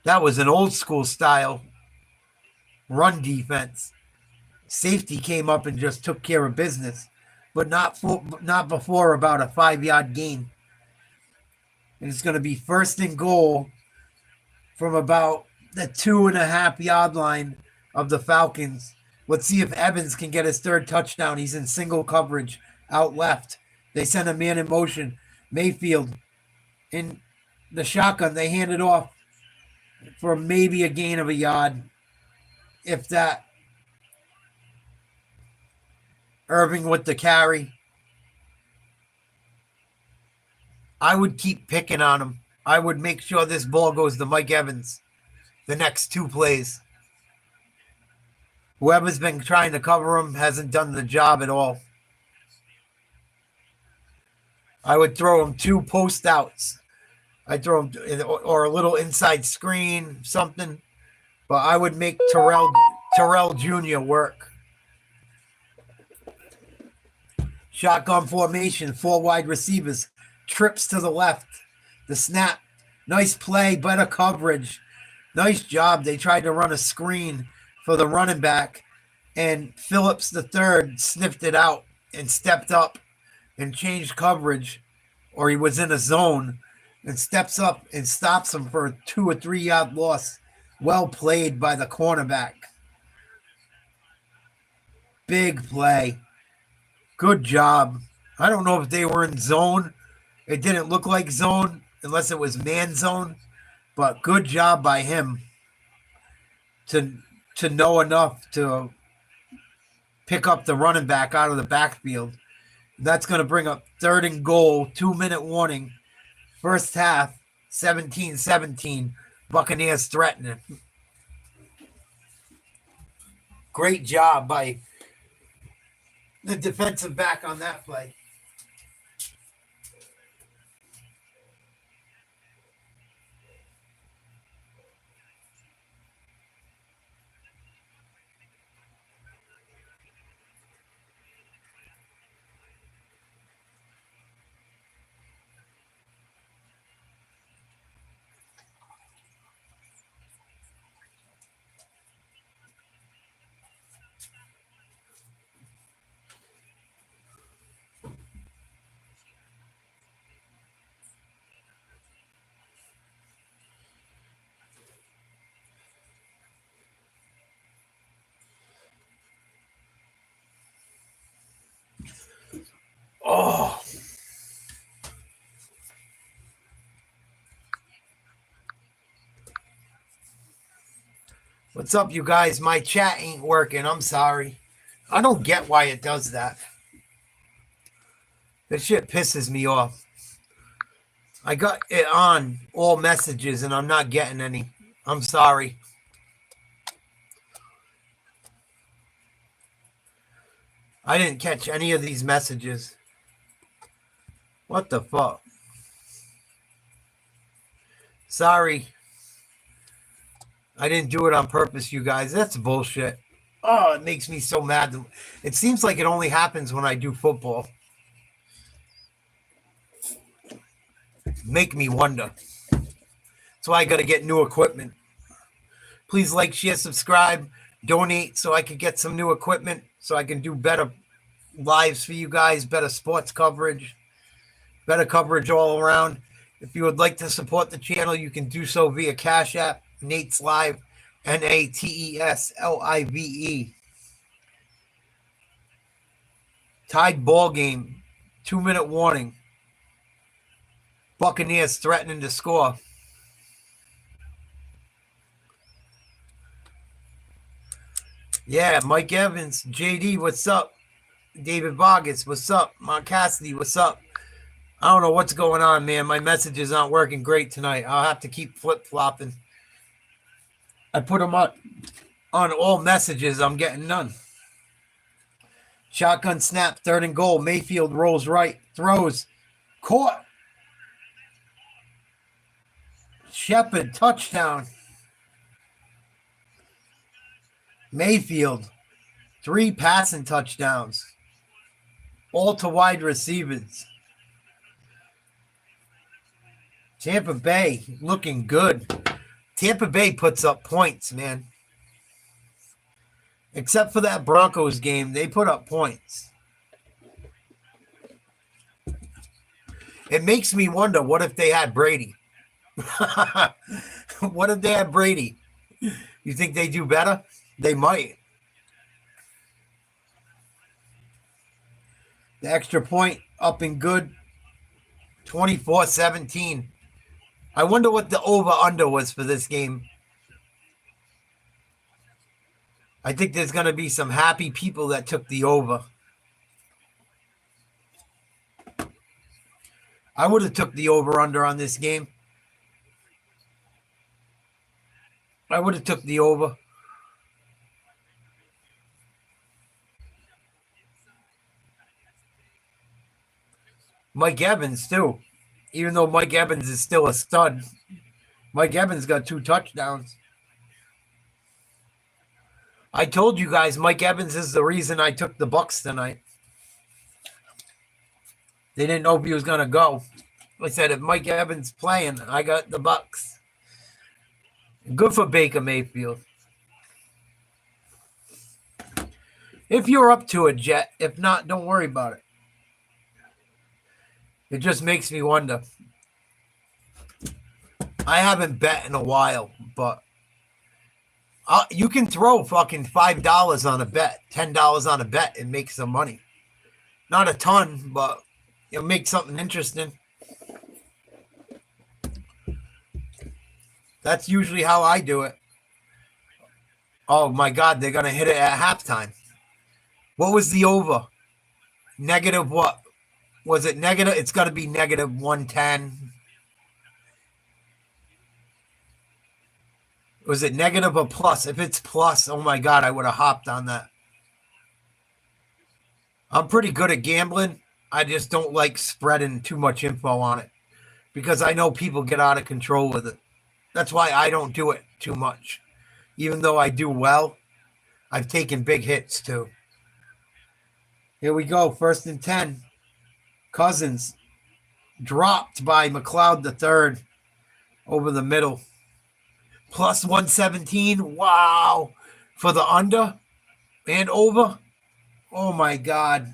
That was an old school style run defense. Safety came up and just took care of business, but not before about a 5-yard gain. And it's going to be 1st and goal from about the 2.5-yard line of the Falcons. Let's see if Evans can get his 3rd touchdown. He's in single coverage out left. They send a man in motion. Mayfield in the shotgun. They hand it off for maybe a gain of a yard, if that. Irving with the carry. I would keep picking on him. I would make sure this ball goes to Mike Evans the next 2 plays. Whoever's been trying to cover him hasn't done the job at all. I would throw him 2 post outs. I'd throw him or a little inside screen, something. But I would make Terrell Jr. work. Shotgun formation, 4 wide receivers. Trips to the left. The snap. Nice play, better coverage. Nice job. They tried to run a screen for the running back, and Phillips III sniffed it out and stepped up and changed coverage, or he was in a zone, and steps up and stops him for a 2 or 3 yard loss. Well played by the cornerback. Big play. Good job. I don't know if they were in zone. It didn't look like zone unless it was man zone, but good job by him to know enough to pick up the running back out of the backfield. That's going to bring up 3rd and goal, 2-minute warning. 1st half, 17-17. Buccaneers threatening. Great job by the defensive back on that play. What's up, you guys? My chat ain't working. I'm sorry. I don't get why it does that. This shit pisses me off. I got it on all messages and I'm not getting any. I'm sorry. I didn't catch any of these messages. What the fuck? Sorry. I didn't do it on purpose, you guys. That's bullshit. Oh, it makes me so mad. It seems like it only happens when I do football. Make me wonder. That's why I got to get new equipment. Please like, share, subscribe, donate so I could get some new equipment so I can do better lives for you guys, better sports coverage, better coverage all around. If you would like to support the channel, you can do so via Cash App, Nate's Live, NATESLIVE. Tied ball game, 2-minute warning. Buccaneers threatening to score. Yeah, Mike Evans, JD, what's up? David Vargas, what's up? Mark Cassidy, what's up? I don't know what's going on, man. My messages aren't working great tonight. I'll have to keep flip-flopping. I put them on all messages. I'm getting none. Shotgun snap, 3rd and goal. Mayfield rolls right, throws, caught. Shepard, touchdown. Mayfield, 3 passing touchdowns. All to wide receivers. Tampa Bay looking good. Tampa Bay puts up points, man. Except for that Broncos game, they put up points. It makes me wonder, what if they had Brady? What if they had Brady? You think they do better? They might. The extra point up and good. 24-17. I wonder what the over-under was for this game. I think there's going to be some happy people that took the over. I would have took the over-under on this game. I would have took the over. Mike Evans, too. Even though Mike Evans is still a stud. Mike Evans got 2 touchdowns. I told you guys Mike Evans is the reason I took the Bucs tonight. They didn't know if he was going to go. I said, if Mike Evans playing, I got the Bucs. Good for Baker Mayfield. If you're up to it, Jet. If not, don't worry about it. It just makes me wonder. I haven't bet in a while, but you can throw fucking $5 on a bet, $10 on a bet and make some money. Not a ton, but it'll make something interesting. That's usually how I do it. Oh my God, they're going to hit it at halftime. What was the over? Negative what? Was it negative? It's got to be negative 110. Was it negative or plus? If it's plus, oh my God, I would have hopped on that. I'm pretty good at gambling. I just don't like spreading too much info on it because I know people get out of control with it. That's why I don't do it too much. Even though I do well, I've taken big hits too. Here we go. 1st and 10. Cousins dropped by McLeod III over the middle. Plus 117. Wow. For the under and over. Oh my God.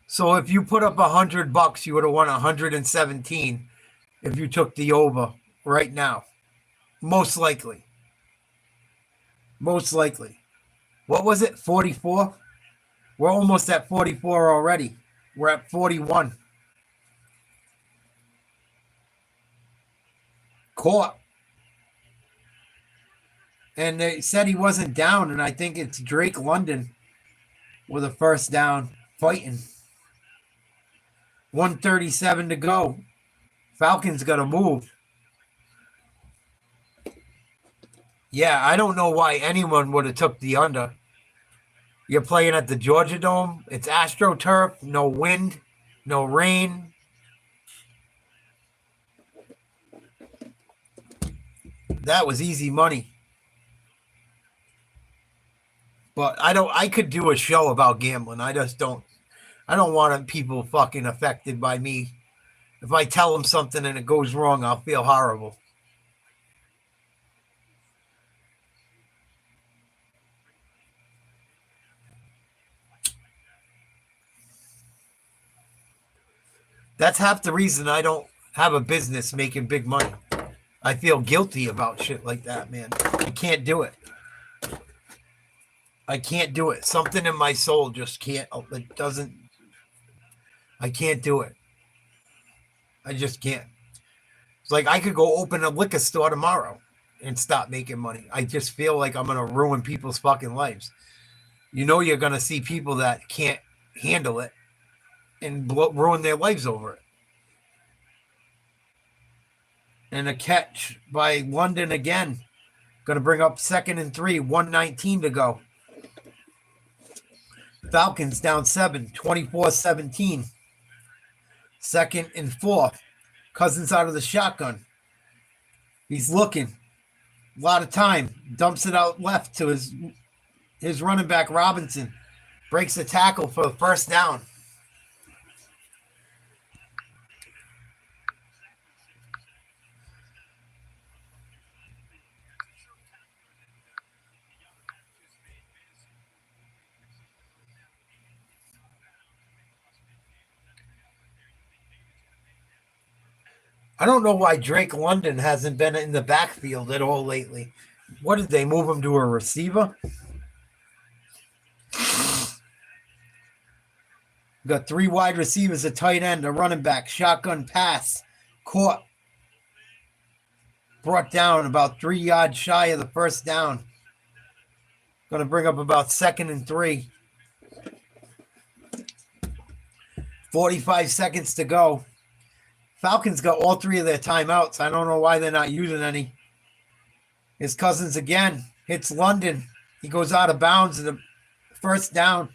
So if you put up $100, you would have won 117 if you took the over right now. Most likely. Most likely. What was it? 44? We're almost at 44 already. We're at 41. Caught. And they said he wasn't down, and I think it's Drake London with a first down fighting. 1:37 to go. Falcons got to move. Yeah, I don't know why anyone would have took the under. You're playing at the Georgia Dome. It's AstroTurf. No wind, no rain. That was easy money. But I could do a show about gambling. I don't want people fucking affected by me. If I tell them something and it goes wrong, I'll feel horrible. That's half the reason I don't have a business making big money. I feel guilty about shit like that, man. I can't do it. I can't do it. Something in my soul just can't. It doesn't. I can't do it. I just can't. It's like I could go open a liquor store tomorrow and stop making money. I just feel like I'm going to ruin people's fucking lives. You know, you're going to see people that can't handle it and ruin their lives over it. And a catch by London again. Going to bring up 2nd and 3, 1:19 to go. Falcons down 7, 24-17. 2nd and 4. Cousins out of the shotgun. He's looking. A lot of time. Dumps it out left to his running back, Robinson. Breaks the tackle for the first down. I don't know why Drake London hasn't been in the backfield at all lately. What did they move him to a receiver? Got 3 wide receivers, a tight end, a running back, shotgun pass, caught. Brought down about 3 yards shy of the first down. Going to bring up about 2nd and 3. 45 seconds to go. Falcons got all 3 of their timeouts. I don't know why they're not using any. His Cousins again hits London. He goes out of bounds at the first down.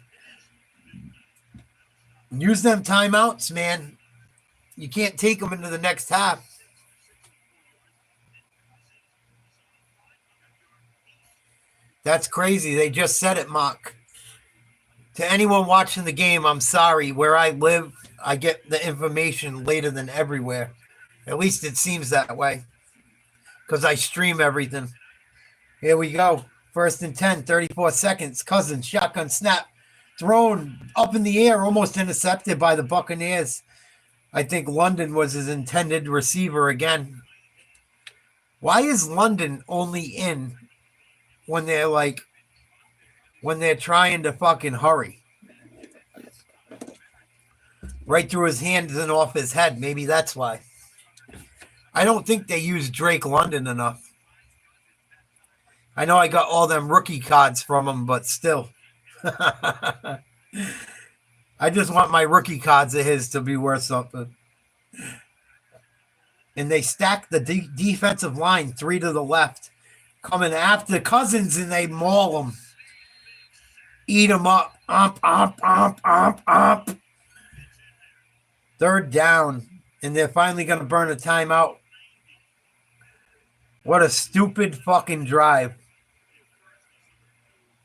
Use them timeouts, man. You can't take them into the next half. That's crazy. They just said it, Mark. To anyone watching the game, I'm sorry. Where I live, I get the information later than everywhere. At least it seems that way. Because I stream everything. Here we go. 1st and 10, 34 seconds. Cousins, shotgun snap. Thrown up in the air, almost intercepted by the Buccaneers. I think London was his intended receiver again. Why is London only in when they're trying to fucking hurry? Right through his hands and off his head. Maybe that's why. I don't think they use Drake London enough. I know I got all them rookie cards from him, but still. I just want my rookie cards of his to be worth something. And they stack the defensive line 3 to the left. Coming after Cousins, and they maul him. Eat him up. Ump. 3rd down. And they're finally going to burn a timeout. What a stupid fucking drive.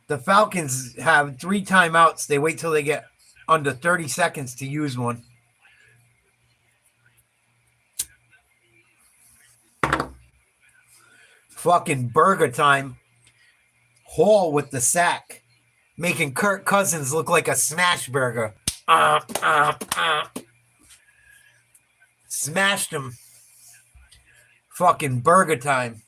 The Falcons have 3 timeouts. They wait till they get under 30 seconds to use one. Fucking burger time. Hall with the sack. Making Kirk Cousins look like a smash burger. Smashed him. Fucking burger time.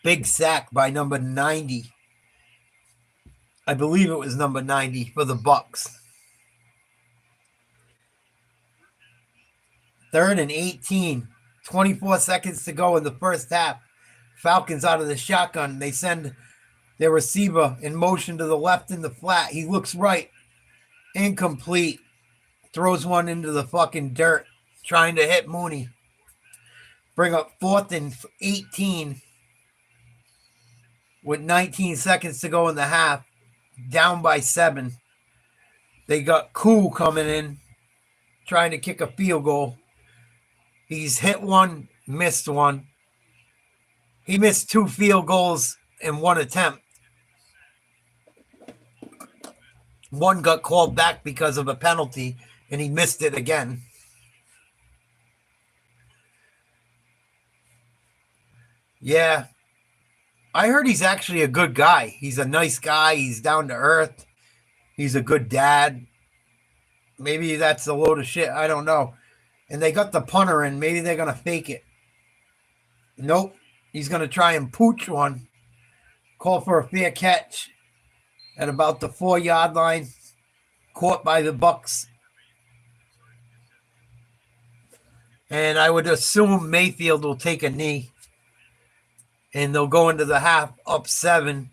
Big sack by number 90. I believe it was number 90 for the Bucs. 3rd and 18. 24 seconds to go in the first half. Falcons out of the shotgun. They send their receiver in motion to the left in the flat. He looks right. Incomplete. Throws one into the fucking dirt. Trying to hit Mooney. Bring up 4th and 18 with 19 seconds to go in the half. Down by 7. They got Cool coming in. Trying to kick a field goal. He's hit one, missed one. He missed 2 field goals in 1 attempt. One got called back because of a penalty, and he missed it again. Yeah. I heard he's actually a good guy. He's a nice guy. He's down to earth. He's a good dad. Maybe that's a load of shit. I don't know. And they got the punter in. Maybe they're going to fake it. Nope. He's going to try and pooch one. Call for a fair catch at about the 4-yard line. Caught by the Bucs. And I would assume Mayfield will take a knee. And they'll go into the half up 7.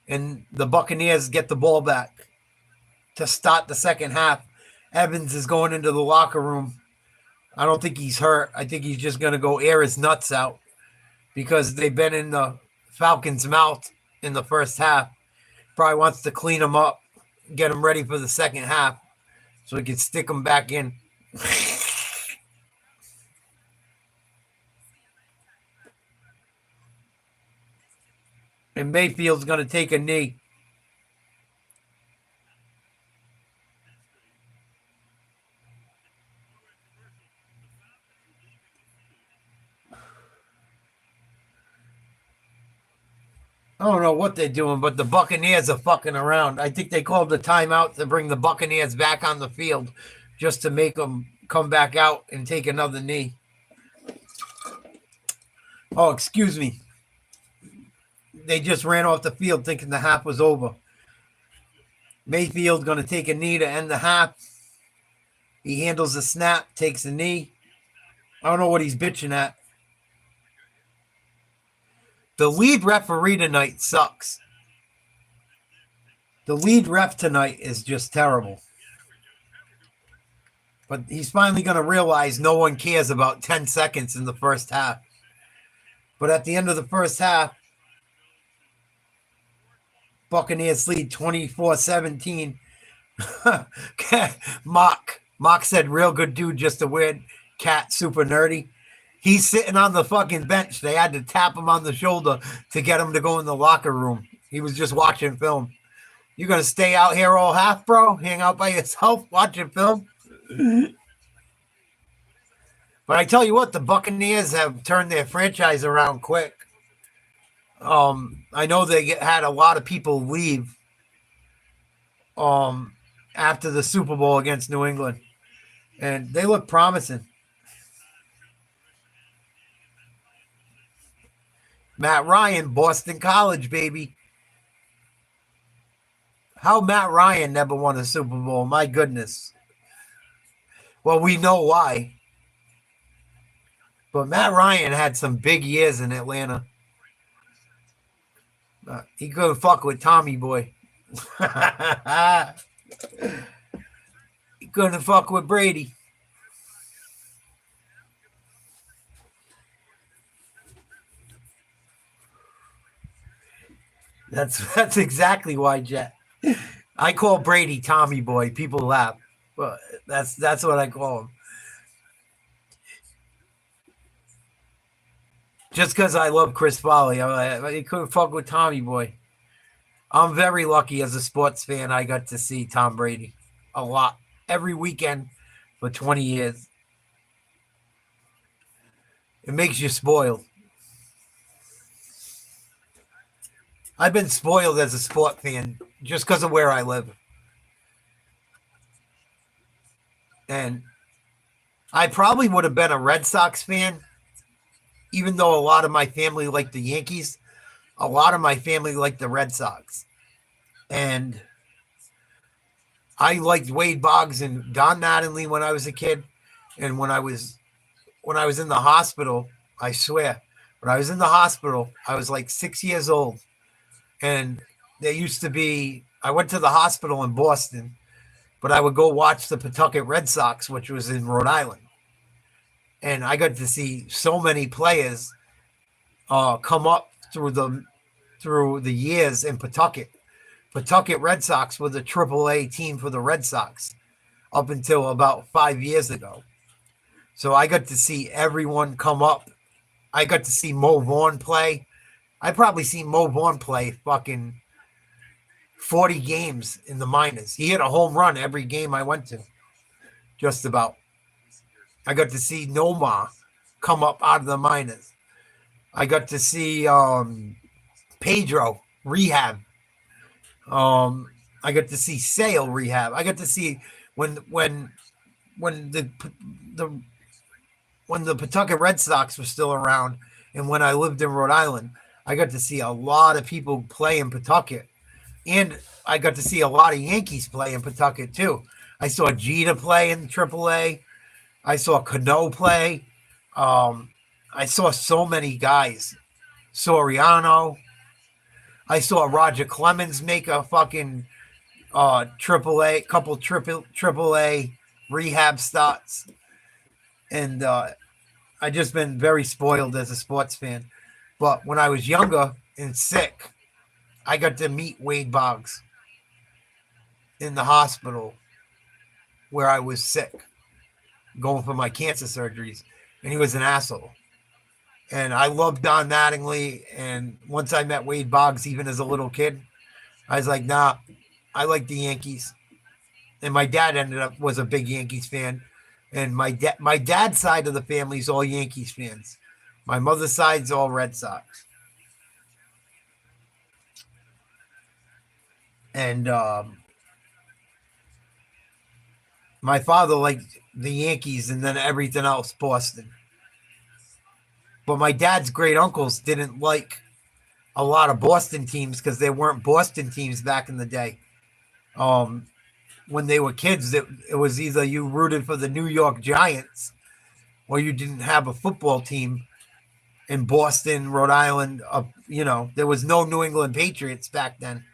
And the Buccaneers get the ball back to start the second half. Evans is going into the locker room. I don't think he's hurt. I think he's just going to go air his nuts out because they've been in the Falcons' mouth in the first half. Probably wants to clean them up, get them ready for the second half so he can stick them back in. And Mayfield's going to take a knee. I don't know what they're doing, but the Buccaneers are fucking around. I think they called the timeout to bring the Buccaneers back on the field just to make them come back out and take another knee. Oh, excuse me. They just ran off the field thinking the half was over. Mayfield's going to take a knee to end the half. He handles the snap, takes a knee. I don't know what he's bitching at. The lead referee tonight sucks. The lead ref tonight is just terrible. But he's finally going to realize no one cares about 10 seconds in the first half. But at the end of the first half, Buccaneers lead 24-17. Mock said, real good dude, just a weird cat, super nerdy. He's sitting on the fucking bench. They had to tap him on the shoulder to get him to go in the locker room. He was just watching film. You going to stay out here all half, bro? Hang out by yourself watching film? But I tell you what, the Buccaneers have turned their franchise around quick. I know they had a lot of people leave after the Super Bowl against New England. And they look promising. Matt Ryan, Boston College, baby. How Matt Ryan never won a Super Bowl? My goodness. Well, we know why. But Matt Ryan had some big years in Atlanta. He couldn't fuck with Tommy Boy. He couldn't fuck with Brady. That's exactly why, Jet. I call Brady Tommy Boy. People laugh. But that's what I call him. Just because I love Chris Foley. He couldn't fuck with Tommy Boy. I'm very lucky as a sports fan. I got to see Tom Brady a lot. Every weekend for 20 years. It makes you spoiled. I've been spoiled as a sport fan just because of where I live. And I probably would have been a Red Sox fan, even though a lot of my family liked the Yankees. A lot of my family liked the Red Sox. And I liked Wade Boggs and Don Mattingly when I was a kid. And when I was in the hospital, I swear, When I was in the hospital, I was like 6 years old. And there used to be, I went to the hospital in Boston, but I would go watch the Pawtucket Red Sox, which was in Rhode Island. And I got to see so many players come up through the years in Pawtucket. Pawtucket Red Sox were the AAA team for the Red Sox up until about 5 years ago. So I got to see everyone come up. I got to see Mo Vaughn play. I probably seen Mo Vaughn play fucking 40 games in the minors. He hit a home run every game I went to, just about. I got to see Nomar come up out of the minors. I got to see Pedro rehab. I got to see Sale rehab. I got to see when the when the Pawtucket Red Sox were still around, and when I lived in Rhode Island, I got to see a lot of people play in Pawtucket, and I got to see a lot of Yankees play in Pawtucket too. I saw Jeter play in AAA. I saw Cano play. I saw so many guys. Soriano. I saw Roger Clemens make a fucking triple A rehab starts, and I just been very spoiled as a sports fan. But when I was younger and sick, I got to meet Wade Boggs in the hospital where I was sick, going for my cancer surgeries, and he was an asshole. And I loved Don Mattingly, and once I met Wade Boggs, even as a little kid, I was like, nah, I like the Yankees. And my dad was a big Yankees fan. And my dad's side of the family is all Yankees fans. My mother's side's all Red Sox. And my father liked the Yankees and then everything else, Boston. But my dad's great uncles didn't like a lot of Boston teams because they weren't Boston teams back in the day. When they were kids, it was either you rooted for the New York Giants or you didn't have a football team in Boston, Rhode Island. There was no New England Patriots back then.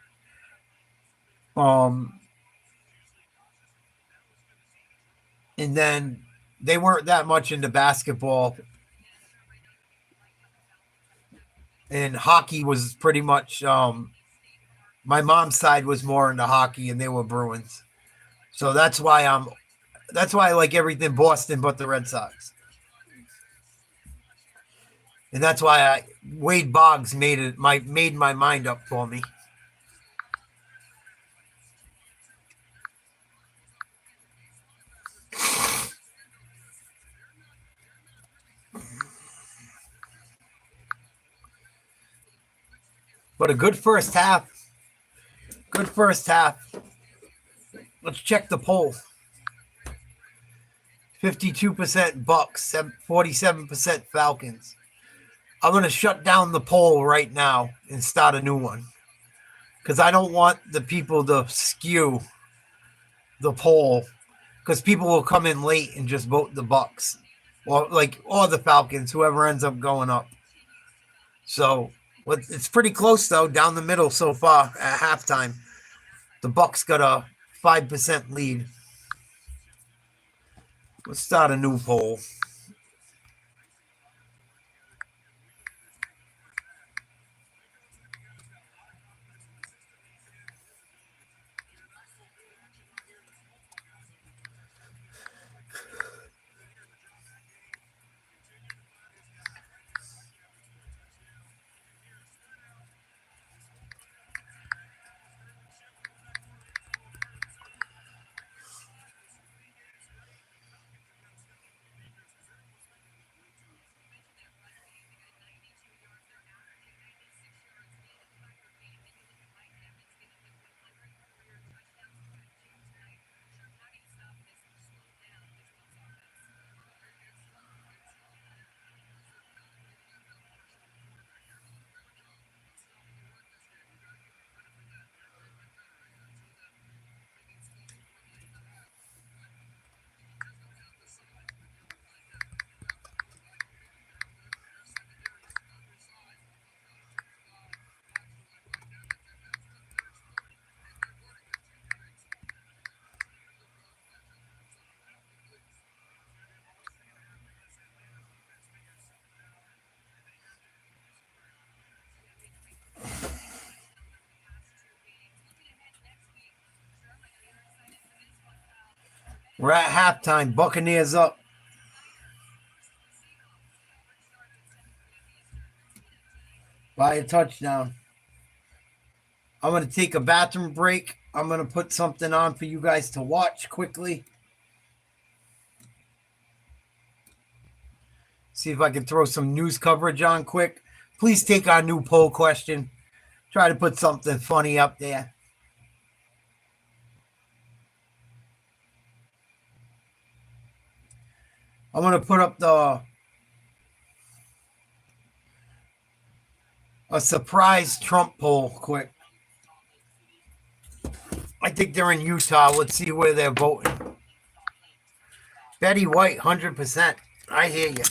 And then they weren't that much into basketball. And hockey was pretty much, my mom's side was more into hockey and they were Bruins. So that's why I like everything Boston but the Red Sox. And that's why Wade Boggs made my mind up for me. But a good first half. Good first half. Let's check the poll. 52% Bucs, 47% Falcons. I'm going to shut down the poll right now and start a new one. Because I don't want the people to skew the poll. Because people will come in late and just vote the Bucs. Or the Falcons, whoever ends up going up. So it's pretty close though, down the middle so far at halftime. The Bucs got a 5% lead. Let's start a new poll. We're at halftime. Buccaneers up. By a touchdown. I'm going to take a bathroom break. I'm going to put something on for you guys to watch quickly. See if I can throw some news coverage on quick. Please take our new poll question. Try to put something funny up there. I'm going to put up a surprise Trump poll quick. I think they're in Utah. Let's see where they're voting. Betty White, 100%. I hear you.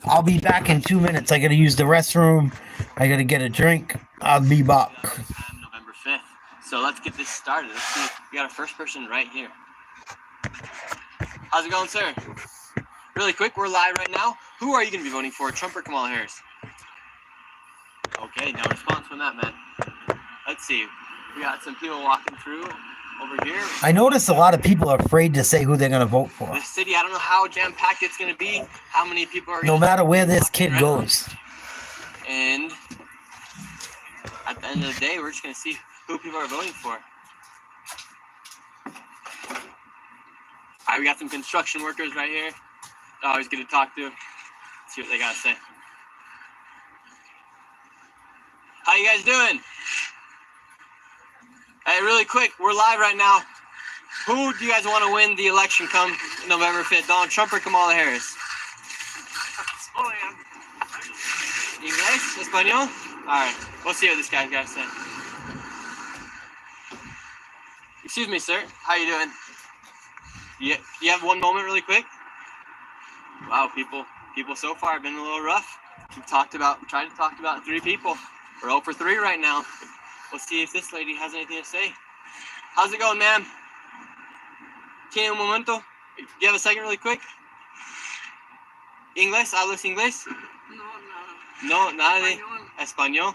I'll be back in 2 minutes. I got to use the restroom. I got to get a drink. I'll be back. November 5th. So let's get this started. Let's see. We got our first person right here. How's it going, sir? Really quick, we're live right now. Who are you going to be voting for, Trump or Kamala Harris? Okay, no response from that, man. Let's see. We got some people walking through over here. I noticed a lot of people are afraid to say who they're going to vote for. This city, I don't know how jam-packed it's going to be, how many people are No matter where this kid goes. And at the end of the day, we're just going to see who people are voting for. All right, we got some construction workers right here. Always good to talk to. See what they got to say. How you guys doing? Hey, really quick, we're live right now. Who do you guys want to win the election come November 5th? Donald Trump or Kamala Harris? English? Espanol? Alright, we'll see what this guy's got to say. Excuse me, sir. How you doing? You have one moment really quick? Wow, people so far have been a little rough. We've tried to talk about 3 people. We're 0 for 3 right now. Let's see if this lady has anything to say. How's it going, ma'am? ¿Tiene un momento? Do you have a second really quick? ¿Inglés? ¿Hablas inglés? No, nada de español.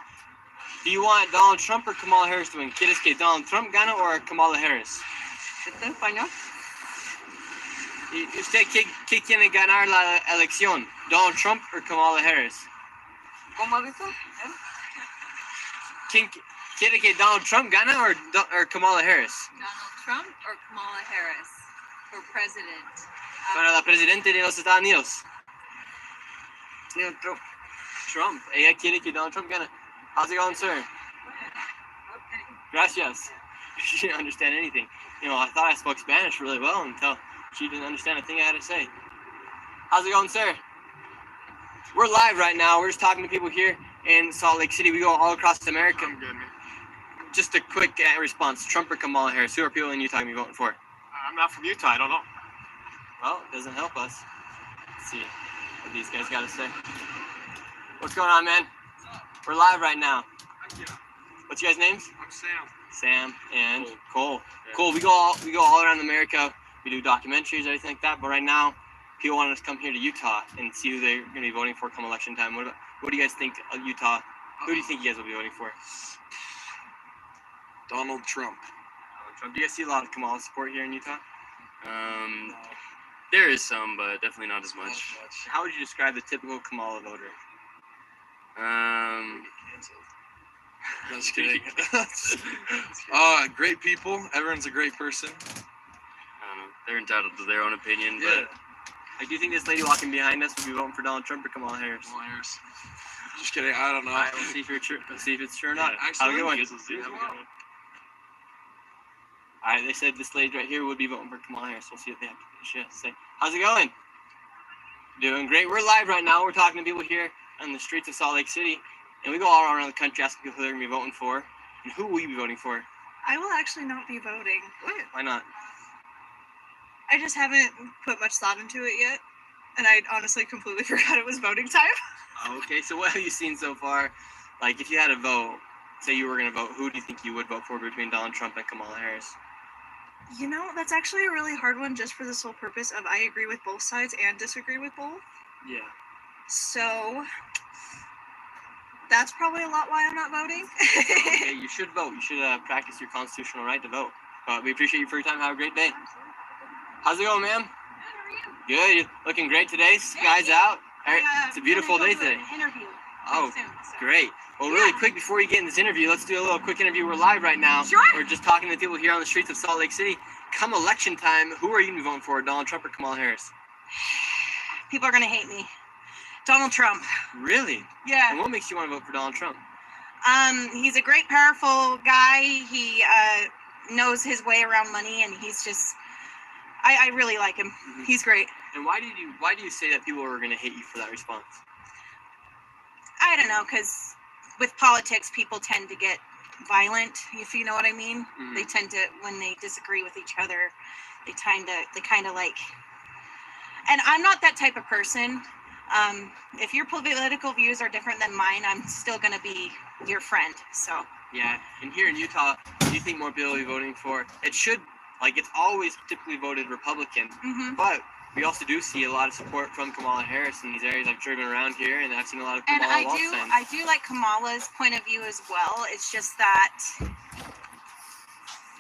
Do you want Donald Trump or Kamala Harris to win? ¿Quieres que Donald Trump gane or Kamala Harris? ¿Está en español? ¿Y usted qué quiere ganar la elección? ¿Donald Trump or Kamala Harris? ¿Cómo dice? ¿Quién quiere que Donald Trump gane or Kamala Harris? Donald Trump or Kamala Harris for president? Para la presidente de los Estados Unidos. Trump. Trump. Ella quiere que Donald Trump gane. How's it going, sir? Okay. Gracias. She didn't understand anything. You know, I thought I spoke Spanish really well until she didn't understand a thing I had to say. How's it going, sir? We're live right now. We're just talking to people here in Salt Lake City. We go all across America. I'm good, man. Just a quick response. Trump or Kamala Harris? Who are people in Utah going to be voting for? I'm not from Utah. I don't know. Well, it doesn't help us. Let's see what these guys got to say. What's going on, man? We're live right now. What's your guys' names? I'm Sam. Sam and Cole. Yeah. Cool. We go all around America. We do documentaries, everything like that. But right now, people want us to come here to Utah and see who they're going to be voting for come election time. What do you guys think of Utah? Who do you think you guys will be voting for? Donald Trump. Do you guys see a lot of Kamala support here in Utah? There is some, but definitely not as much. How would you describe the typical Kamala voter? Just kidding. Great people. Everyone's a great person. I don't know. They're entitled to their own opinion, Yeah. Like, do you think this lady walking behind us would be voting for Donald Trump or Kamala Harris? Just kidding. I don't know. All right, we'll see if you're true. Let's see if it's true or not. Yeah, Have a good one. absolutely. Have a good one. All right, they said this lady right here would be voting for Kamala Harris. We'll see what she has to say. How's it going? Doing great. We're live right now. We're talking to people here on the streets of Salt Lake City, and we go all around the country asking people who they're going to be voting for, and who will you be voting for? I will actually not be voting. Why not? I just haven't put much thought into it yet, and I honestly completely forgot it was voting time. Okay, so what have you seen so far? Like, if you had a vote, say you were going to vote, who do you think you would vote for between Donald Trump and Kamala Harris? You know, that's actually a really hard one just for the sole purpose of I agree with both sides and disagree with both. Yeah. So, That's probably a lot why I'm not voting. Okay, you should vote. You should practice your constitutional right to vote. But we appreciate you for your time. Have a great day. How's it going, ma'am? Good. You're looking great today. Sky's out. It's a beautiful day today. Oh, great. Well, really quick, before you get in this interview, let's do a little quick interview. We're live right now. Sure. We're just talking to people here on the streets of Salt Lake City. Come election time, who are you going to be voting for, Donald Trump or Kamala Harris? People are going to hate me. Donald Trump. Really? Yeah. And what makes you want to vote for Donald Trump? He's a great, powerful guy. He knows his way around money, and he's just, I really like him. Mm-hmm. He's great. And why do you say that people are going to hate you for that response? I don't know, because with politics, people tend to get violent, if you know what I mean. Mm-hmm. They tend to, when they disagree with each other, they kind of like, and I'm not that type of person. If your political views are different than mine, I'm still going to be your friend. So yeah, and here in Utah, do you think more people will be voting for? It should, like, it's always typically voted Republican, but we also do see a lot of support from Kamala Harris in these areas. I've driven around here, and I've seen a lot of Kamala and wall signs. I do like Kamala's point of view as well. It's just that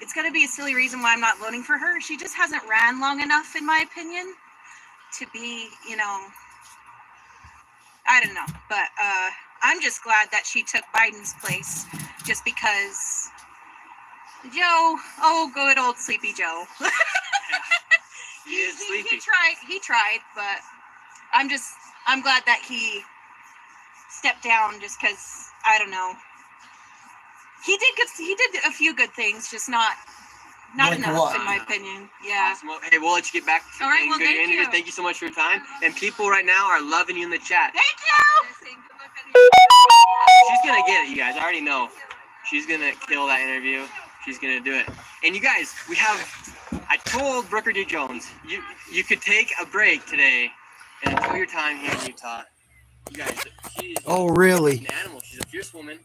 it's going to be a silly reason why I'm not voting for her. She just hasn't ran long enough, in my opinion, to be, I don't know, but I'm just glad that she took Biden's place, just because Joe, good old sleepy Joe. He is sleepy. He tried, but I'm glad that he stepped down, just because, I don't know. He did a few good things, just not Like enough, what? in my opinion. Yeah. Awesome. Well, hey, we'll let you get back to All right, well, your thank interview. you. Thank you so much for your time. And people right now are loving you in the chat. Thank you. She's going to get it, you guys. I already know. She's going to kill that interview. She's going to do it. And you guys, I told Brooker D. Jones, you could take a break today and enjoy your time here in Utah. You guys, she's really? an animal. She's a fierce woman.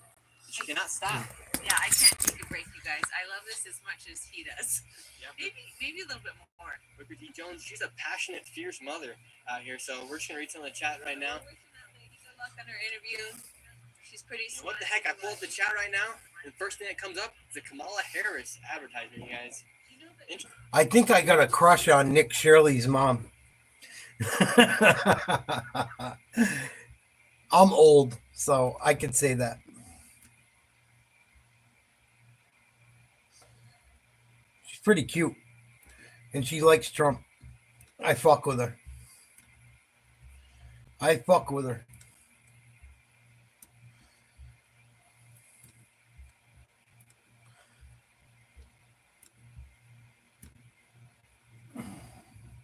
She cannot stop. Yeah, I can't take a break, you guys. I love this as much as he does. Yep. Maybe a little bit more. Brooker D. Jones, she's a passionate, fierce mother out here. So we're just going to read some of the chat right now. Wishing that lady good luck on her interview. She's pretty And smart. what the heck? I pulled up the chat right now. And the first thing that comes up is the Kamala Harris advertisement, you guys. I think I got a crush on Nick Shirley's mom. I'm old, so I could say that. She's pretty cute. And she likes Trump. I fuck with her.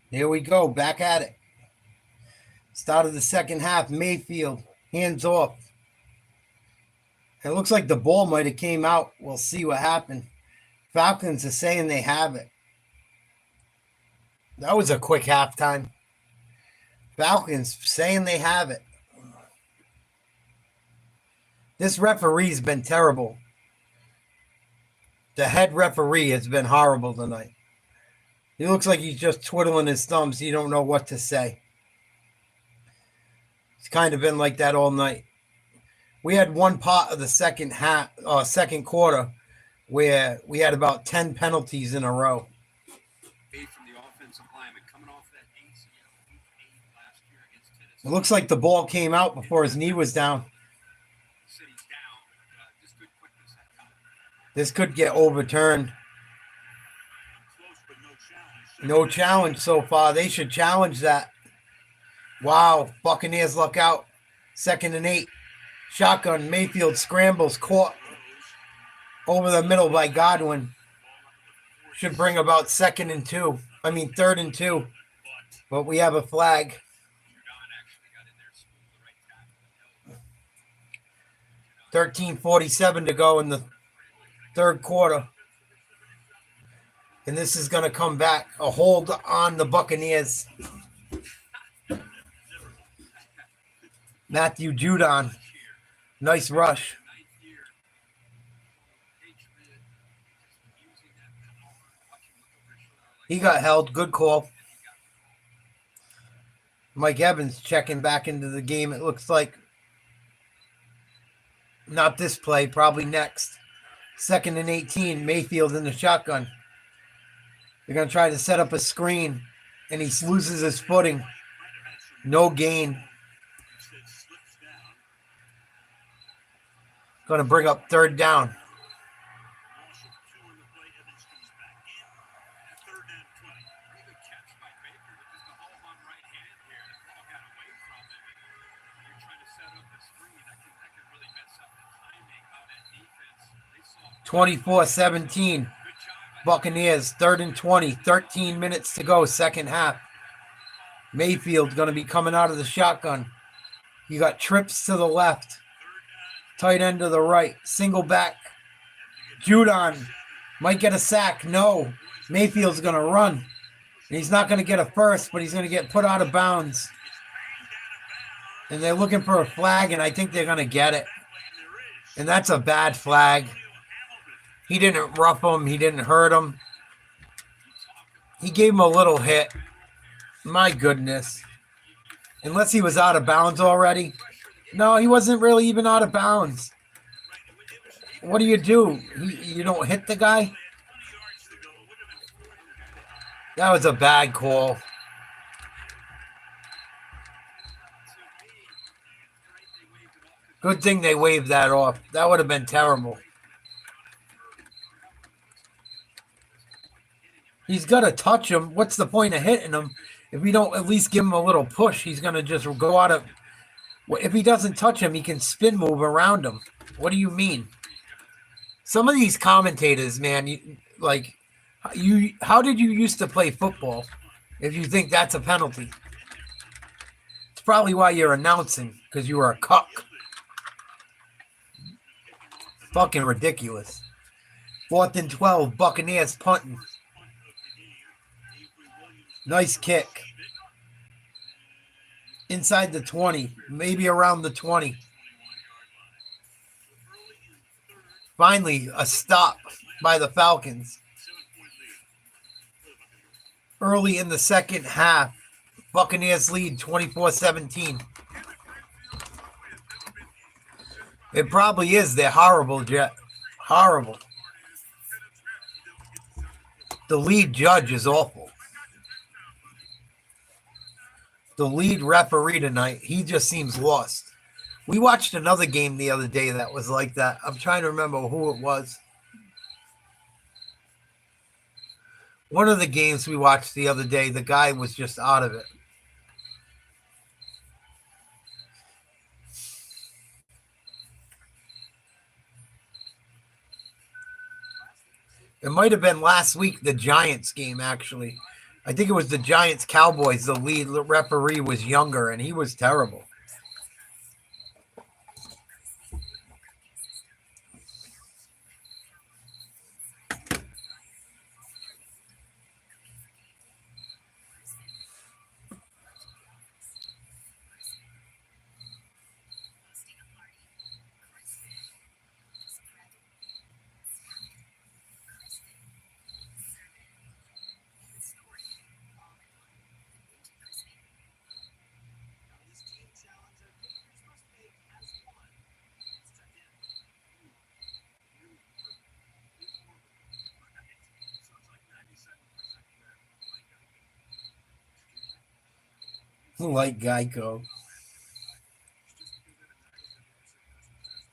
Here we go, back at it. Start of the second half, Mayfield, hands off. It looks like the ball might have came out. We'll see what happened. Falcons are saying they have it. That was a quick halftime. Falcons saying they have it. This referee's been terrible. The head referee has been horrible tonight. He looks like he's just twiddling his thumbs. You don't know what to say. It's kind of been like that all night. We had one part of the second quarter where we had about 10 penalties in a row. It looks like the ball came out before his knee was down. This could get overturned. No challenge so far. They should challenge that. Wow. Buccaneers look out. 2nd and 8. Shotgun. Mayfield scrambles. Caught over the middle by Godwin. Should bring about 3rd and 2. But we have a flag. 13:47 to go in the third quarter. And this is going to come back. A hold on the Buccaneers. Matthew Judon. Nice rush. He got held. Good call. Mike Evans checking back into the game, it looks like. Not this play, probably next. 2nd and 18, Mayfield in the shotgun. They're going to try to set up a screen, and he loses his footing. No gain. Going to bring up 3rd down. (24-17). Buccaneers, 3rd and 20, 13 minutes to go, second half. Mayfield's going to be coming out of the shotgun. You got trips to the left, tight end to the right, single back. Judon might get a sack. No. Mayfield's going to run. And he's not going to get a first, but he's going to get put out of bounds. And they're looking for a flag, and I think they're going to get it. And that's a bad flag. He didn't rough him. He didn't hurt him. He gave him a little hit. My goodness. Unless he was out of bounds already. No, he wasn't really even out of bounds. What do? You don't hit the guy? That was a bad call. Good thing they waved that off. That would have been terrible. He's got to touch him. What's the point of hitting him? If we don't at least give him a little push, he's going to just go out of... If he doesn't touch him, he can spin move around him. What do you mean? Some of these commentators, man, how did you used to play football if you think that's a penalty? It's probably why you're announcing, because you were a cuck. Fucking ridiculous. 4th and 12, Buccaneers punting. Nice kick. Inside the 20, maybe around the 20. Finally, a stop by the Falcons. Early in the second half, Buccaneers lead 24-17. It probably is. They're horrible, Jet. Horrible. The lead judge is awful. The lead referee tonight, he just seems lost. We watched another game the other day that was like that. I'm trying to remember who it was. One of the games we watched the other day, the guy was just out of it. It might have been last week, the Giants game, actually. I think it was the Giants-Cowboys. The lead referee was younger, and he was terrible. Like Geico.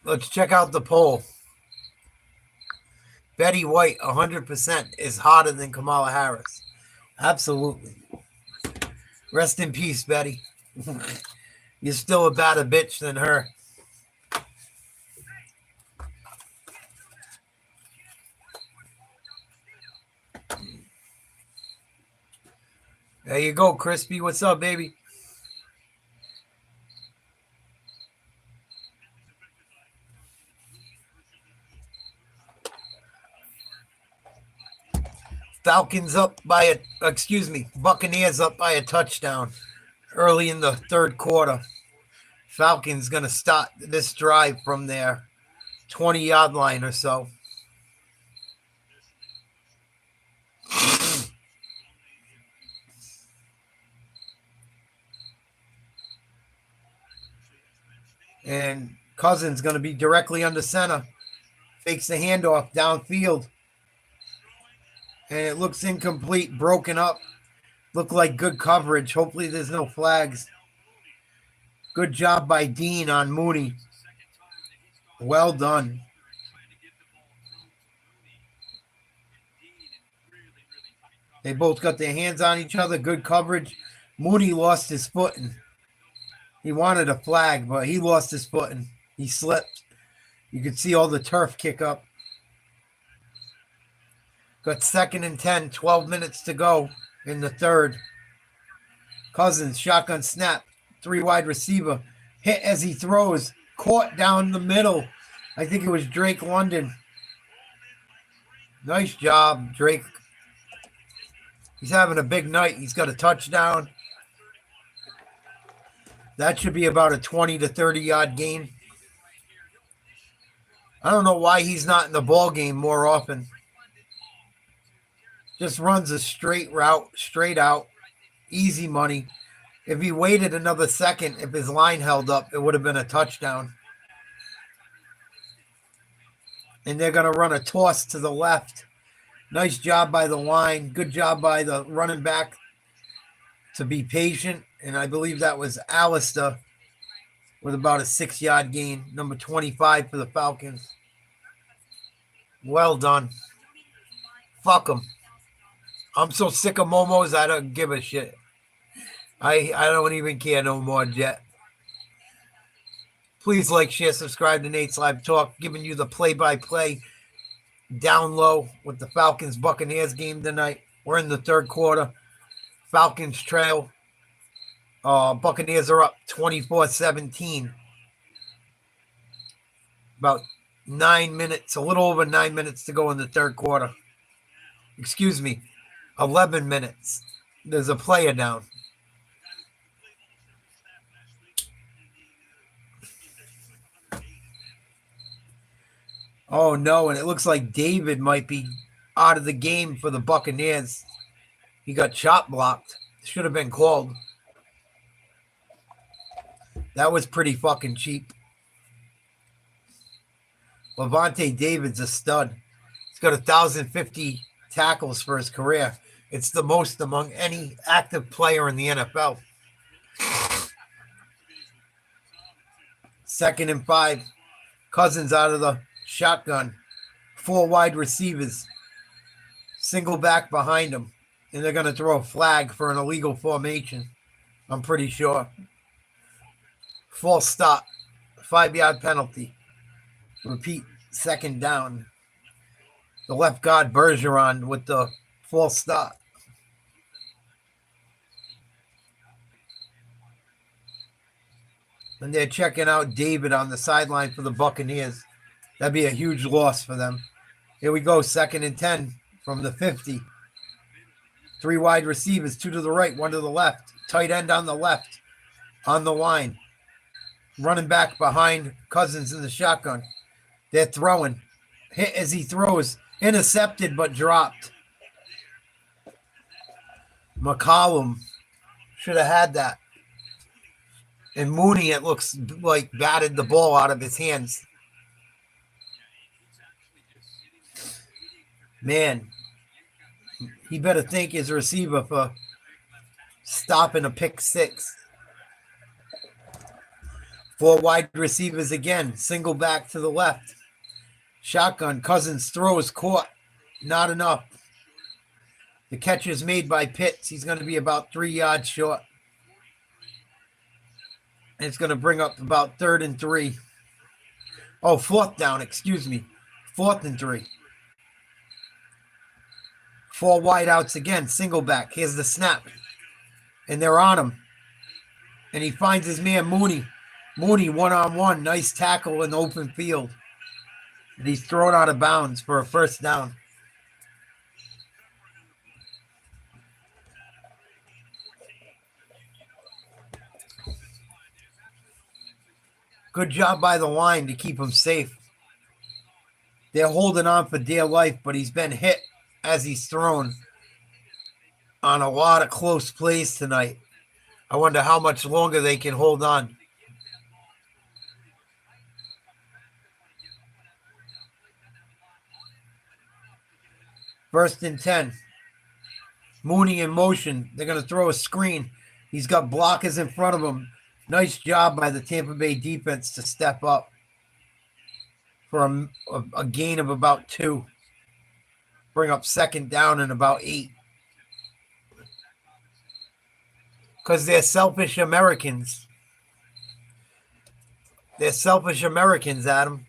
Let's check out the poll. Betty White, 100%, is hotter than Kamala Harris. Absolutely. Rest in peace, Betty. You're still a better bitch than her. There you go, Crispy. What's up, baby? Buccaneers up by a touchdown early in the third quarter. Falcons going to start this drive from their 20-yard line or so. And Cousins going to be directly under center. Fakes the handoff downfield. And it looks incomplete, broken up. Look like good coverage. Hopefully there's no flags. Good job by Dean on Mooney. Well done. They both got their hands on each other. Good coverage. Mooney lost his footing. He wanted a flag, but he lost his footing. He slipped. You could see all the turf kick up. Got 2nd and 10, 12 minutes to go in the third. Cousins, shotgun snap, 3 wide receiver. Hit as he throws. Caught down the middle. I think it was Drake London. Nice job, Drake. He's having a big night. He's got a touchdown. That should be about a 20 to 30 yard gain. I don't know why he's not in the ball game more often. Just runs a straight route, straight out, easy money. If he waited another second, if his line held up, it would have been a touchdown. And they're going to run a toss to the left. Nice job by the line. Good job by the running back to be patient. And I believe that was Alistair with about a 6 yard gain. Number 25 for the Falcons. Well done. Fuck them. I'm so sick of Momos, I don't give a shit. I don't even care no more, Jet. Please like, share, subscribe to Nate's Live Talk, giving you the play-by-play down low with the Falcons-Buccaneers game tonight. We're in the third quarter. Falcons trail. Buccaneers are up 24-17. About 9 minutes, a little over 9 minutes to go in the third quarter. Excuse me, 11 minutes. There's a player down. Oh, no, and it looks like David might be out of the game for the Buccaneers. He got shot blocked. Should have been called. That was pretty fucking cheap. Levante David's a stud. He's got 1,050 tackles for his career. It's the most among any active player in the NFL. 2nd and 5. Cousins out of the shotgun. 4 wide receivers. Single back behind him. And they're going to throw a flag for an illegal formation. I'm pretty sure. False stop. 5 yard penalty. Repeat. 2nd down. The left guard Bergeron with the false stop. And they're checking out David on the sideline for the Buccaneers. That'd be a huge loss for them. Here we go. 2nd and 10 from the 50. 3 wide receivers, 2 to the right, 1 to the left. Tight end on the left. On the line. Running back behind Cousins in the shotgun. They're throwing. Hit as he throws. Intercepted but dropped. McCollum should have had that. And Mooney, it looks like, batted the ball out of his hands. Man, he better thank his receiver for stopping a pick 6. 4 wide receivers again. Single back to the left. Shotgun. Cousins throws. Caught. Not enough. The catch is made by Pitts. He's going to be about 3 yards short. And it's going to bring up about 3rd and 3. Oh, 4th down. Excuse me. 4th and 3. 4 wide outs again. Single back. Here's the snap. And they're on him. And he finds his man Mooney. Mooney one-on-one. Nice tackle in the open field. And he's thrown out of bounds for a 1st down. Good job by the line to keep him safe. They're holding on for dear life, but he's been hit as he's thrown on a lot of close plays tonight. I wonder how much longer they can hold on. First and 10. Mooney in motion. They're going to throw a screen. He's got blockers in front of him. Nice job by the Tampa Bay defense to step up for a gain of about 2. Bring up second down and about 8. Because they're selfish Americans. They're selfish Americans, Adam.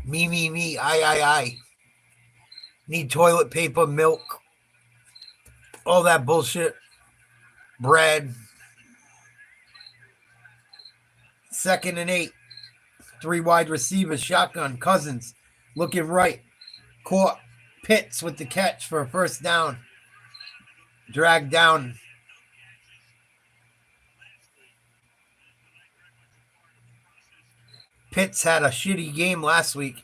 Me, I. Need toilet paper, milk, all that bullshit. Bread. Second and 8. 3 wide receivers, shotgun. Cousins looking right. Caught Pitts with the catch for a first down. Dragged down. Pitts had a shitty game last week.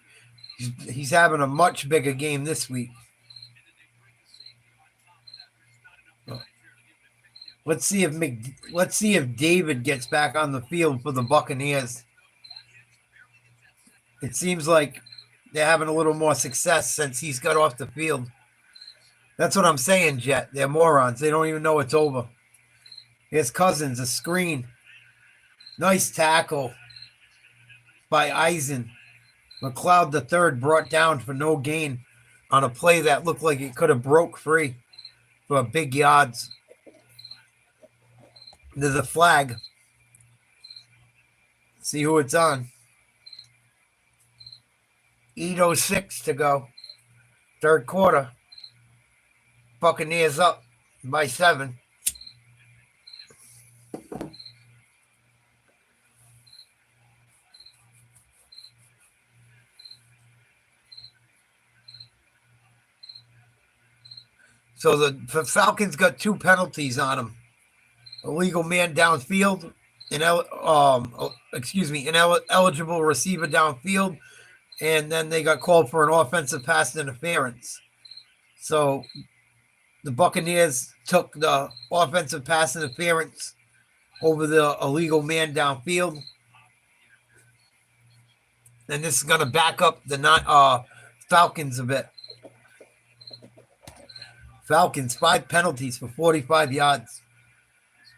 He's having a much bigger game this week. Let's see if David gets back on the field for the Buccaneers. It seems like they're having a little more success since he's got off the field. That's what I'm saying, Jet. They're morons. They don't even know it's over. Here's Cousins, a screen. Nice tackle by Eisen. McLeod the third brought down for no gain on a play that looked like it could have broke free for big yards. There's a flag. See who it's on. 8:06 to go. Third quarter. Buccaneers up by 7. So the Falcons got 2 penalties on them. Illegal man downfield, ineligible receiver downfield, and then they got called for an offensive pass interference. So the Buccaneers took the offensive pass interference over the illegal man downfield. And this is going to back up the Falcons a bit. Falcons, 5 penalties for 45 yards.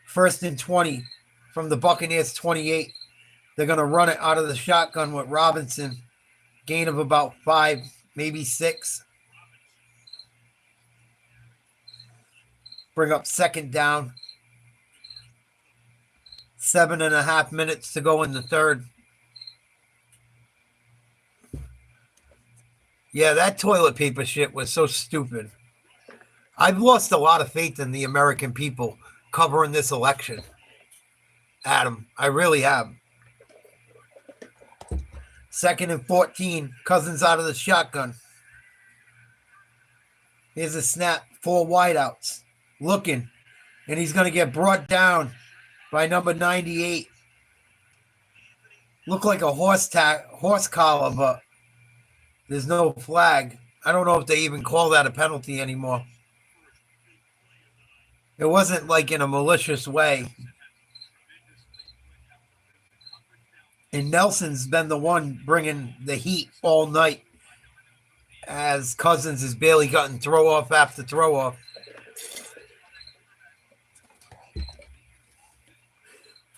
First and 20 from the Buccaneers 28. They're going to run it out of the shotgun with Robinson. Gain of about 5, maybe 6. Bring up second down. 7.5 minutes to go in the third. Yeah, that toilet paper shit was so stupid. I've lost a lot of faith in the American people covering this election. Adam, I really have. Second and 14. Cousins out of the shotgun. Here's a snap. 4 wideouts. Looking. And he's going to get brought down by number 98. Look like a horse collar, but there's no flag. I don't know if they even call that a penalty anymore. It wasn't like in a malicious way. And Nelson's been the one bringing the heat all night as Cousins has barely gotten throw off after throw off.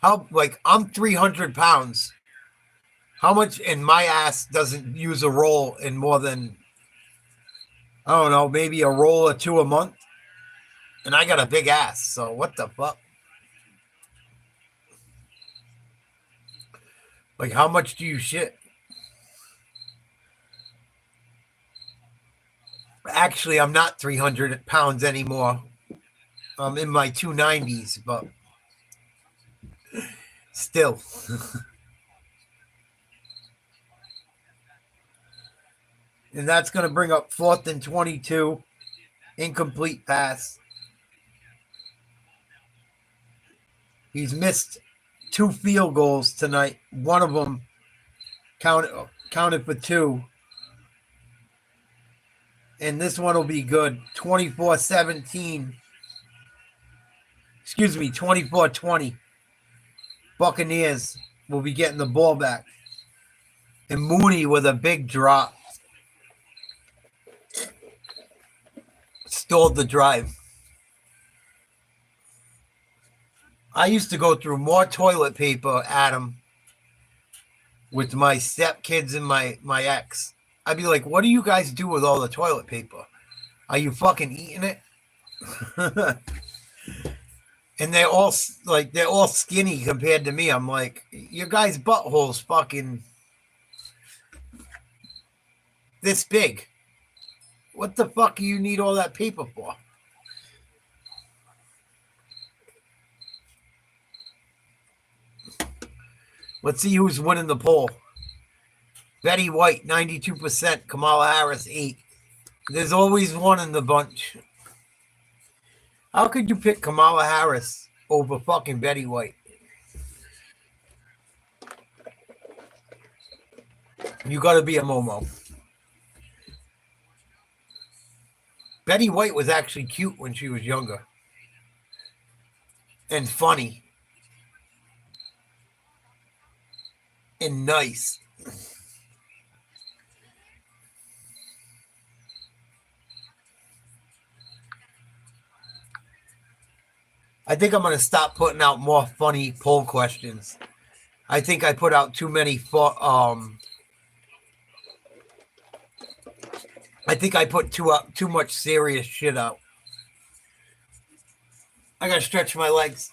I'm 300 pounds. How much in my ass doesn't use a roll in more than, I don't know, maybe a roll or 2 a month? And I got a big ass, so what the fuck? Like, how much do you shit? Actually, I'm not 300 pounds anymore. I'm in my 290s, but still. And that's going to bring up 4th and 22. Incomplete pass. He's missed 2 field goals tonight. One of them counted for 2. And this one will be good. 24-17. Excuse me, 24-20. Buccaneers will be getting the ball back. And Mooney with a big drop. stalled the drive. I used to go through more toilet paper, Adam, with my stepkids and my ex. I'd be like, what do you guys do with all the toilet paper? Are you fucking eating it? And they're all skinny compared to me. I'm like, your guys' butthole's fucking this big. What the fuck do you need all that paper for? Let's see who's winning the poll. Betty White, 92%. Kamala Harris, 8. There's always one in the bunch. How could you pick Kamala Harris over fucking Betty White? You got to be a Momo. Betty White was actually cute when she was younger. And funny. And nice. I think I'm going to stop putting out more funny poll questions. I think I put out too many I think I put too much serious shit out. I got to stretch my legs.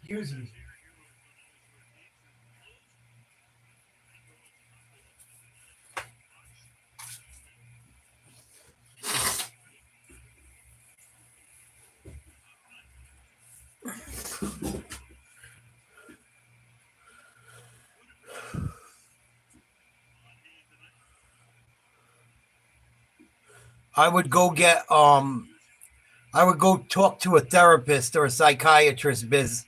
Excuse me. I would go talk to a therapist or a psychiatrist, Biz.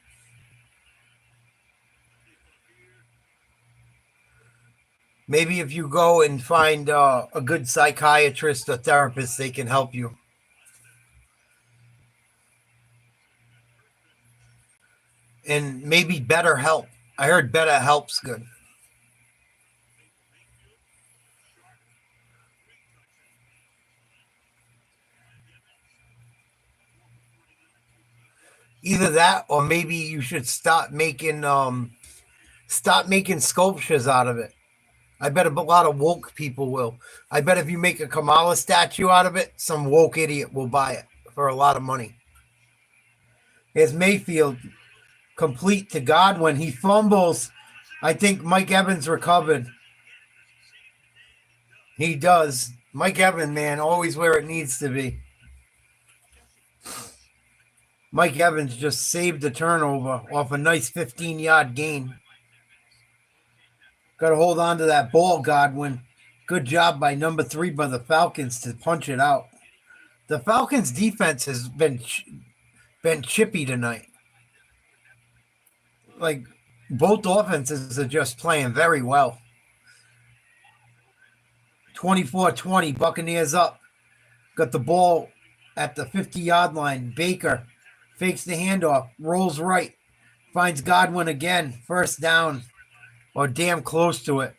Maybe if you go and find a good psychiatrist or therapist, they can help you. And maybe BetterHelp. I heard BetterHelp's good. Either that, or maybe you should stop making sculptures out of it. I bet a lot of woke people will. I bet if you make a Kamala statue out of it, some woke idiot will buy it for a lot of money. Here's Mayfield, complete to Godwin. He fumbles. I think Mike Evans recovered. He does. Mike Evans, man, always where it needs to be. Mike Evans just saved the turnover off a nice 15-yard gain. Got to hold on to that ball, Godwin. Good job by number 3 by the Falcons to punch it out. The Falcons' defense has been chippy tonight. Like, both offenses are just playing very well. 24-20, Buccaneers up. Got the ball at the 50-yard line. Baker fakes the handoff, rolls right, finds Godwin again. First down. Or damn close to it.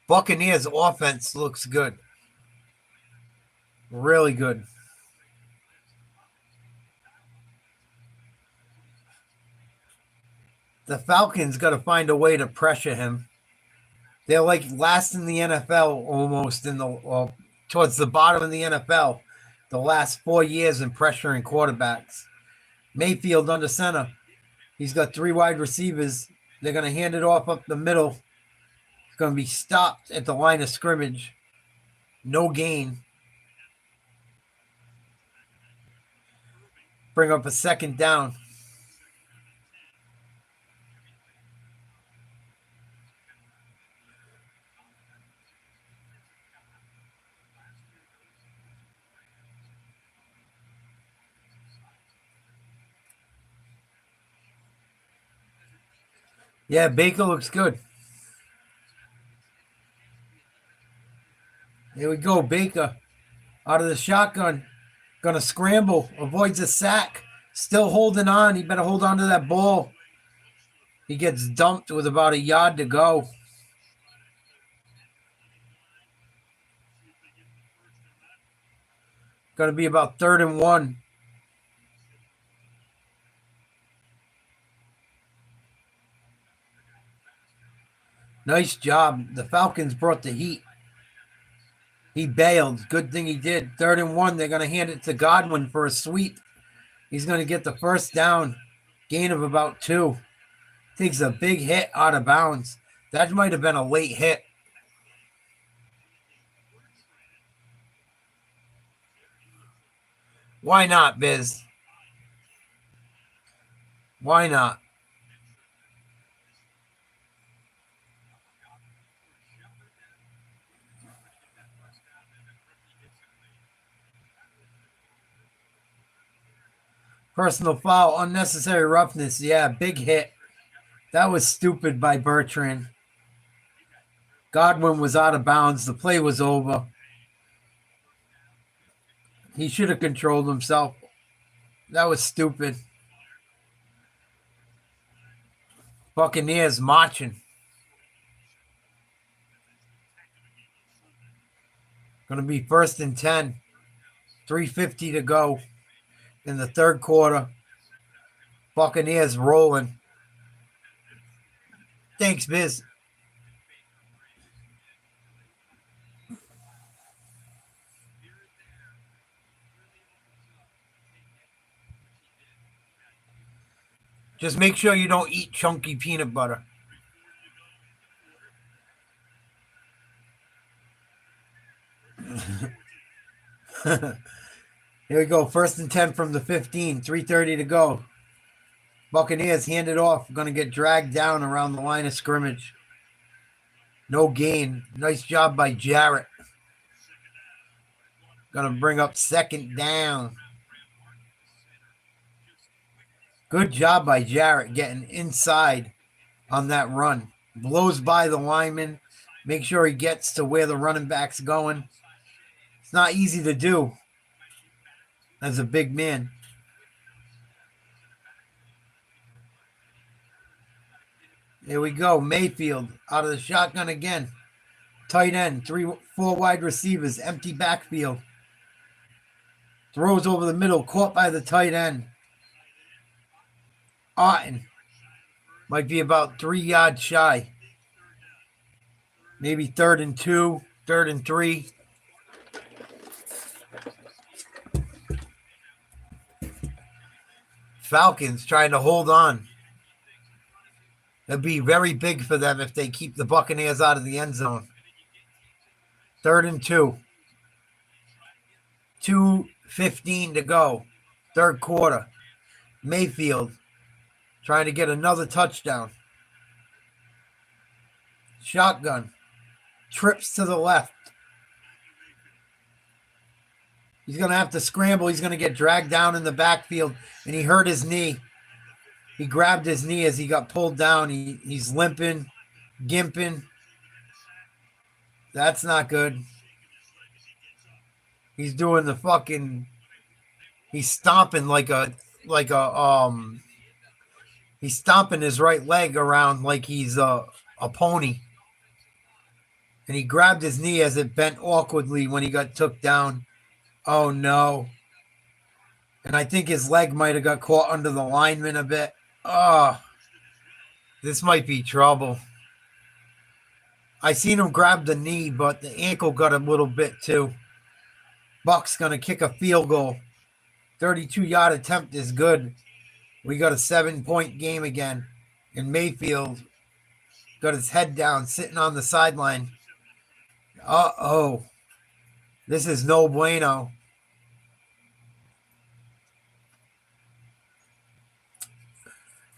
Buccaneers offense looks good. Really good. The Falcons got to find a way to pressure him. They're like last in the NFL almost towards the bottom of the NFL the last 4 years in pressuring quarterbacks. Mayfield under center. He's got 3 wide receivers. They're going to hand it off up the middle. It's going to be stopped at the line of scrimmage. No gain. Bring up a second down. Yeah, Baker looks good. Here we go. Baker out of the shotgun. Gonna scramble. Avoids a sack. Still holding on. He better hold on to that ball. He gets dumped with about a yard to go. Gonna be about 3rd and 1. Nice job. The Falcons brought the heat. He bailed. Good thing he did. 3rd and 1. They're going to hand it to Godwin for a sweep. He's going to get the first down. Gain of about 2. Takes a big hit out of bounds. That might have been a late hit. Why not, Biz? Why not? Personal foul, unnecessary roughness. Yeah, big hit. That was stupid by Bertrand. Godwin was out of bounds. The play was over. He should have controlled himself. That was stupid. Buccaneers marching. Going to be 1st and 10. 3:50 to go in the 3rd quarter. Buccaneers rolling. Thanks, Biz. Just make sure you don't eat chunky peanut butter. Here we go. 1st and 10 from the 15. 3:30 to go. Buccaneers hand it off. Going to get dragged down around the line of scrimmage. No gain. Nice job by Jarrett. Going to bring up 2nd down. Good job by Jarrett getting inside on that run. Blows by the lineman. Make sure he gets to where the running back's going. It's not easy to do as a big man. Here we go. Mayfield out of the shotgun again. Tight end. 4 wide receivers. Empty backfield. Throws over the middle. Caught by the tight end. Otten. Might be about 3 yards shy. Maybe 3rd and 2. 3rd and 3. Falcons trying to hold on. It'd be very big for them if they keep the Buccaneers out of the end zone. 3rd and 2. 2:15 to go. 3rd quarter. Mayfield trying to get another touchdown. Shotgun. Trips to the left. He's going to have to scramble. He's going to get dragged down in the backfield, and he hurt his knee. He grabbed his knee as he got pulled down. He's limping, gimping. That's not good. He's doing the fucking. He's stomping he's stomping his right leg around like he's a pony. And he grabbed his knee as it bent awkwardly when he got took down. Oh no. And I think his leg might have got caught under the lineman a bit. Oh, this might be trouble. I seen him grab the knee, but the ankle got a little bit too. Bucs going to kick a field goal. 32-yard attempt is good. We got a 7-point game again. And Mayfield got his head down, sitting on the sideline. Uh-oh. This is no bueno.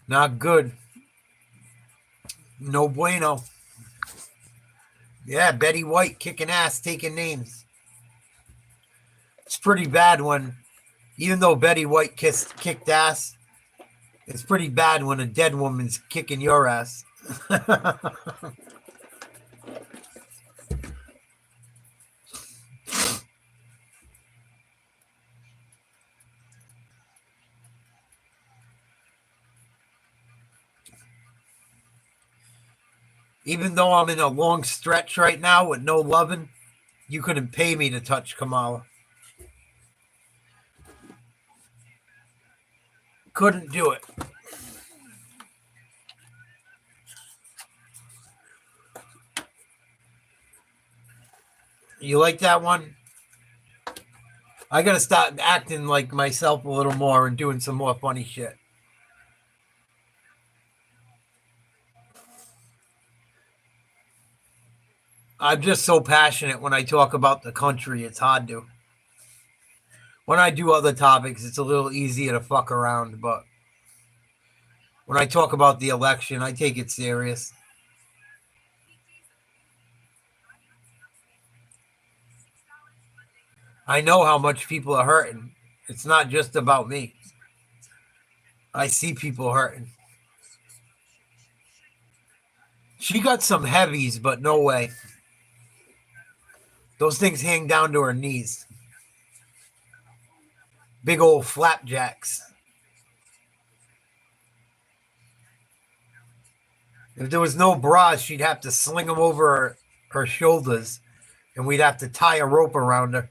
Not good. No bueno. Yeah, Betty White kicking ass, taking names. It's pretty bad when, even though Betty White kicked ass, it's pretty bad when a dead woman's kicking your ass. Even though I'm in a long stretch right now with no loving, you couldn't pay me to touch Kamala. Couldn't do it. You like that one? I gotta start acting like myself a little more and doing some more funny shit. I'm just so passionate when I talk about the country, it's hard to. When I do other topics, it's a little easier to fuck around, but when I talk about the election, I take it serious. I know how much people are hurting. It's not just about me. I see people hurting. She got some heavies, but no way. Those things hang down to her knees. Big old flapjacks. If there was no bras, she'd have to sling them over her shoulders, and we'd have to tie a rope around her.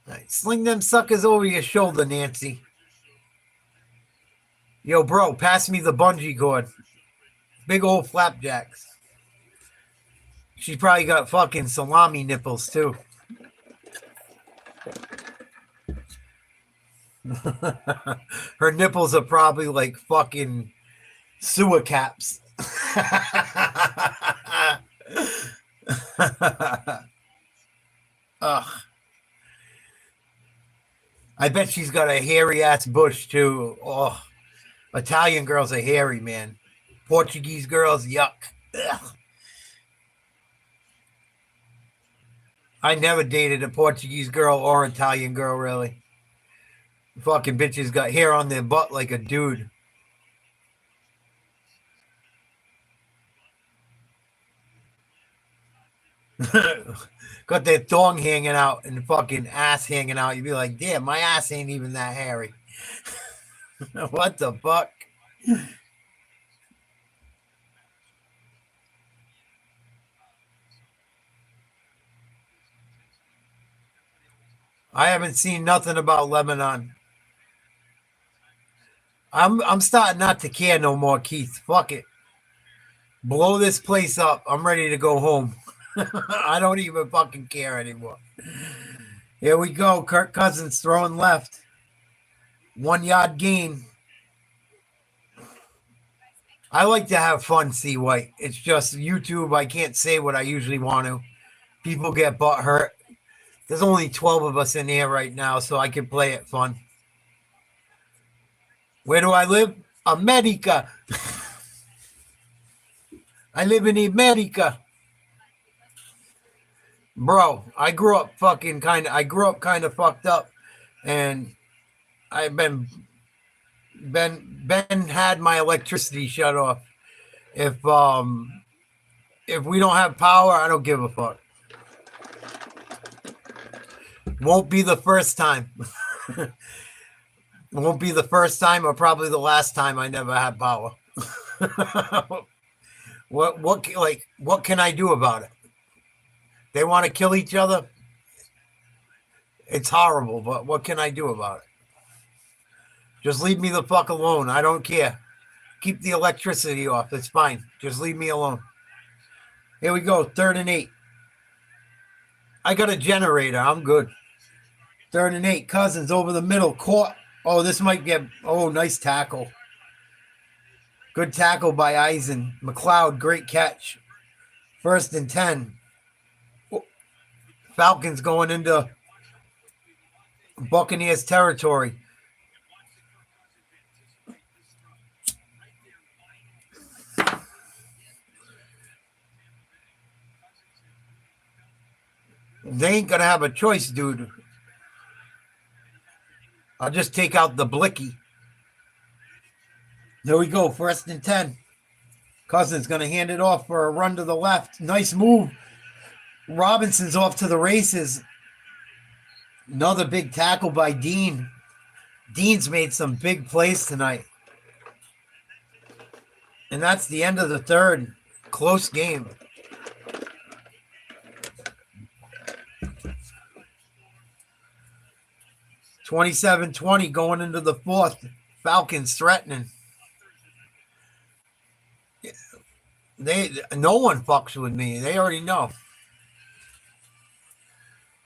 Right, sling them suckers over your shoulder, Nancy. Yo, bro, pass me the bungee cord. Big old flapjacks. She probably got fucking salami nipples, too. Her nipples are probably like fucking sewer caps. Ugh. I bet she's got a hairy ass bush too. Oh, Italian girls are hairy, man. Portuguese girls, yuck. Ugh. I never dated a Portuguese girl or Italian girl, really. Fucking bitches got hair on their butt like a dude. Got their thong hanging out and fucking ass hanging out. You'd be like, damn, my ass ain't even that hairy. What the fuck? I haven't seen nothing about Lebanon. I'm starting not to care no more, Keith. Fuck it. Blow this place up. I'm ready to go home. I don't even fucking care anymore. Here we go. Kirk Cousins throwing left. 1 yard gain. I like to have fun, C. White. It's just YouTube. I can't say what I usually want to. People get butt hurt. There's only 12 of us in here right now, so I can play it fun. Where do I live? America. I live in America. Bro, I grew up kind of fucked up, and I've been had my electricity shut off. If we don't have power, I don't give a fuck. Won't be the first time. Won't be the first time, or probably the last time I never had power. What can I do about it? They want to kill each other. It's horrible, but what can I do about it? Just leave me the fuck alone. I don't care. Keep the electricity off. It's fine. Just leave me alone. Here we go. 3rd and 8. I got a generator. I'm good. 3rd and 8. Cousins over the middle. Caught. Oh, this might get... Oh, nice tackle. Good tackle by Eisen. McLeod, great catch. 1st and 10. Falcons going into Buccaneers territory. They ain't going to have a choice, dude. I'll just take out the blicky. There we go. 1st and 10. Cousins going to hand it off for a run to the left. Nice move. Robinson's off to the races. Another big tackle by Dean. Dean's made some big plays tonight. And that's the end of the third. Close game. (27-20) going into the fourth. Falcons threatening. No one fucks with me. They already know.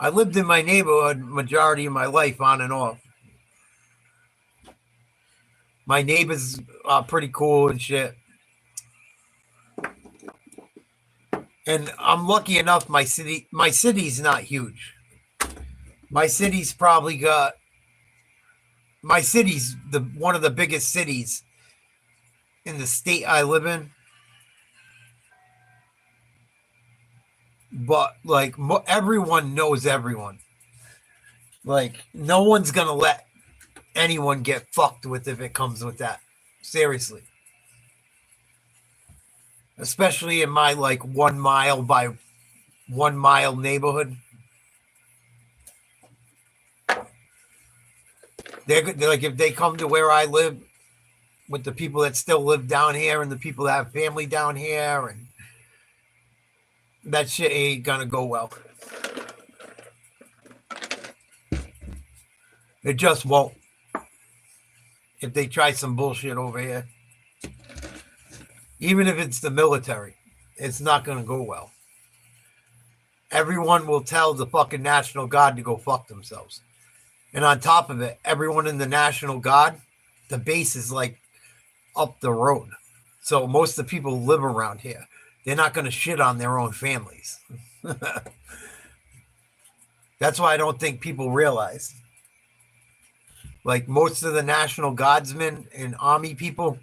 I lived in my neighborhood majority of my life, on and off. My neighbors are pretty cool and shit. And I'm lucky enough, my city's not huge. My city's one of the biggest cities in the state I live in. But like everyone knows everyone. Like no one's gonna let anyone get fucked with if it comes with that. Seriously. Especially in my like 1 mile by 1 mile neighborhood. They're like, if they come to where I live with the people that still live down here and the people that have family down here, and that shit ain't gonna go well. It just won't. If they try some bullshit over here. Even if it's the military, it's not gonna go well. Everyone will tell the fucking National Guard to go fuck themselves. And on top of it, everyone in the National Guard, the base is like up the road. So most of the people live around here. They're not going to shit on their own families. That's why I don't think people realize. Like most of the National Guardsmen and Army people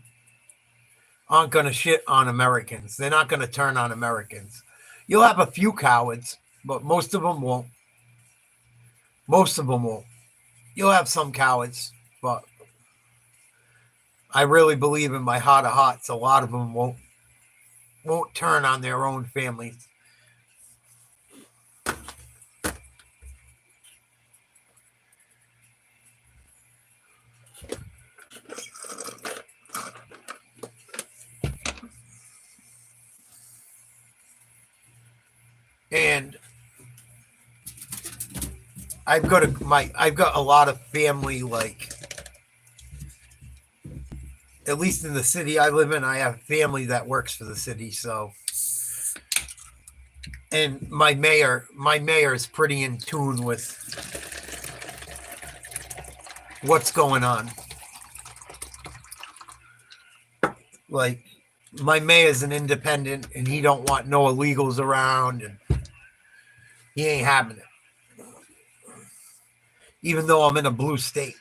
aren't going to shit on Americans. They're not going to turn on Americans. You'll have a few cowards, but most of them won't. Most of them won't. You'll have some cowards, but I really believe in my heart of hearts, a lot of them won't turn on their own families. And I've got a lot of family, like, at least in the city I live in, I have family that works for the city. So, and my mayor is pretty in tune with what's going on. Like, my mayor's an independent and he don't want no illegals around, and he ain't having it. Even though I'm in a blue state.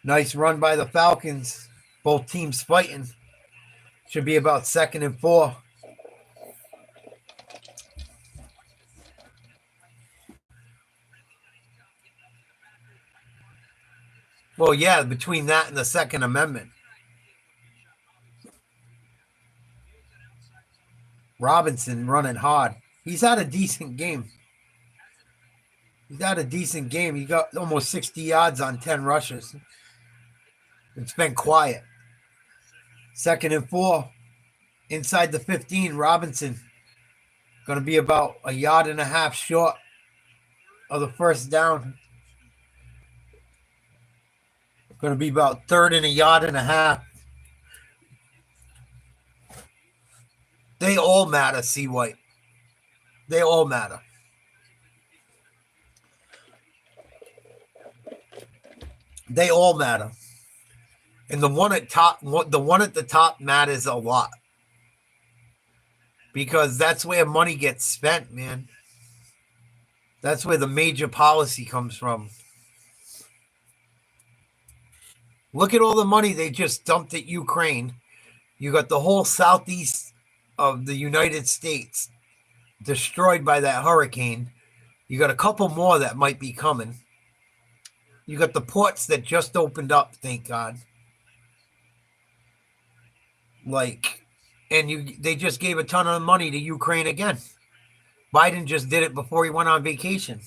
Nice run by the Falcons. Both teams fighting. Should be about 2nd and 4. Well, yeah, between that and the Second Amendment. Robinson running hard. He's had a decent game. He got almost 60 yards on 10 rushes. It's been quiet. 2nd and 4. Inside the 15, Robinson. Going to be about 1.5 yards short of the first down. Going to be about 3rd and 1.5 yards. They all matter, C. White. They all matter. They all matter. And the one at the top matters a lot. Because that's where money gets spent, man. That's where the major policy comes from. Look at all the money they just dumped at Ukraine. You got the whole southeast of the United States destroyed by that hurricane. You got a couple more that might be coming. You got the ports that just opened up, thank God. They just gave a ton of money to Ukraine again. Biden just did it before he went on vacation.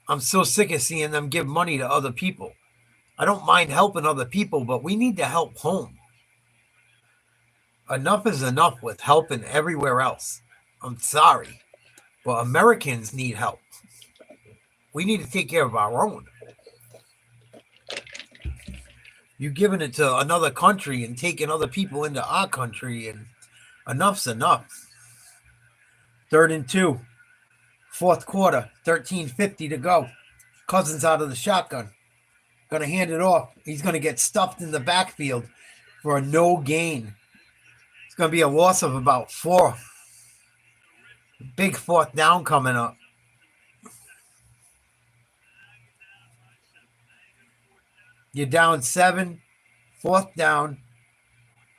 I'm so sick of seeing them give money to other people. I don't mind helping other people, but we need to help home. Enough is enough with helping everywhere else. I'm sorry, but Americans need help. We need to take care of our own. You're giving it to another country and taking other people into our country, and enough's enough. 3rd and 2. 4th quarter, 13:50 to go. Cousins out of the shotgun. Gonna hand it off. He's gonna get stuffed in the backfield for a no gain. It's gonna be a loss of about 4. Big 4th down coming up. You're down 7. 4th down.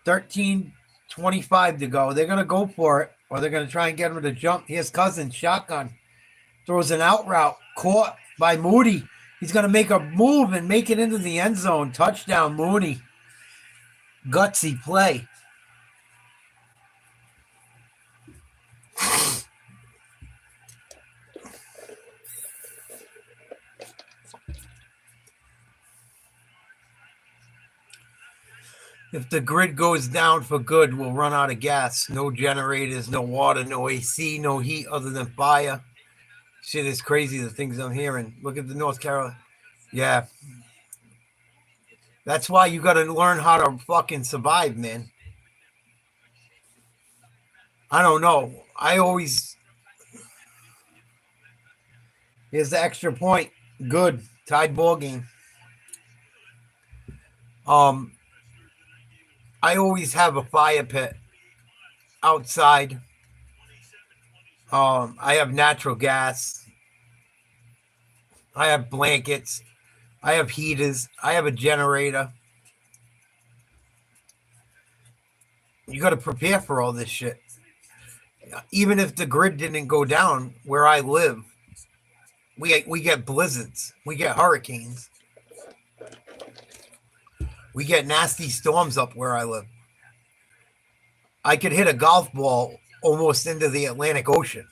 13:25 to go. They're gonna go for it, or they're gonna try and get him to jump. Here's Cousins, shotgun. Throws an out route, caught by Moody. He's going to make a move and make it into the end zone. Touchdown, Mooney. Gutsy play. If the grid goes down for good, we'll run out of gas. No generators, no water, no AC, no heat other than fire. Shit is crazy, the things I'm hearing. Look at the North Carolina. Yeah. That's why you got to learn how to fucking survive, man. I don't know. Here's the extra point. Good. Tied ball game. I always have a fire pit outside. I have natural gas. I have blankets. I have heaters. I have a generator. You got to prepare for all this shit. Even if the grid didn't go down where I live, we get blizzards. We get hurricanes. We get nasty storms up where I live. I could hit a golf ball almost into the Atlantic Ocean.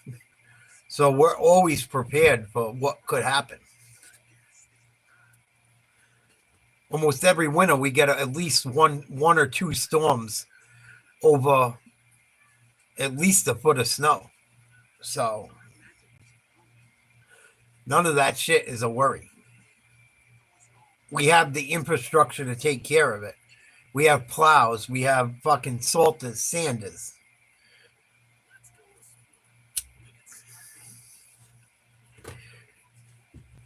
So we're always prepared for what could happen. Almost every winter we get at least one or two storms over at least a foot of snow. So none of that shit is a worry. We have the infrastructure to take care of it. We have plows. We have fucking salters, sanders.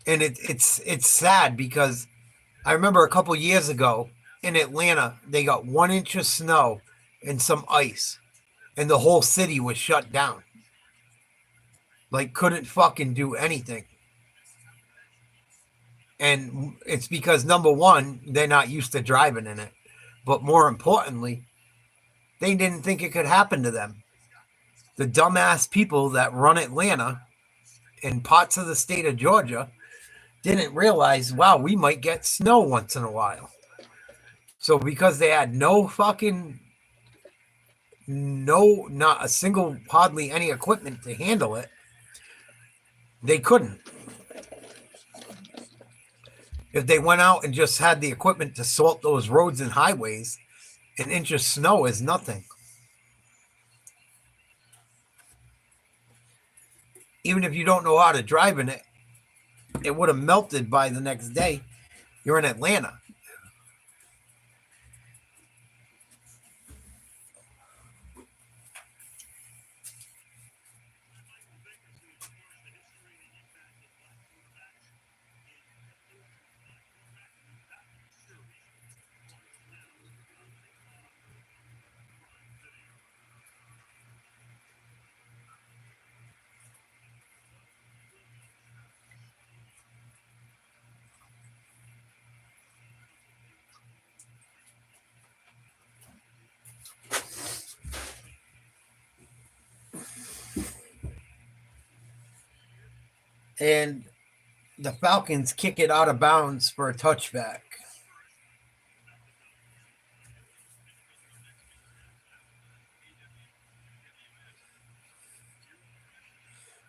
And it's sad because I remember a couple years ago in Atlanta, they got 1 inch of snow and some ice, and the whole city was shut down. Like, couldn't fucking do anything. And it's because, number one, they're not used to driving in it. But more importantly, they didn't think it could happen to them. The dumbass people that run Atlanta and parts of the state of Georgia didn't realize, wow, we might get snow once in a while. So because they had not a single, hardly any equipment to handle it, they couldn't. If they went out and just had the equipment to salt those roads and highways, 1 inch of snow is nothing. Even if you don't know how to drive in it, it would have melted by the next day. You're in Atlanta. And the Falcons kick it out of bounds for a touchback.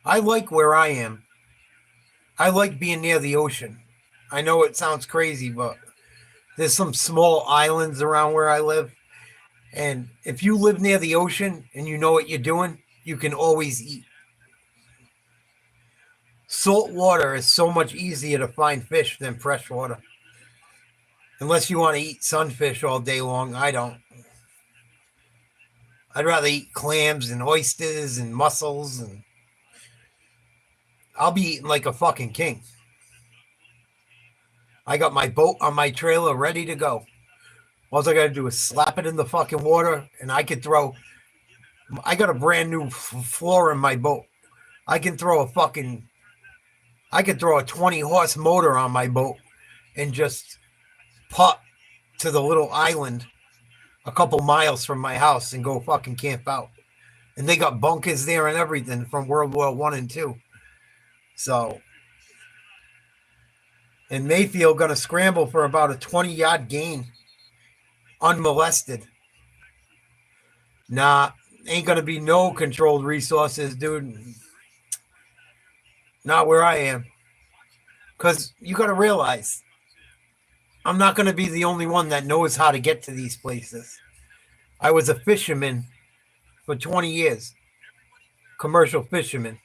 I like where I am. I like being near the ocean. I know it sounds crazy, but there's some small islands around where I live. And if you live near the ocean and you know what you're doing, you can always eat. Salt water is so much easier to find fish than fresh water. Unless you want to eat sunfish all day long, I don't. I'd rather eat clams and oysters and mussels, and I'll be eating like a fucking king. I got my boat on my trailer ready to go. All I got to do is slap it in the fucking water, and I got a brand new floor in my boat. I can throw a 20 horse motor on my boat and just putt to the little island a couple miles from my house and go fucking camp out. And they got bunkers there and everything from World War I and II. So, and Mayfield going to scramble for about a 20-yard gain unmolested. Nah, ain't going to be no controlled resources, dude. Not where I am. Because you got to realize, I'm not going to be the only one that knows how to get to these places. I was a fisherman for 20 years. Commercial fisherman.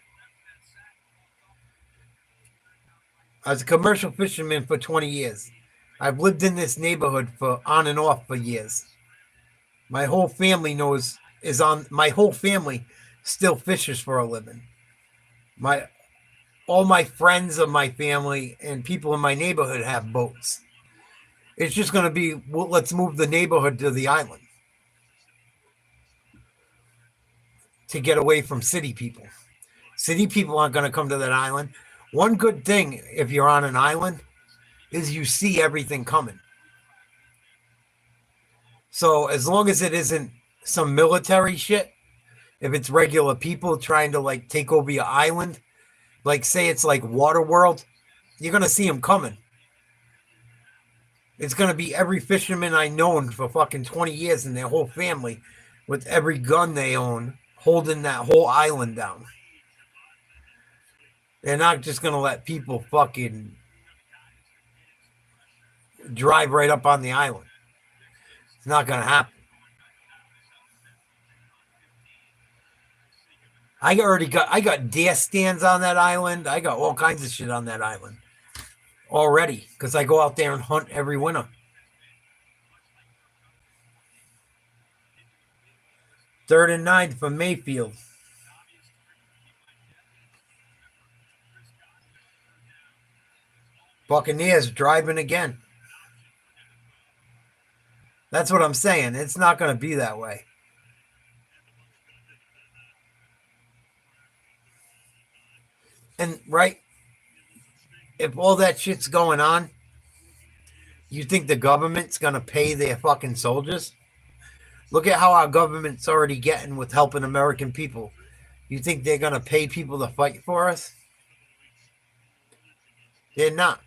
I was a commercial fisherman for 20 years. I've lived in this neighborhood for on and off for years. My whole family my whole family still fishes for a living. All my friends of my family and people in my neighborhood have boats. It's just going to be, well, let's move the neighborhood to the island to get away from city people. City people aren't going to come to that island. One good thing, if you're on an island, is you see everything coming. So as long as it isn't some military shit, if it's regular people trying to like take over your island, like say it's like Waterworld, you're going to see them coming. It's going to be every fisherman I known for fucking 20 years and their whole family with every gun they own holding that whole island down. They're not just going to let people fucking drive right up on the island. It's not going to happen. I got deer stands on that island. I got all kinds of shit on that island already because I go out there and hunt every winter. 3rd and 9 for Mayfield. Buccaneers driving again. That's what I'm saying. It's not going to be that way. And right, if all that shit's going on, you think the government's going to pay their fucking soldiers? Look at how our government's already getting with helping American people. You think they're going to pay people to fight for us? They're not.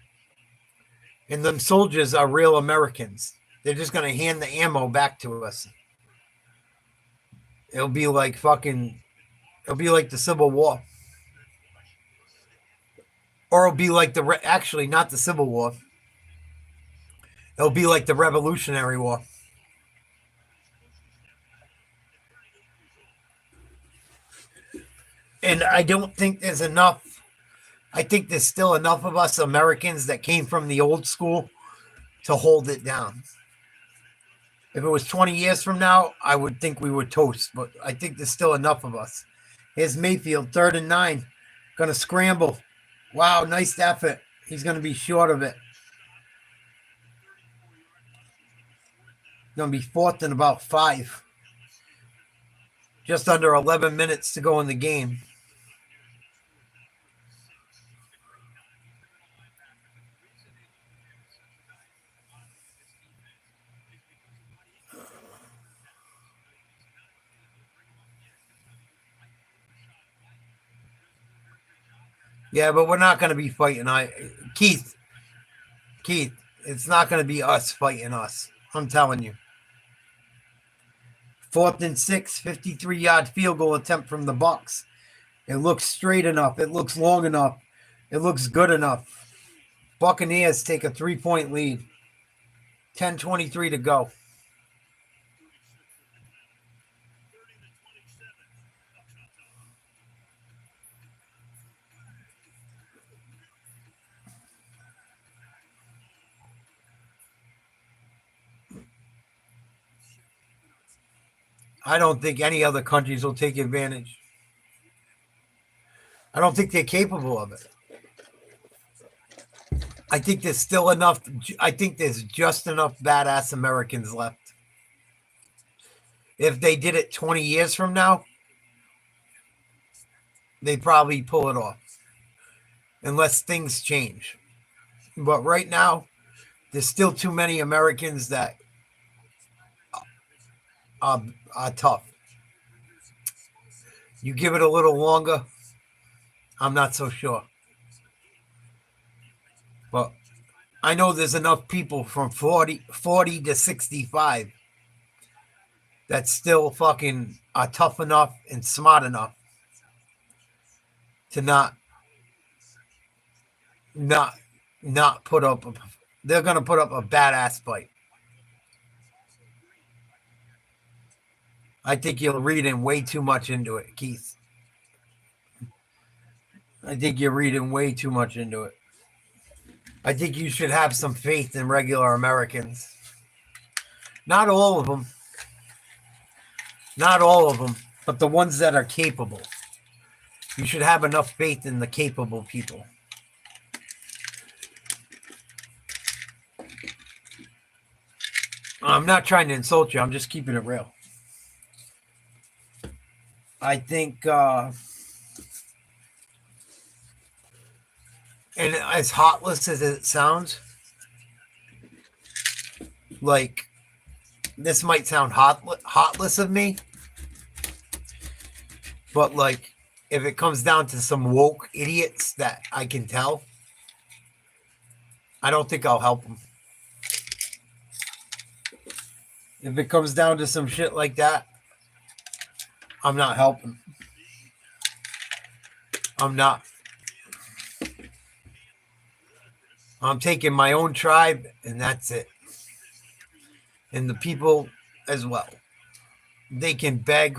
And them soldiers are real Americans. They're just going to hand the ammo back to us. It'll be like the Civil War. Or it'll be like actually not the Civil War. It'll be like the Revolutionary War. And I don't think there's enough. I think there's still enough of us Americans that came from the old school to hold it down. If it was 20 years from now, I would think we would toast. But I think there's still enough of us. Here's Mayfield, 3rd and 9. Going to scramble. Wow, nice effort. He's going to be short of it. Going to be 4th and about 5. Just under 11 minutes to go in the game. Yeah, but we're not going to be fighting. Keith, it's not going to be us fighting us. I'm telling you. 4th and 6, 53-yard field goal attempt from the Bucs. It looks straight enough. It looks long enough. It looks good enough. Buccaneers take a 3-point lead. 10:23 to go. I don't think any other countries will take advantage. I don't think they're capable of it. I think there's still enough. I think there's just enough badass Americans left. If they did it 20 years from now, they'd probably pull it off. Unless things change. But right now, there's still too many Americans that are tough. You give it a little longer, I'm not so sure. But I know there's enough people from 40 to 65 that still fucking are tough enough and smart enough to not put up. They're going to put up a badass fight. I think you're reading way too much into it, Keith. I think you're reading way too much into it. I think you should have some faith in regular Americans. Not all of them. Not all of them, but the ones that are capable. You should have enough faith in the capable people. I'm not trying to insult you. I'm just keeping it real. I think, and as heartless as it sounds, like, this might sound heartless of me, but, like, if it comes down to some woke idiots that I can tell, I don't think I'll help them. If it comes down to some shit like that, I'm not helping. I'm not. I'm taking my own tribe, and that's it. And the people as well. They can beg,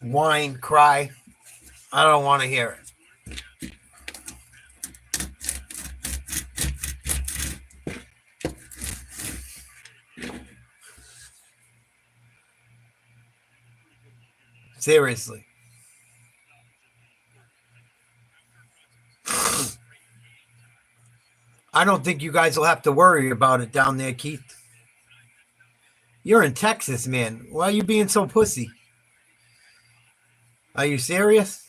whine, cry. I don't want to hear it. Seriously. I don't think you guys will have to worry about it down there, Keith. You're in Texas, man. Why are you being so pussy? Are you serious?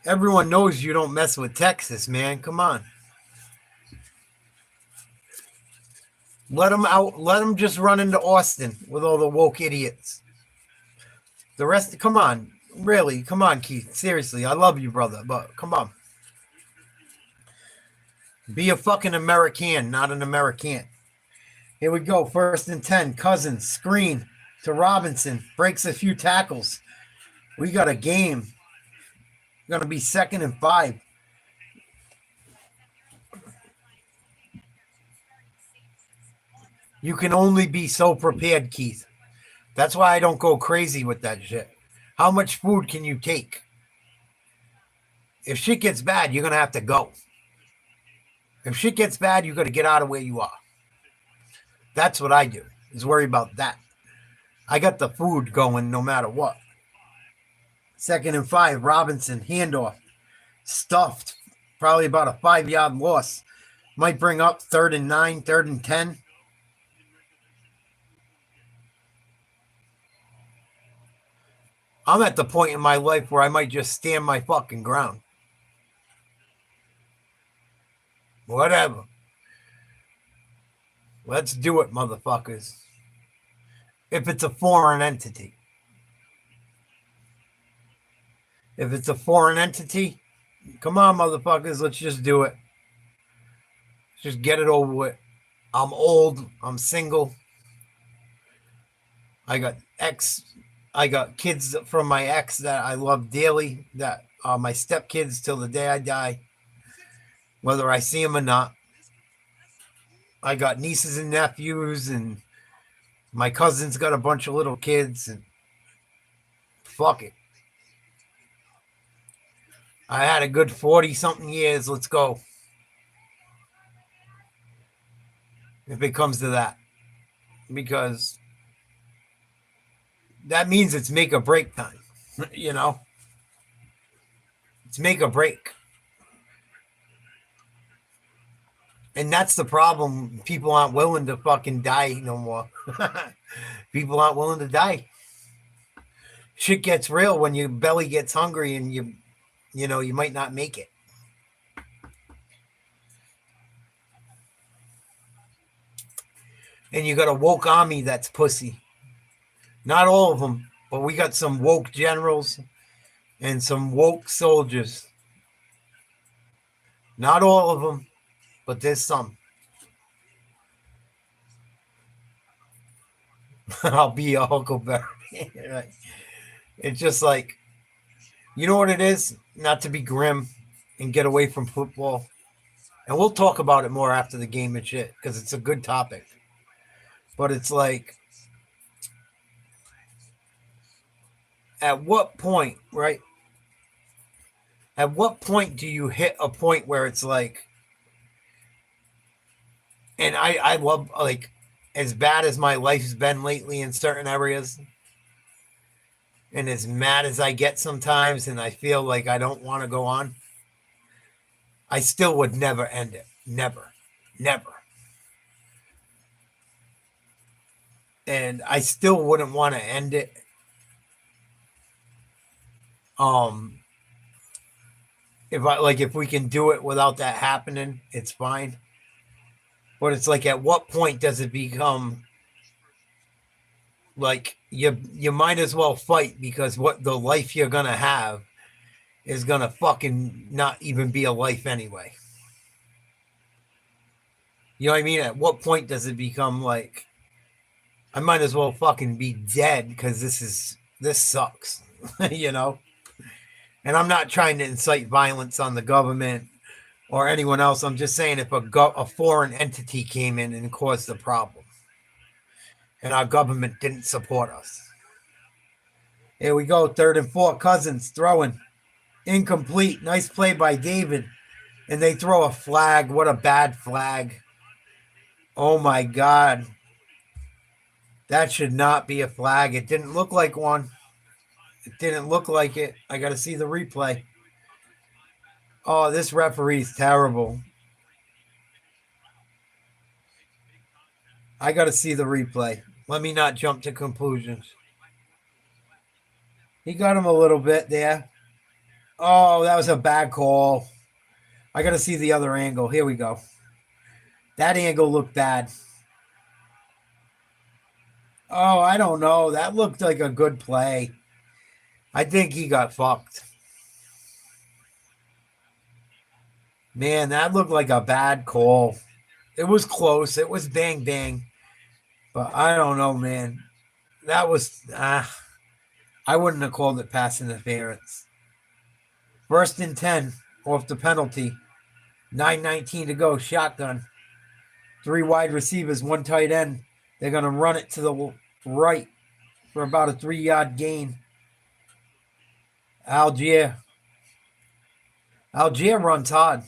Everyone knows you don't mess with Texas, man. Come on. Let them out. Let them just run into Austin with all the woke idiots. The rest, come on. Really, come on, Keith. Seriously, I love you, brother, but come on. Be a fucking American, not an American. Here we go. 1st and 10. Cousins, screen to Robinson. Breaks a few tackles. We got a game. Going to be 2nd and 5. You can only be so prepared, Keith. That's why I don't go crazy with that shit. How much food can you take? If shit gets bad, you're going to have to go. If shit gets bad, you got to get out of where you are. That's what I do, is worry about that. I got the food going no matter what. 2nd and 5, Robinson, handoff. Stuffed. Probably about a 5-yard loss. Might bring up 3rd and 9, 3rd and 10. I'm at the point in my life where I might just stand my fucking ground. Whatever. Let's do it, motherfuckers. If it's a foreign entity. If it's a foreign entity, come on, motherfuckers, let's just do it. Just get it over with. I'm old. I'm single. I got I got kids from my ex that I love dearly, that are my stepkids till the day I die, whether I see them or not. I got nieces and nephews, and my cousin's got a bunch of little kids, and fuck it. I had a good 40-something years. Let's go. If it comes to that. Because that means it's make or break time. You know? It's make or break. And that's the problem. People aren't willing to fucking die no more. People aren't willing to die. Shit gets real when your belly gets hungry and you know, you might not make it. And you got a woke army that's pussy. Not all of them, but we got some woke generals and some woke soldiers. Not all of them, but there's some. I'll be a Huckleberry. Right. It's just like, you know what it is? Not to be grim and get away from football. And we'll talk about it more after the game and shit, because it's a good topic. But it's like, at what point, right? At what point do you hit a point where it's like, and I love, like, as bad as my life's been lately in certain areas, and as mad as I get sometimes, and I feel like I don't want to go on, I still would never end it. Never. Never. And I still wouldn't want to end it. If we can do it without that happening, it's fine. But it's like, at what point does it become like you might as well fight, because what the life you're gonna have is gonna fucking not even be a life anyway. You know what I mean? At what point does it become like, I might as well fucking be dead, because this sucks. You know? And I'm not trying to incite violence on the government or anyone else. I'm just saying, if a foreign entity came in and caused the problem, and our government didn't support us. Here we go, 3rd and 4. Cousins throwing. Incomplete. Nice play by David. And they throw a flag. What a bad flag. Oh my God. That should not be a flag. It didn't look like one. It didn't look like it. I got to see the replay. Oh, this referee's terrible. I got to see the replay. Let me not jump to conclusions. He got him a little bit there. Oh, that was a bad call. I got to see the other angle. Here we go. That angle looked bad. Oh, I don't know. That looked like a good play. I think he got fucked. Man, that looked like a bad call. It was close. It was bang, bang. But I don't know, man. That was... I wouldn't have called it pass interference. 1st and 10 off the penalty. 9:19 to go. Shotgun. 3 wide receivers, 1 tight end. They're going to run it to the right for about a 3-yard gain. Algier runs hard.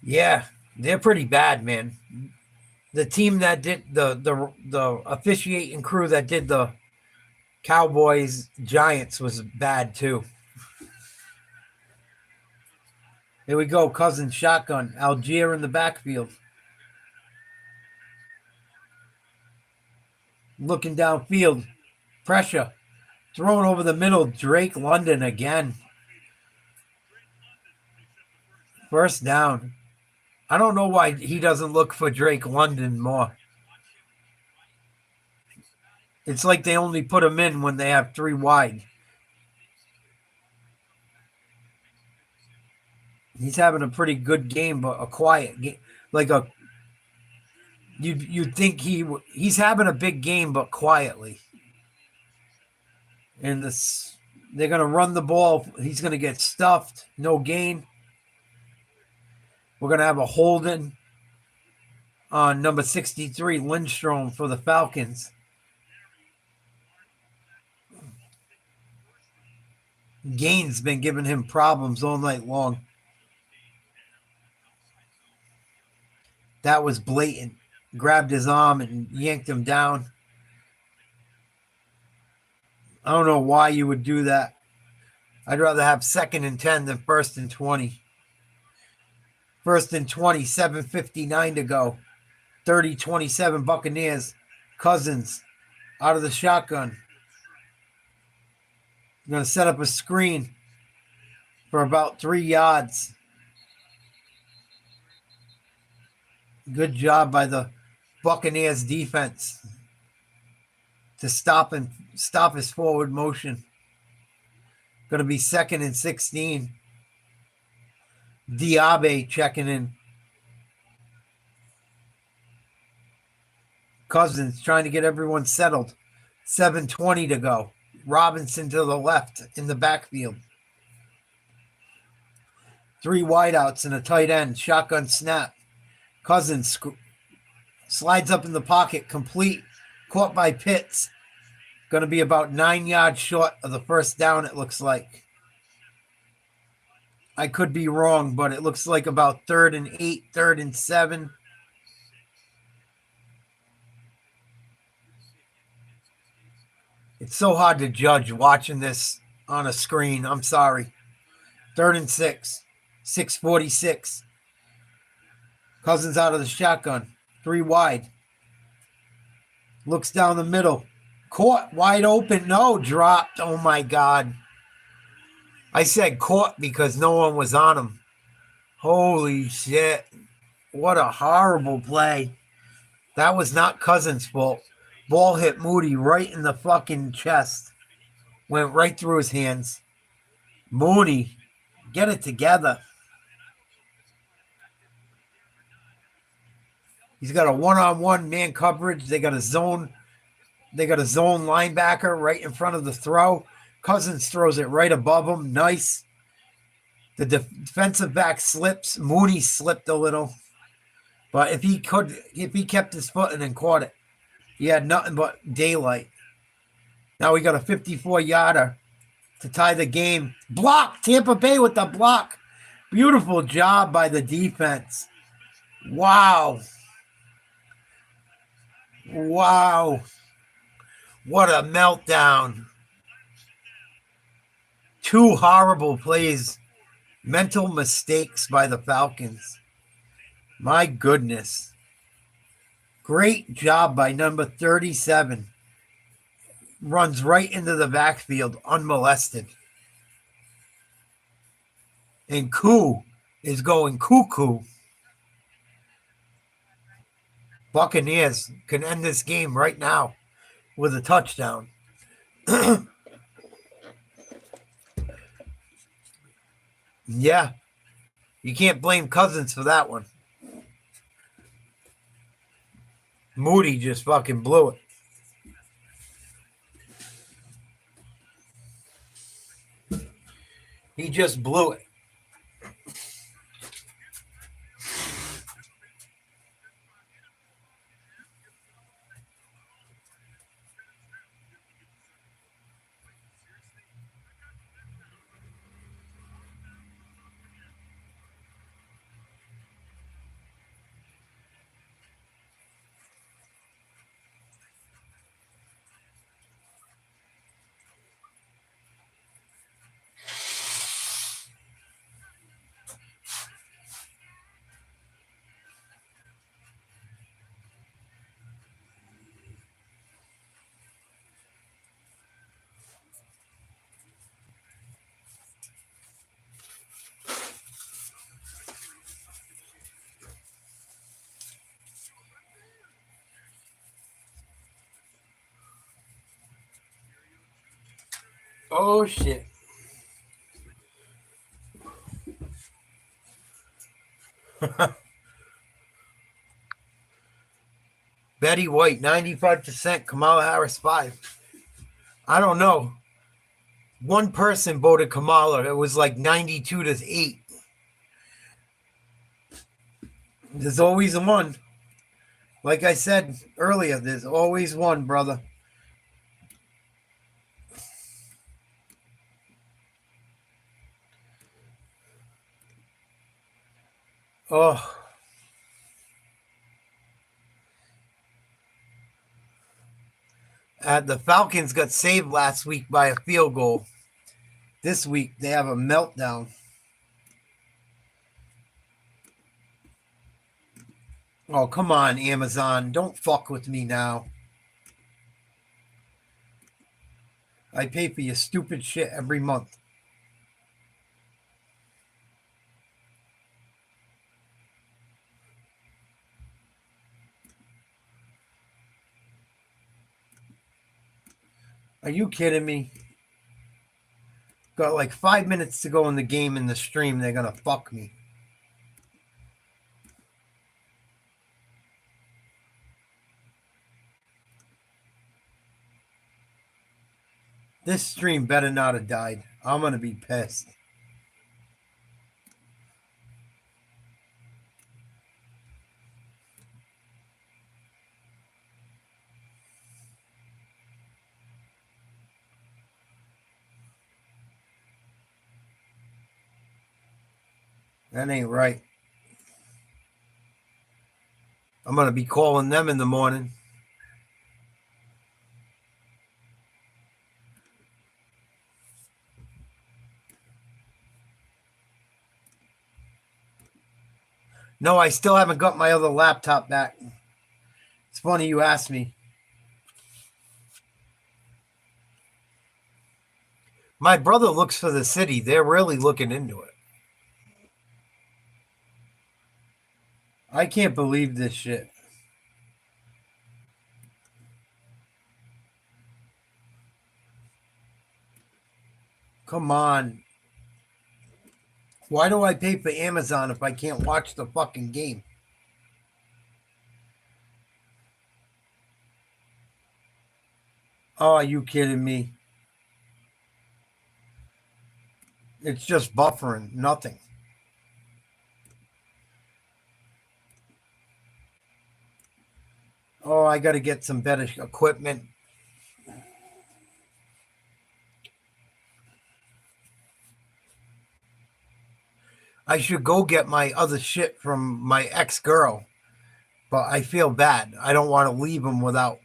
Yeah, they're pretty bad, man. The team that did the officiating crew that did the Cowboys Giants was bad too. Here we go, Cousins shotgun. Algier in the backfield. Looking downfield. Pressure. Thrown over the middle. Drake London again. 1st down. I don't know why he doesn't look for Drake London more. It's like they only put him in when they have 3 wide. He's having a pretty good game, but a quiet game. Like a you'd think he's having a big game, but quietly. And they're gonna run the ball. He's gonna get stuffed. No gain. We're gonna have a holding on number 63, Lindstrom, for the Falcons. Gain's been giving him problems all night long. That was blatant. Grabbed his arm and yanked him down. I don't know why you would do that. I'd rather have 2nd and 10 than 1st and 20. 1st and 20, 7:59 to go. 30-27 Buccaneers. Cousins out of the shotgun. I'm going to set up a screen for about 3 yards. Good job by the Buccaneers defense to stop his forward motion. Going to be 2nd and 16. Diaby checking in. Cousins trying to get everyone settled. 7:20 to go. Robinson to the left in the backfield. 3 wideouts and a tight end. Shotgun snap. Cousins slides up in the pocket. Complete. Caught by Pitts. Going to be about 9 yards short of the first down, it looks like. I could be wrong, but it looks like about 3rd and 8, 3rd and 7. It's so hard to judge watching this on a screen. I'm sorry. 3rd and 6, 6:46. Cousins out of the shotgun. 3 wide. Looks down the middle. Caught wide open. No, dropped. Oh my God. I said caught because no one was on him. Holy shit. What a horrible play. That was not Cousins' fault. Ball hit Moody right in the fucking chest. Went right through his hands. Mooney, get it together. He's got a one-on-one man coverage. They got a zone linebacker right in front of the throw. Cousins throws it right above him. Nice. The defensive back slips. Mooney slipped a little. But if he kept his foot and then caught it, he had nothing but daylight. Now we got a 54-yarder to tie the game. Block. Tampa Bay with the block. Beautiful job by the defense. Wow. Wow. What a meltdown. 2 horrible plays. Mental mistakes by the Falcons. My goodness. Great job by number 37. Runs right into the backfield unmolested. And Koo is going cuckoo. Buccaneers can end this game right now with a touchdown. Yeah. You can't blame Cousins for that one. Moody just fucking blew it. He just blew it. Oh, shit. Betty White, 95%. Kamala Harris, 5. I don't know. One person voted Kamala. It was like 92 to 8. There's always one. Like I said earlier, there's always one, brother. Oh. The Falcons got saved last week by a field goal. This week, they have a meltdown. Oh, come on, Amazon. Don't fuck with me now. I pay for your stupid shit every month. Are you kidding me? Got like 5 minutes to go in the game in the stream. They're going to fuck me. This stream better not have died. I'm going to be pissed. That ain't right. I'm going to be calling them in the morning. No, I still haven't got my other laptop back. It's funny you asked me. My brother looks for the city. They're really looking into it. I can't believe this shit. Come on. Why do I pay for Amazon if I can't watch the fucking game? Oh, are you kidding me? It's just buffering. Nothing. Oh, I got to get some better equipment. I should go get my other shit from my ex-girl, but I feel bad. I don't want to leave them without.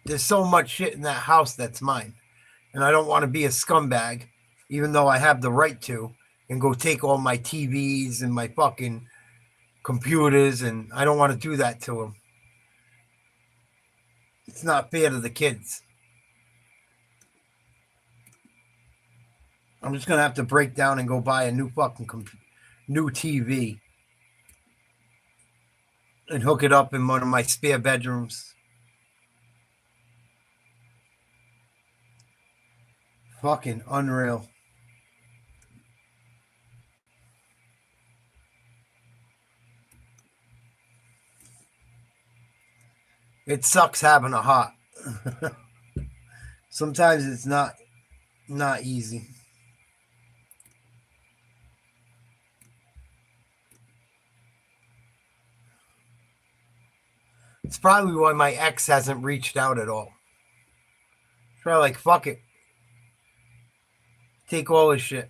There's so much shit in that house that's mine, and I don't want to be a scumbag, even though I have the right to, and go take all my TVs and my fucking computers, and I don't want to do that to them. It's not fair to the kids. I'm just going to have to break down and go buy a new fucking new TV and hook it up in one of my spare bedrooms. Fucking unreal. It sucks having a heart. Sometimes it's not easy. It's probably why my ex hasn't reached out at all. It's probably like, fuck it. Take all his shit.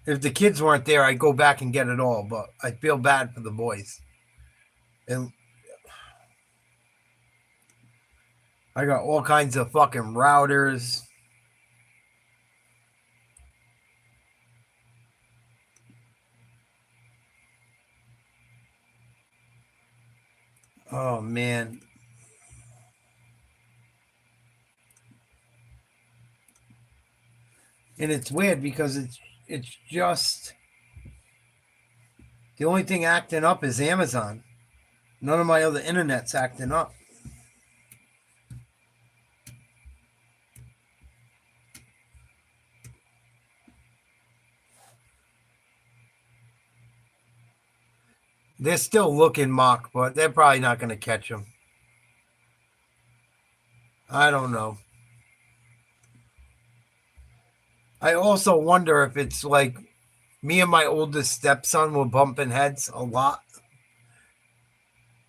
If the kids weren't there, I'd go back and get it all, but I feel bad for the boys. And I got all kinds of fucking routers. Oh, man. And it's weird because it's just the only thing acting up is Amazon. None of my other internet's acting up. They're still looking, Mock, but they're probably not going to catch him. I don't know. I also wonder if it's like me and my oldest stepson were bumping heads a lot.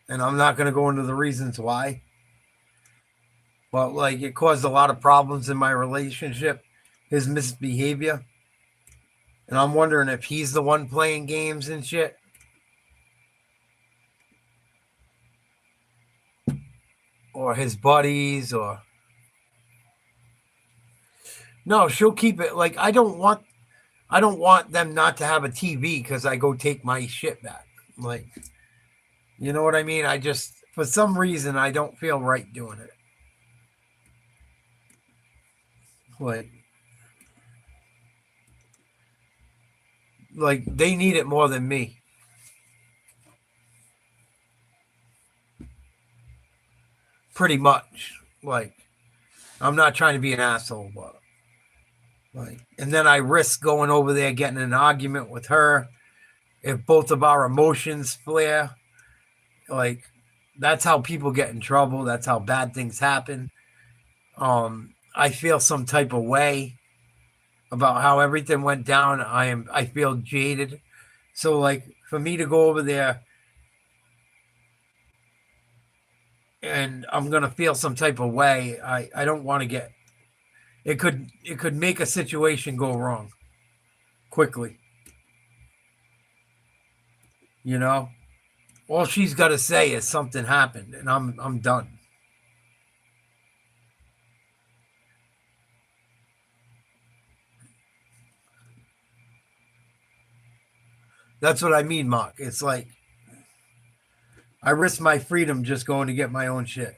And I'm not going to go into the reasons why. But like it caused a lot of problems in my relationship, his misbehavior. And I'm wondering if he's the one playing games and shit. Or his buddies or... No, she'll keep it. Like I don't want them not to have a TV because I go take my shit back. Like, you know what I mean? I just, for some reason, I don't feel right doing it. Like they need it more than me. Pretty much. Like, I'm not trying to be an asshole, but like, and then I risk going over there getting an argument with her. If both of our emotions flare, like that's how people get in trouble. That's how bad things happen. I feel some type of way about how everything went down. I feel jaded. So like for me to go over there and I'm gonna feel some type of way, I don't want to get it could make a situation go wrong quickly. You know? All she's gotta say is something happened and I'm done. That's what I mean, Mark. It's like I risk my freedom just going to get my own shit.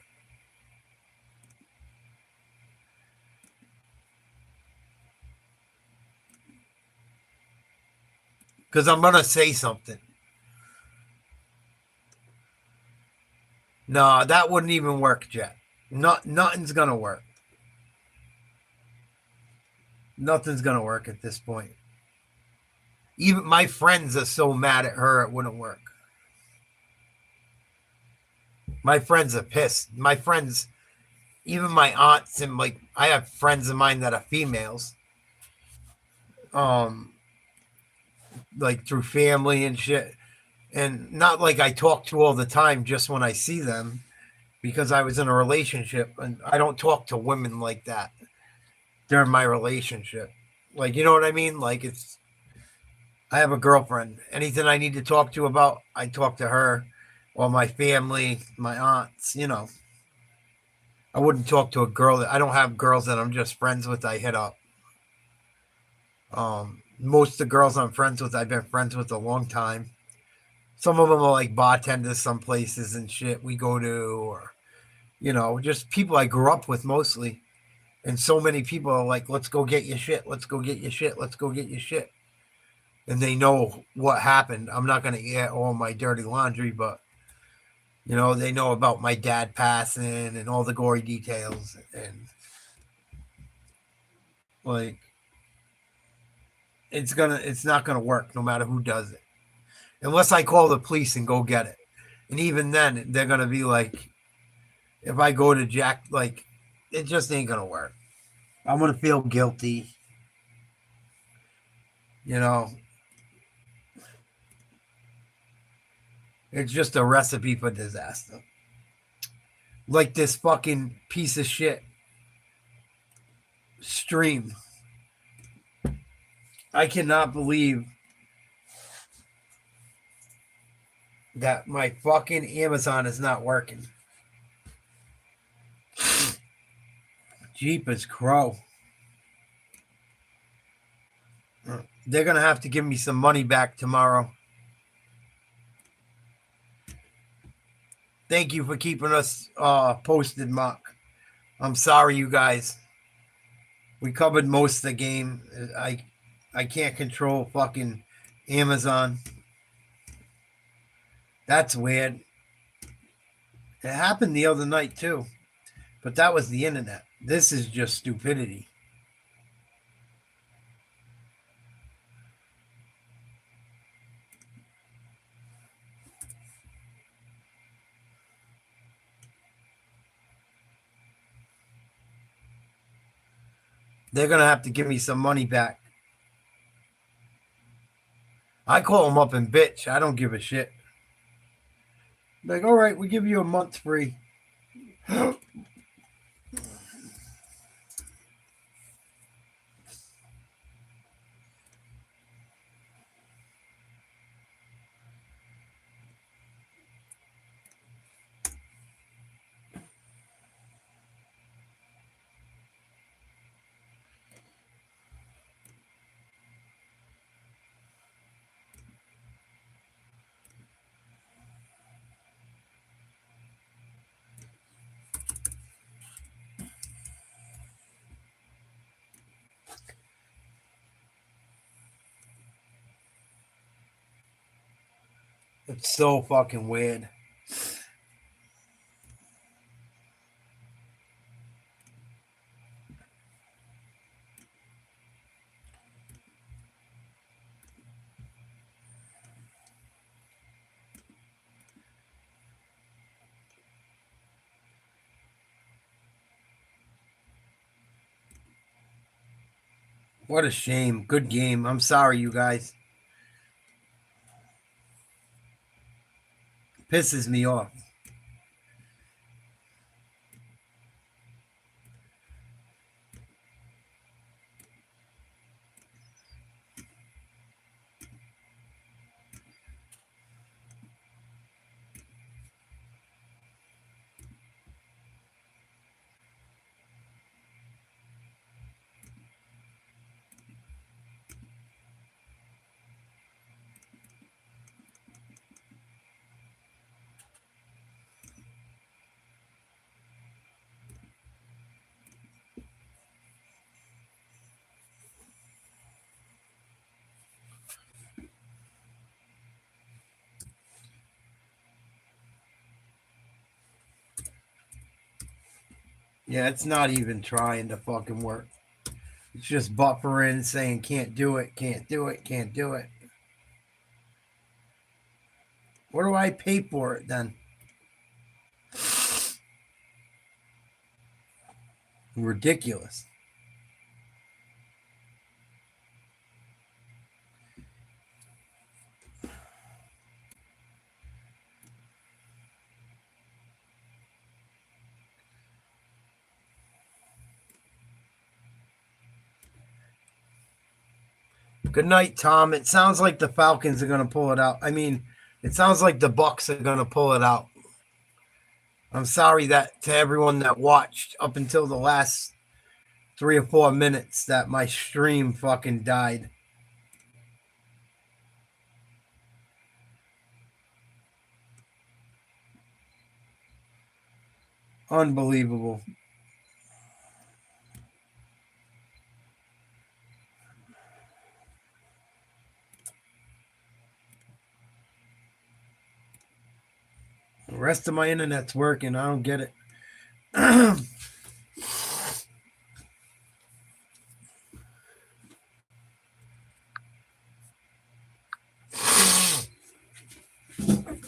Because I'm going to say something. No, that wouldn't even work, Jet. Nothing's going to work. Nothing's going to work at this point. Even my friends are so mad at her, it wouldn't work. My friends are pissed. My friends, even my aunts, and like I have friends of mine that are females. Like through family and shit. And not like I talk to all the time, just when I see them, because I was in a relationship and I don't talk to women like that during my relationship. Like, you know what I mean? Like I have a girlfriend. Anything I need to talk to about, I talk to her or my family, my aunts, you know. I wouldn't talk to a girl I don't have girls that I'm just friends with. I hit up. Most of the girls I'm friends with, I've been friends with a long time. Some of them are like bartenders, some places and shit we go to, or, you know, just people I grew up with mostly. And so many people are like, let's go get your shit. Let's go get your shit. Let's go get your shit. And they know what happened. I'm not going to air all my dirty laundry, but, you know, they know about my dad passing and all the gory details. And, like, it's not going to work no matter who does it. Unless I call the police and go get it. And even then, they're going to be like, if I go to Jack, like, it just ain't going to work. I'm going to feel guilty. You know, it's just a recipe for disaster. Like this fucking piece of shit stream. I cannot believe that my fucking Amazon is not working. Jeepers crow. They're going to have to give me some money back tomorrow. Thank you for keeping us posted, Mark. I'm sorry, you guys. We covered most of the game. I can't control fucking Amazon. That's weird. It happened the other night, too. But that was the internet. This is just stupidity. They're going to have to give me some money back. I call them up and bitch. I don't give a shit. Like, all right, we give you a month free. It's so fucking weird. What a shame. Good game. I'm sorry, you guys. Pisses me off. Yeah, it's not even trying to fucking work. It's just buffering, saying can't do it, can't do it, can't do it. What do I pay for it then? Ridiculous. Good night, Tom. It sounds like the Falcons are going to pull it out. I mean, it sounds like the Bucs are going to pull it out. I'm sorry that to everyone that watched up until the last 3 or 4 minutes that my stream fucking died. Unbelievable. The rest of my internet's working. I don't get it.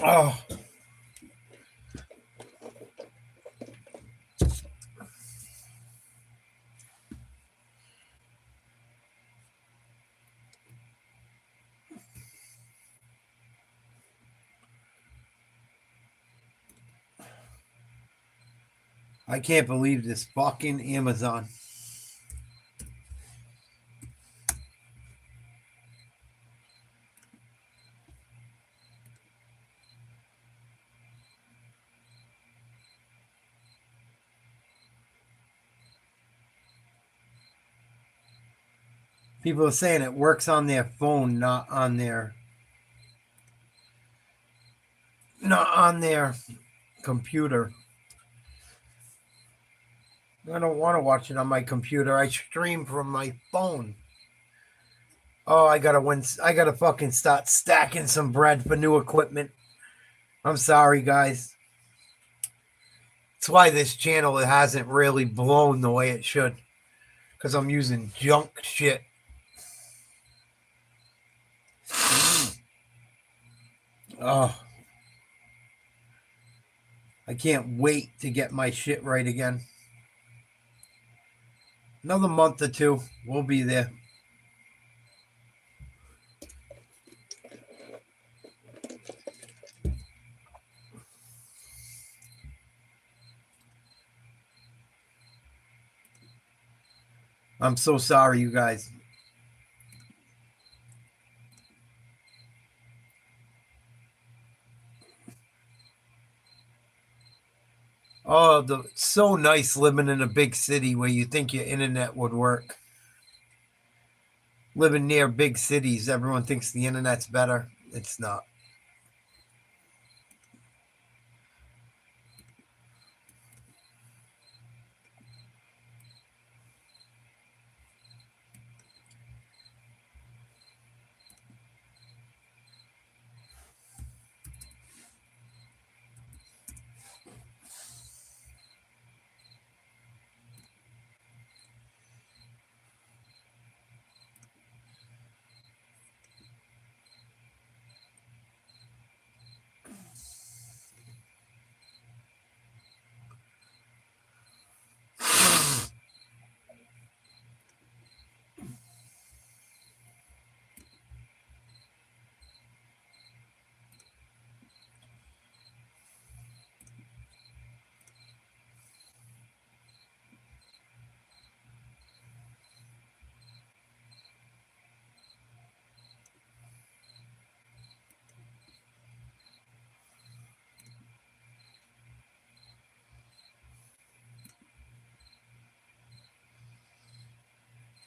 Oh. I can't believe this fucking Amazon. People are saying it works on their phone, not on their computer. I don't want to watch it on my computer. I stream from my phone. Oh, I gotta fucking start stacking some bread for new equipment. I'm sorry, guys. That's why this channel hasn't really blown the way it should. Because I'm using junk shit. Oh. I can't wait to get my shit right again. Another month or two, we'll be there. I'm so sorry, you guys. Oh, so nice living in a big city where you think your internet would work. Living near big cities, everyone thinks the internet's better. It's not.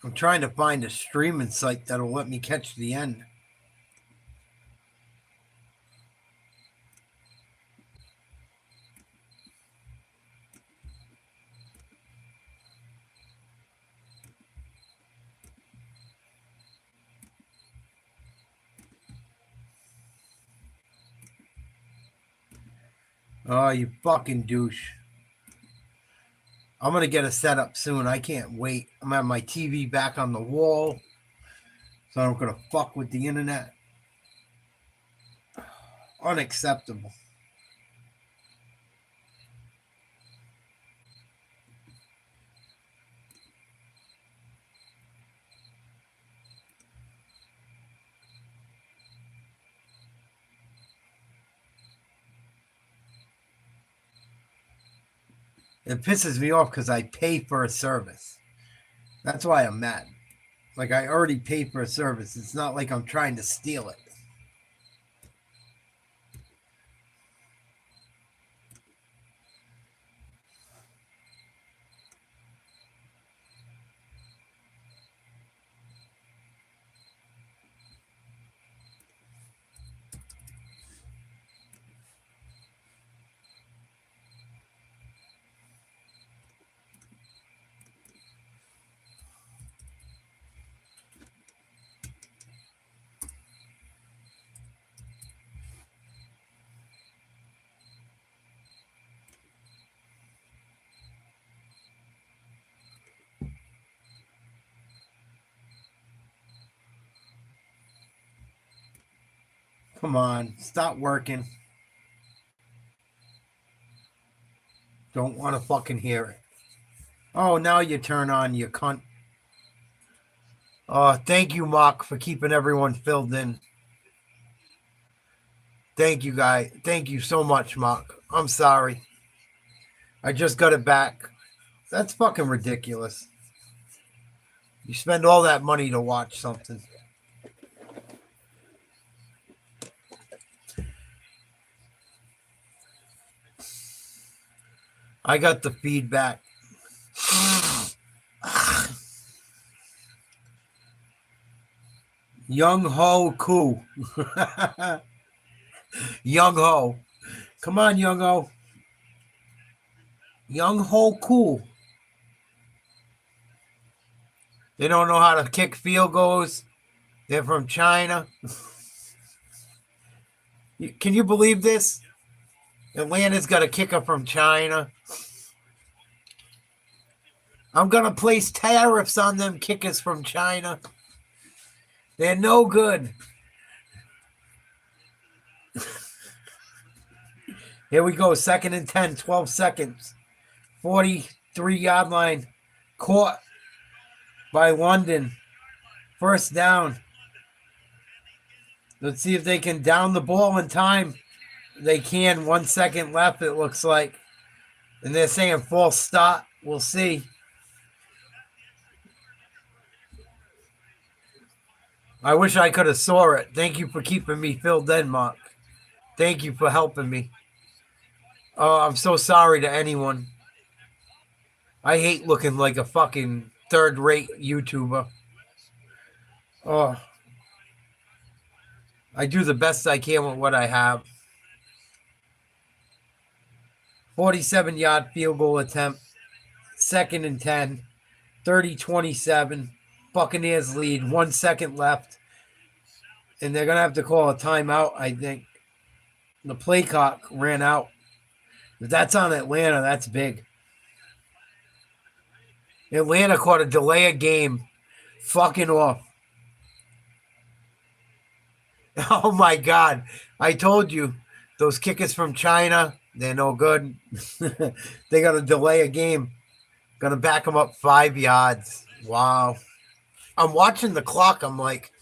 I'm trying to find a streaming site that'll let me catch the end. Oh, you fucking douche. I'm going to get a setup soon. I can't wait. I'm going to have my TV back on the wall, so I'm going to fuck with the internet. Unacceptable. It pisses me off because I pay for a service. That's why I'm mad. Like, I already paid for a service. It's not like I'm trying to steal it. Come on, stop working. Don't want to fucking hear it. Oh, now you turn on, you cunt. Oh, thank you, Mark, for keeping everyone filled in. Thank you, guy. Thank you so much, Mark. I'm sorry. I just got it back. That's fucking ridiculous. You spend all that money to watch something. I got the feedback. Young Ho Koo. Young Ho. Come on, Young Ho. Young Ho Koo. They don't know how to kick field goals. They're from China. Can you believe this? Atlanta's got a kicker from China. I'm going to place tariffs on them kickers from China. They're no good. Here we go. 2nd and 10, 12 seconds. 43-yard line. Caught. by London. First down. Let's see if they can down the ball in time. They can. 1 second left, it looks like. And they're saying false start. We'll see. I wish I could have saw it. Thank you for keeping me filled in, Mark. Thank you for helping me. Oh, I'm so sorry to anyone. I hate looking like a fucking third-rate YouTuber. Oh. I do the best I can with what I have. 47-yard field goal attempt. 2nd and 10. 30-27. Buccaneers lead. 1 second left. And they're going to have to call a timeout, I think. The play clock ran out. If that's on Atlanta, that's big. Atlanta caught a delay of game. Fucking off. Oh, my God. I told you. Those kickers from China, they're no good. They got a delay a game. Going to back them up 5 yards. Wow. I'm watching the clock. I'm like,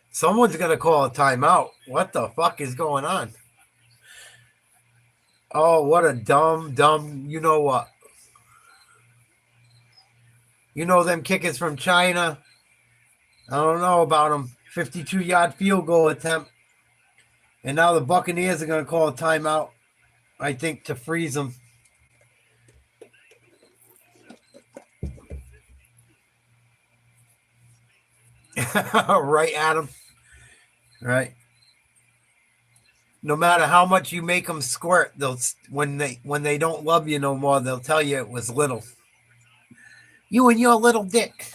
someone's going to call a timeout. What the fuck is going on? Oh, what a dumb, you know what? You know them kickers from China? I don't know about them. 52-yard field goal attempt. And now the Buccaneers are going to call a timeout, I think, to freeze them. Right, Adam? Right. No matter how much you make them squirt, they'll when they don't love you no more, they'll tell you it was little. You and your little dick.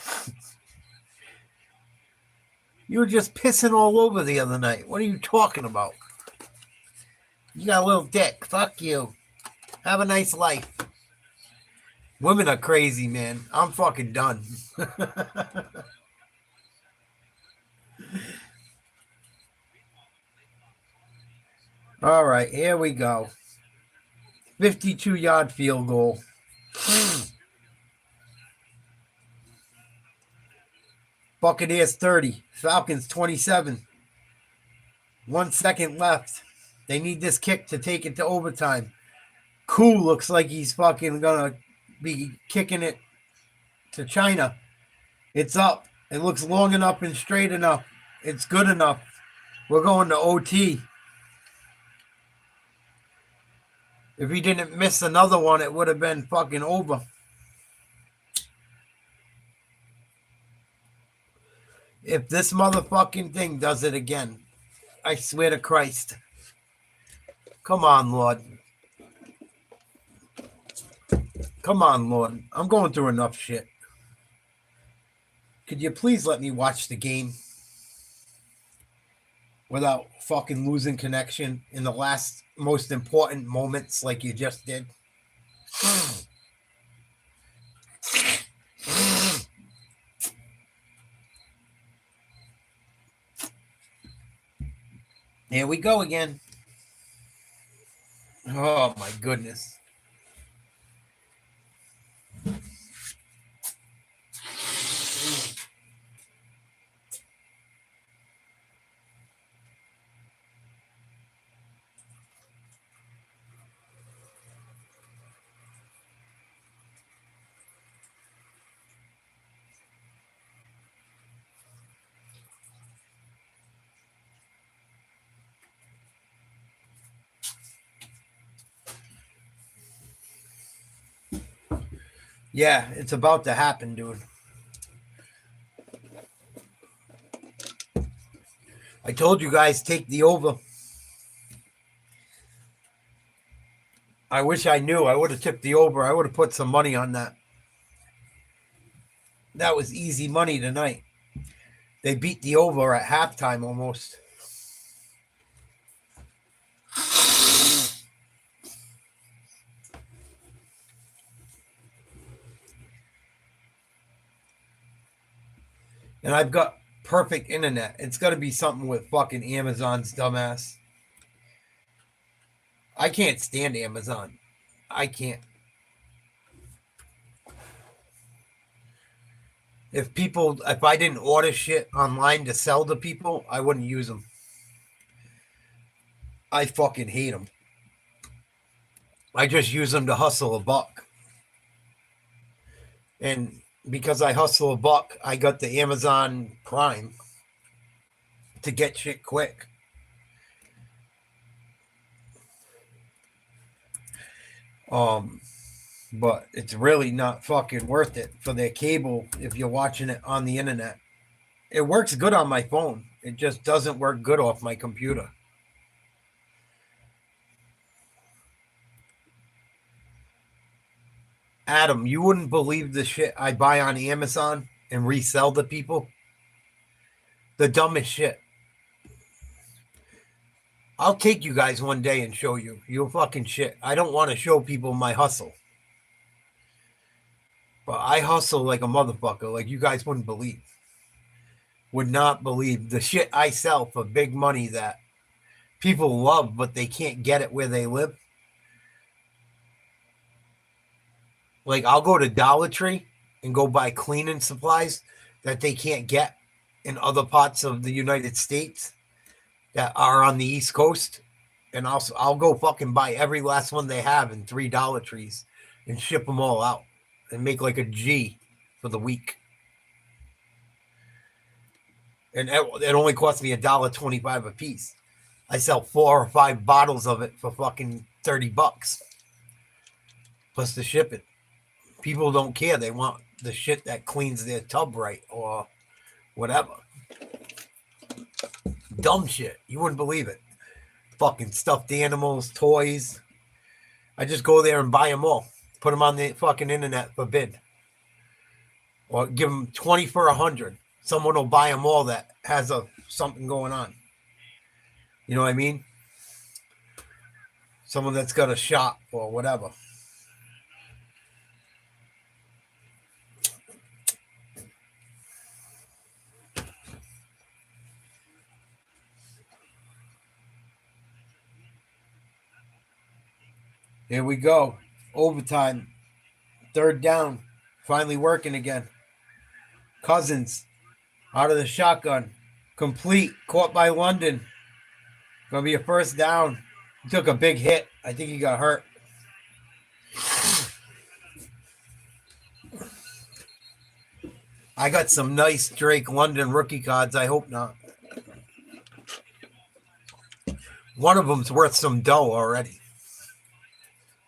You were just pissing all over the other night. What are you talking about? You got a little dick. Fuck you. Have a nice life. Women are crazy, man. I'm fucking done. All right, here we go. 52-yard field goal. Buccaneers 30. Falcons 27. 1 second left. They need this kick to take it to overtime. Cool looks like he's fucking gonna be kicking it to China. It's up. It looks long enough and straight enough. It's good enough. We're going to OT. If he didn't miss another one, it would have been fucking over. If this motherfucking thing does it again, I swear to Christ. Come on, Lord. Come on, Lord. I'm going through enough shit. Could you please let me watch the game without fucking losing connection in the last most important moments like you just did? Here we go again. Oh, my goodness. Yeah, it's about to happen, dude. I told you guys, take the over. I wish I knew. I would have tipped the over. I would have put some money on that. That was easy money tonight. They beat the over at halftime almost. And I've got perfect internet. It's got to be something with fucking Amazon's dumbass. I can't stand Amazon. I can't. If I didn't order shit online to sell to people, I wouldn't use them. I fucking hate them. I just use them to hustle a buck. And because I hustle a buck, I got the Amazon Prime to get shit quick. But it's really not fucking worth it for their cable if you're watching it on the internet. It works good on my phone. It just doesn't work good off my computer. Adam, you wouldn't believe the shit I buy on Amazon and resell to people. The dumbest shit. I'll take you guys one day and show you. You'll fucking shit. I don't want to show people my hustle. But I hustle like a motherfucker, like you guys wouldn't believe. Would not believe the shit I sell for big money that people love, but they can't get it where they live. Like, I'll go to Dollar Tree and go buy cleaning supplies that they can't get in other parts of the United States that are on the East Coast. And also, I'll go fucking buy every last one they have in 3 Dollar Trees and ship them all out and make like a G for the week. And it only cost me $1.25 a piece. I sell 4 or 5 bottles of it for fucking $30 plus the shipping. People don't care. They want the shit that cleans their tub right or whatever. Dumb shit. You wouldn't believe it. Fucking stuffed animals, toys. I just go there and buy them all. Put them on the fucking internet for bid. Or give them 20 for 100. Someone will buy them all that has something going on. You know what I mean? Someone that's got a shop or whatever. Here we go. Overtime. 3rd down. Finally working again. Cousins out of the shotgun. Complete. Caught by London. Gonna be a 1st down. He took a big hit. I think he got hurt. I got some nice Drake London rookie cards. I hope not. One of them's worth some dough already.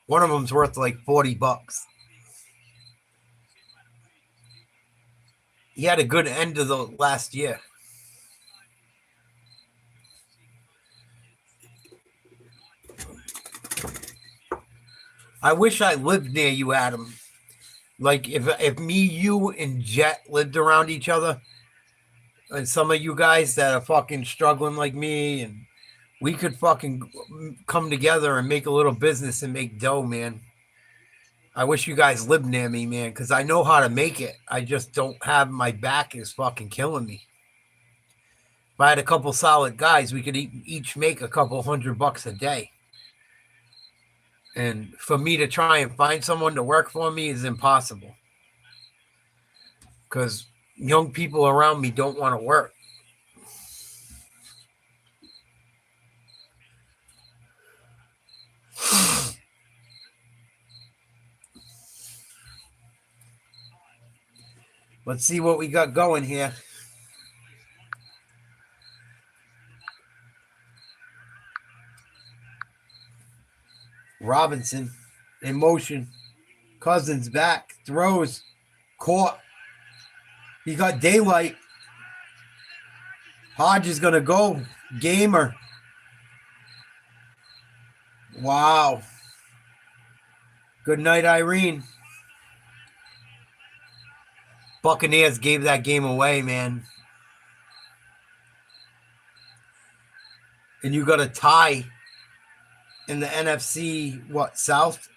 One of them's worth like $40. He had a good end of the last year. I wish I lived near you, Adam. Like if me, you, and Jet lived around each other, and some of you guys that are fucking struggling like me, and we could fucking come together and make a little business and make dough, man. I wish you guys lived near me, man, because I know how to make it. I just don't have, my back is fucking killing me. If I had a couple solid guys, we could each make a couple $100 a day. And for me to try and find someone to work for me is impossible. Because young people around me don't want to work. Let's see what we got going here. Robinson in motion. Cousins back. Throws. Caught. He got daylight. Hodge is going to go. Gamer. Wow. Good night, Irene. Buccaneers gave that game away, man. And you got a tie in the NFC, South?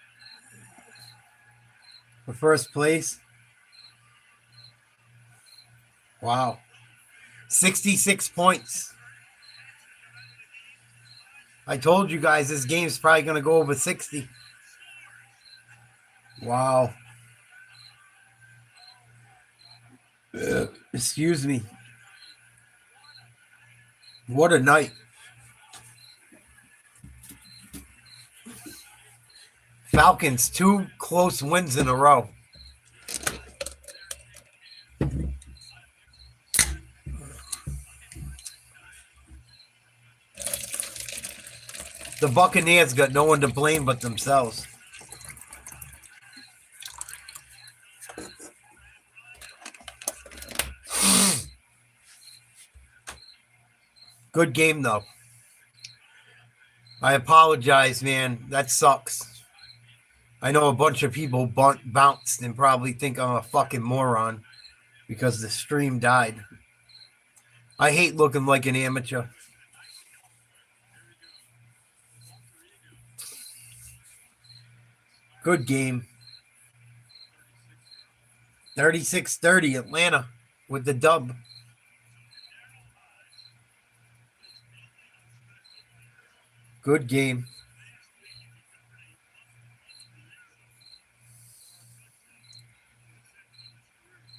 For first place? Wow. 66 points. I told you guys this game's probably going to go over 60. Wow. Excuse me. What a night. Falcons, 2 close wins in a row. The Buccaneers got no one to blame but themselves. Good game, though. I apologize, man. That sucks. I know a bunch of people bounced and probably think I'm a fucking moron because the stream died. I hate looking like an amateur. Good game. 36-30 Atlanta with the dub. Good game.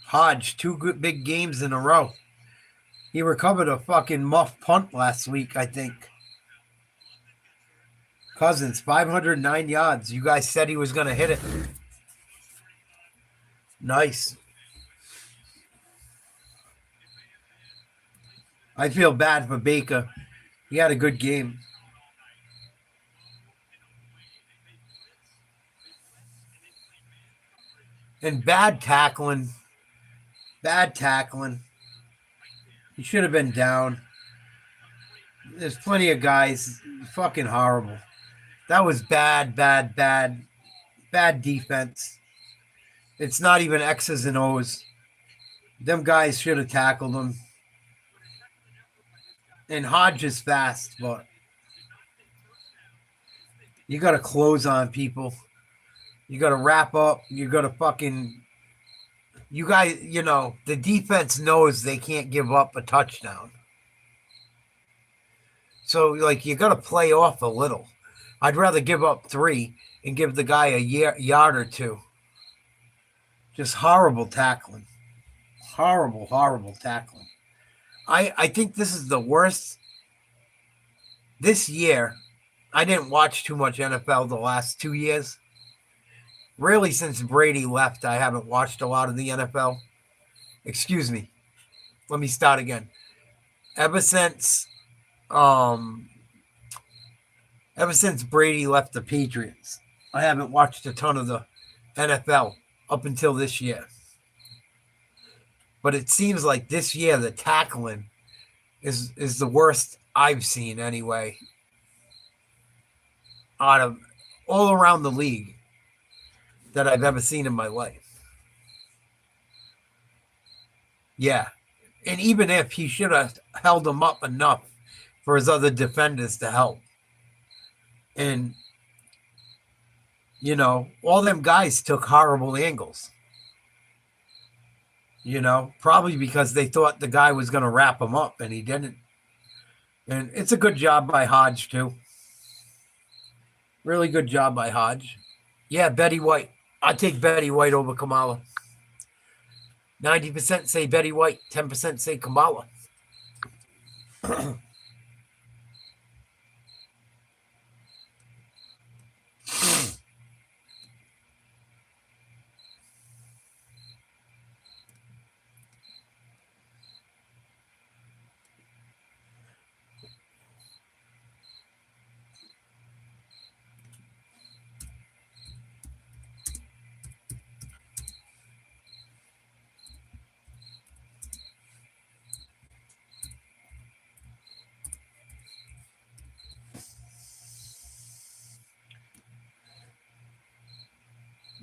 Hodge, 2 good big games in a row. He recovered a fucking muff punt last week, I think. Cousins, 509 yards. You guys said he was going to hit it. Nice. I feel bad for Baker. He had a good game. And bad tackling. Bad tackling. He should have been down. There's plenty of guys. Fucking horrible. That was bad defense. It's not even X's and O's. Them guys should have tackled him. And Hodge is fast, but you got to close on people. You got to wrap up. You got to fucking... You guys, you know, the defense knows they can't give up a touchdown. So, like, you got to play off a little. I'd rather give up 3 and give the guy a yard or 2. Just horrible tackling. Horrible tackling. I think this is the worst. This year, I didn't watch too much NFL the last 2 years. Really, since Brady left, I haven't watched a lot of the NFL. Excuse me. Let me start again. Ever since Brady left the Patriots, I haven't watched a ton of the NFL up until this year. But it seems like this year the tackling is the worst I've seen anyway. Out of all around the league that I've ever seen in my life. Yeah. And even if he should have held him up enough for his other defenders to help. And, you know, all them guys took horrible angles. You know, probably because they thought the guy was going to wrap him up and he didn't. And it's a good job by Hodge, too. Really good job by Hodge. Yeah, Betty White. I'd take Betty White over Kamala. 90% say Betty White, 10% say Kamala.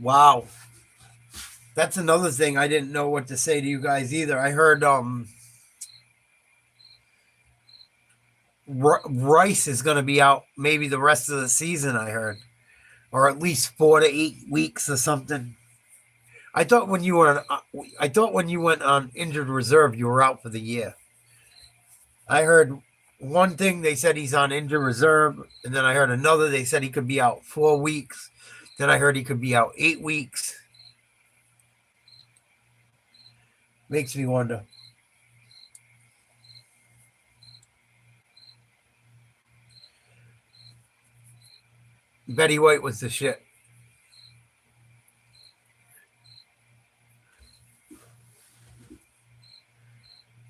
Wow. That's another thing I didn't know what to say to you guys either. I heard Rice is going to be out maybe the rest of the season, I heard. Or at least 4 to 8 weeks or something. I thought when you went on injured reserve, you were out for the year. I heard one thing, they said he's on injured reserve, and then I heard another, they said he could be out 4 weeks. Then I heard he could be out 8 weeks. Makes me wonder. Betty White was the shit.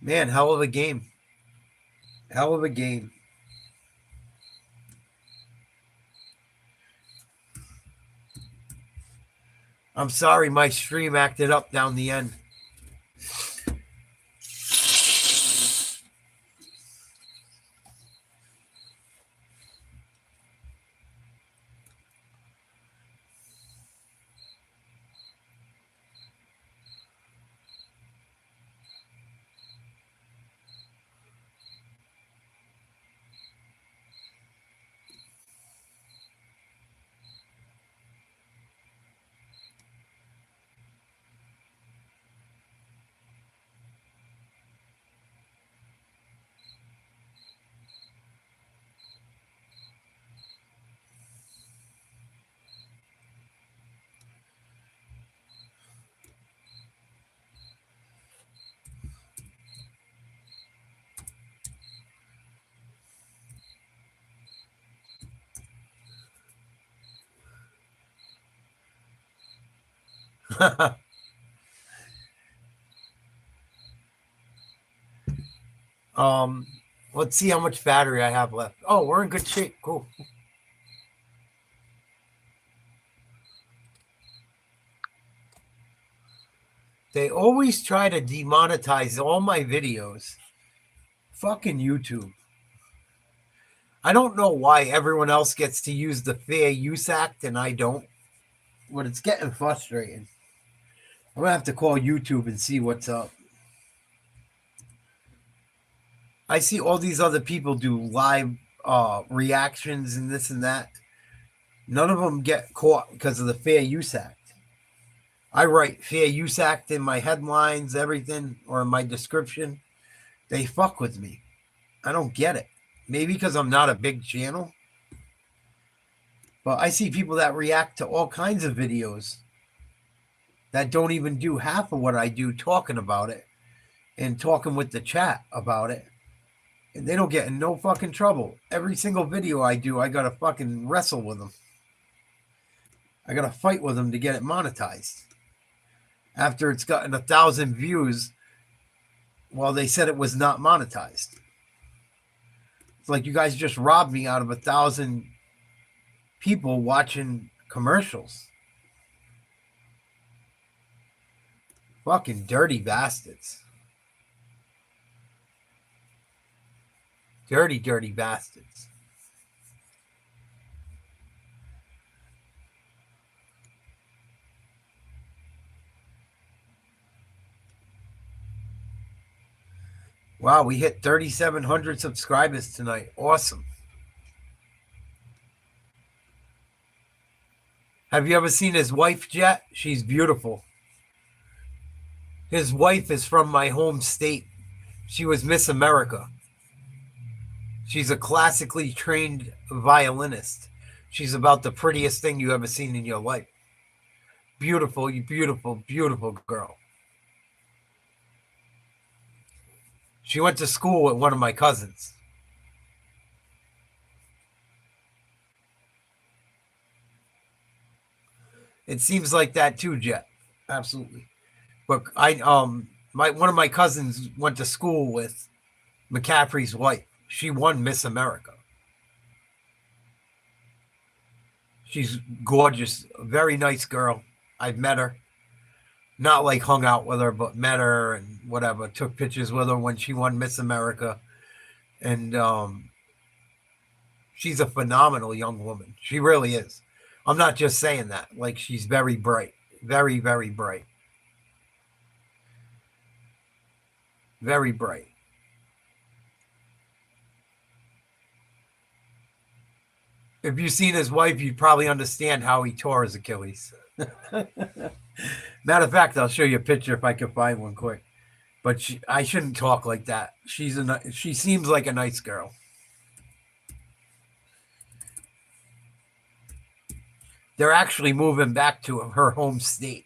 Man, hell of a game. Hell of a game. I'm sorry my stream acted up down the end. Let's see how much battery I have left. Oh, we're in good shape. Cool. They always try to demonetize all my videos. Fucking YouTube. I don't know why everyone else gets to use the Fair Use Act and I don't. But it's getting frustrating. I'm going to have to call YouTube and see what's up. I see all these other people do live reactions and this and that. None of them get caught because of the Fair Use Act. I write Fair Use Act in my headlines, everything, or in my description. They fuck with me. I don't get it. Maybe because I'm not a big channel. But I see people that react to all kinds of videos that don't even do half of what I do talking about it and talking with the chat about it. And they don't get in no fucking trouble. Every single video I do, I got to fucking wrestle with them. I got to fight with them to get it monetized. After it's gotten 1,000 views, well, they said it was not monetized. It's like you guys just robbed me out of 1,000 people watching commercials. Fucking dirty bastards. Dirty, dirty bastards. Wow, we hit 3,700 subscribers tonight. Awesome. Have you ever seen his wife, Jet? She's beautiful. His wife is from my home state. She was Miss America. She's a classically trained violinist. She's about the prettiest thing you ever seen in your life. Beautiful, beautiful, beautiful girl. She went to school with one of my cousins. It seems like that too, Jet. Absolutely. But one of my cousins went to school with McCaffrey's wife. She won Miss America. She's gorgeous, a very nice girl. I've met her. Not like hung out with her, but met her and whatever. Took pictures with her when she won Miss America. And she's a phenomenal young woman. She really is. I'm not just saying that. Like, she's very bright. Very, very bright. Very bright. If you've seen his wife, you'd probably understand how he tore his Achilles. Matter of fact, I'll show you a picture if I can find one quick. But I shouldn't talk like that. She seems like a nice girl. They're actually moving back to her home state.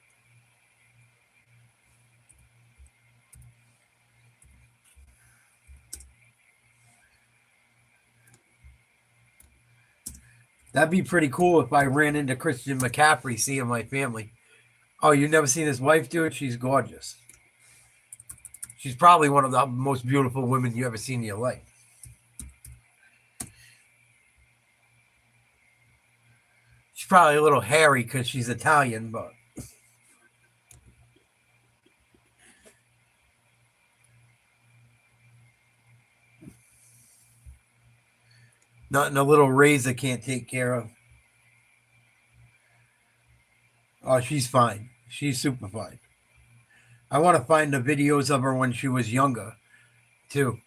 That'd be pretty cool if I ran into Christian McCaffrey seeing my family. Oh, you've never seen his wife, dude? She's gorgeous. She's probably one of the most beautiful women you ever seen in your life. She's probably a little hairy because she's Italian, but nothing a little razor can't take care of. Oh, she's fine. She's super fine. I want to find the videos of her when she was younger, too.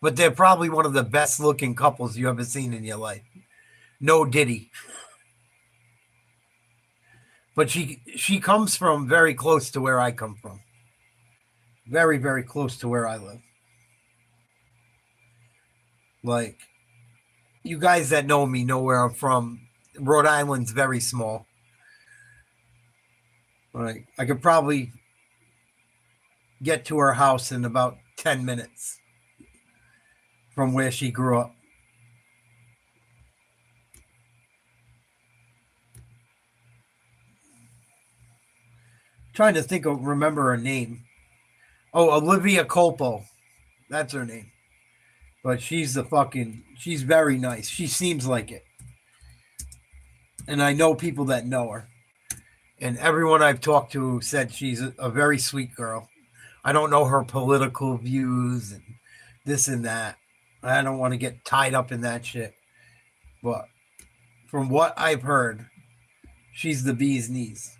But they're probably one of the best looking couples you ever seen in your life. No Diddy. But she comes from very close to where I come from. Very, very close to where I live. Like, you guys that know me know where I'm from. Rhode Island's very small. Like, I could probably get to her house in about 10 minutes from where she grew up. Trying to remember her name. Oh, Olivia Colpo. That's her name. But she's very nice. She seems like it. And I know people that know her. And everyone I've talked to said she's a very sweet girl. I don't know her political views and this and that. I don't want to get tied up in that shit. But from what I've heard, she's the bee's knees.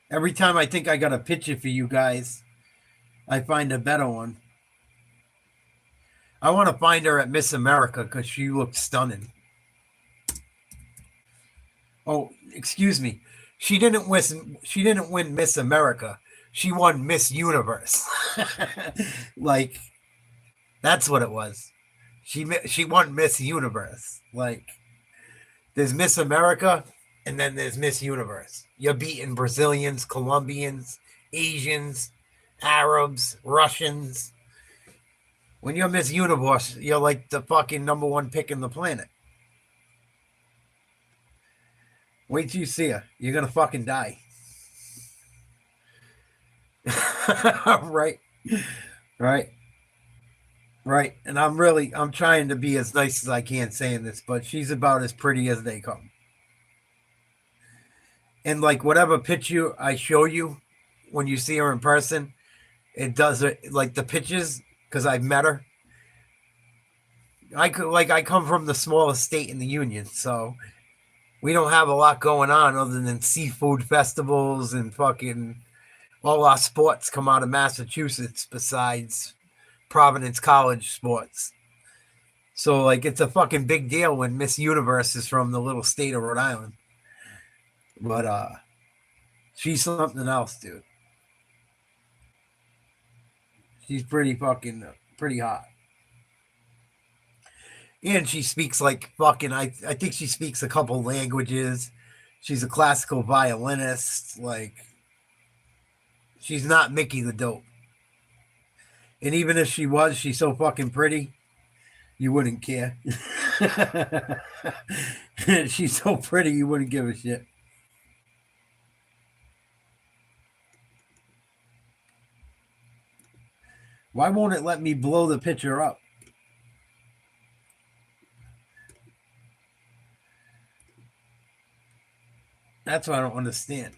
Every time I think I got a picture for you guys, I find a better one. I want to find her at Miss America because she looked stunning. Oh, excuse me. She didn't win Miss America. She won Miss Universe. Like, that's what it was. She won Miss Universe. Like, there's Miss America and then there's Miss Universe. You're beating Brazilians, Colombians, Asians, Arabs, Russians. When you're Miss Universe, you're like the fucking number one pick in the planet. Wait till you see her. You're going to fucking die. Right. And I'm trying to be as nice as I can saying this, but she's about as pretty as they come. And like whatever picture I show you when you see her in person, it does it like the pictures because I've met her. I come from the smallest state in the union, so we don't have a lot going on other than seafood festivals and fucking all our sports come out of Massachusetts besides Providence College sports. So like it's a fucking big deal when Miss Universe is from the little state of Rhode Island. But she's something else, dude. She's pretty hot. And she speaks like fucking, I think she speaks a couple languages. She's a classical violinist. Like, she's not Mickey the Dope. And even if she was, she's so fucking pretty, you wouldn't care. She's so pretty, you wouldn't give a shit. Why won't it let me blow the picture up? That's what I don't understand.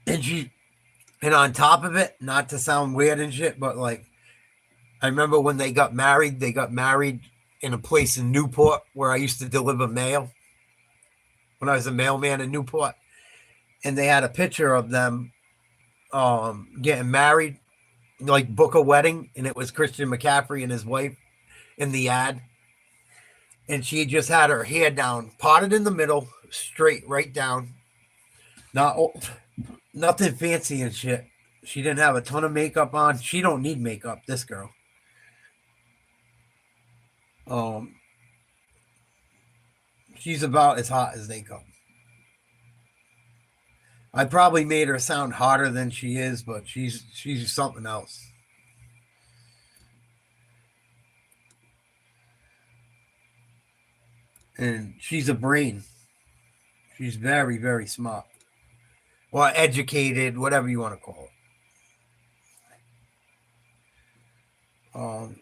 And on top of it, not to sound weird and shit, but like, I remember when they got married in a place in Newport where I used to deliver mail when I was a mailman in Newport. And they had a picture of them getting married, like book a wedding. And it was Christian McCaffrey and his wife in the ad. And she just had her hair down, parted in the middle, straight, right down. Nothing fancy and shit. She didn't have a ton of makeup on. She don't need makeup, this girl. She's about as hot as they come. I probably made her sound hotter than she is, but she's something else. And she's a brain. She's very, very smart. Well, educated, whatever you want to call it.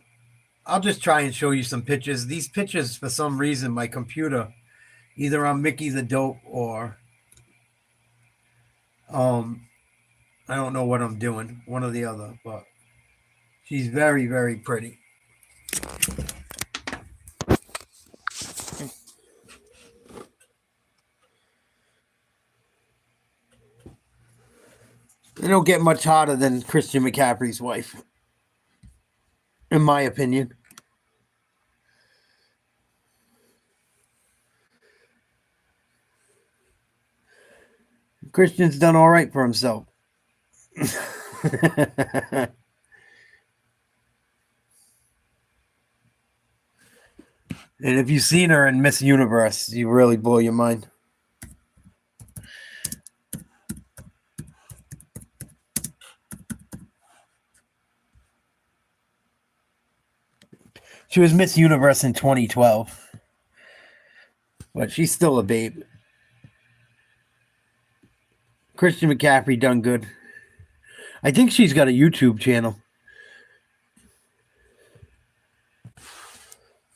I'll just try and show you some pictures. These pictures, for some reason, my computer, either I'm Mickey the Dope or I don't know what I'm doing, one or the other, but she's very, very pretty. They don't get much hotter than Christian McCaffrey's wife, in my opinion. Christian's done all right for himself. And if you've seen her in Miss Universe, you really blow your mind. She was Miss Universe in 2012. But she's still a babe. Christian McCaffrey done good. I think she's got a YouTube channel.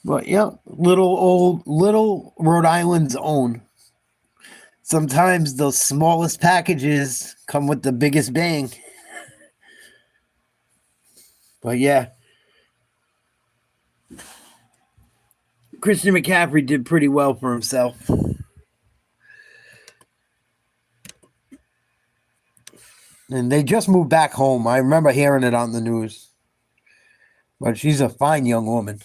But yeah, little Rhode Island's own. Sometimes the smallest packages come with the biggest bang. But yeah. Christian McCaffrey did pretty well for himself. And they just moved back home. I remember hearing it on the news. But she's a fine young woman.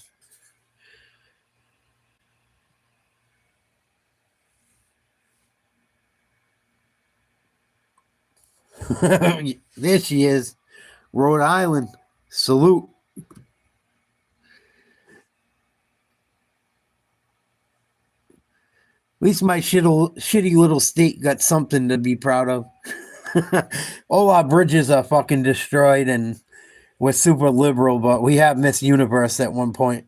There she is. Rhode Island. Salute. At least my shitty little state got something to be proud of. All our bridges are fucking destroyed and we're super liberal, but we have Miss Universe at one point.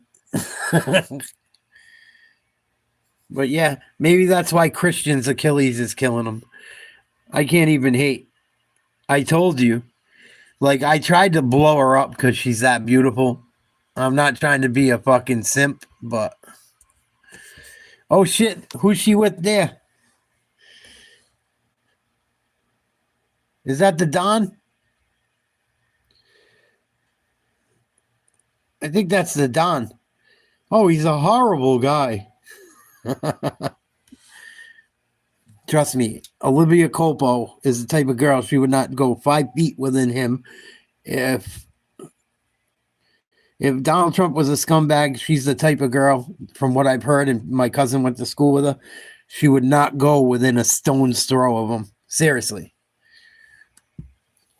But yeah, maybe that's why Christian's Achilles is killing him. I can't even hate. I told you. Like, I tried to blow her up because she's that beautiful. I'm not trying to be a fucking simp, but... Oh, shit. Who's she with there? Is that the Don? I think that's the Don. Oh, he's a horrible guy. Trust me, Olivia Colpo is the type of girl she would not go 5 feet within him. If Donald Trump was a scumbag, she's the type of girl, from what I've heard, and my cousin went to school with her, she would not go within a stone's throw of him. Seriously.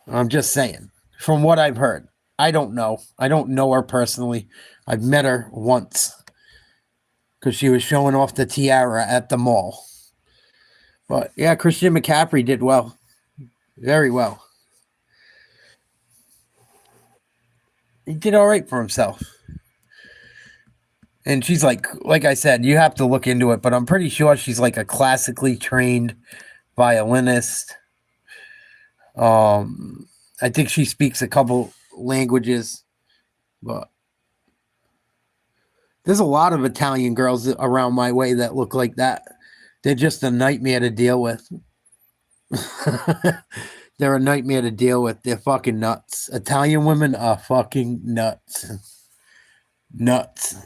I'm just saying. From what I've heard. I don't know. I don't know her personally. I've met her once. Because she was showing off the tiara at the mall. But yeah, Christian McCaffrey did well. Very well. He did all right for himself. And she's like I said, you have to look into it, but I'm pretty sure she's like a classically trained violinist. I think she speaks a couple languages, but there's a lot of Italian girls around my way that look like that. They're just a nightmare to deal with. They're a nightmare to deal with. They're fucking nuts. Italian women are fucking nuts. Nuts.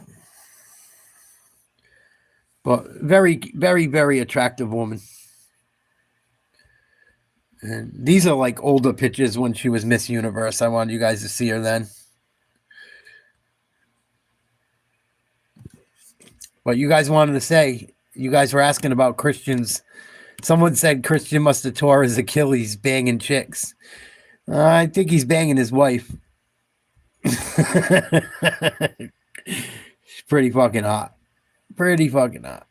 But very, very, very attractive woman. And these are like older pictures when she was Miss Universe. I wanted you guys to see her then. But you guys wanted to say, you guys were asking about Christian's. Someone said Christian must have tore his Achilles banging chicks. I think he's banging his wife. She's pretty fucking hot. Pretty fucking hot.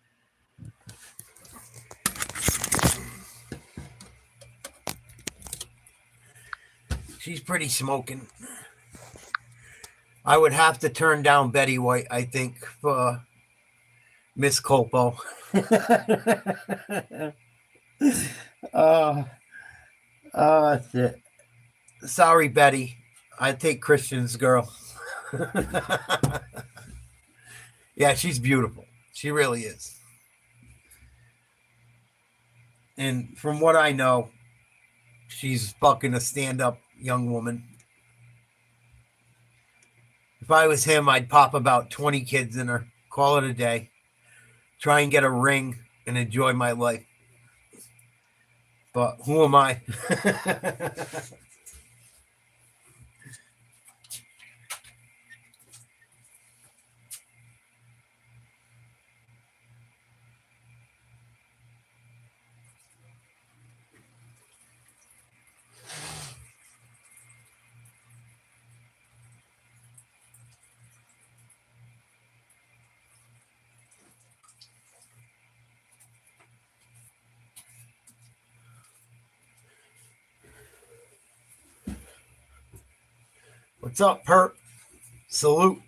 She's pretty smoking. I would have to turn down Betty White, I think, for Miss Colpo. Shit. Sorry, Betty. I take Christian's girl. Yeah, she's beautiful. She really is. And from what I know, she's fucking a stand-up young woman. If I was him, I'd pop about 20 kids in her, call it a day, try and get a ring, and enjoy my life. But who am I? What's up, Perp? Salute.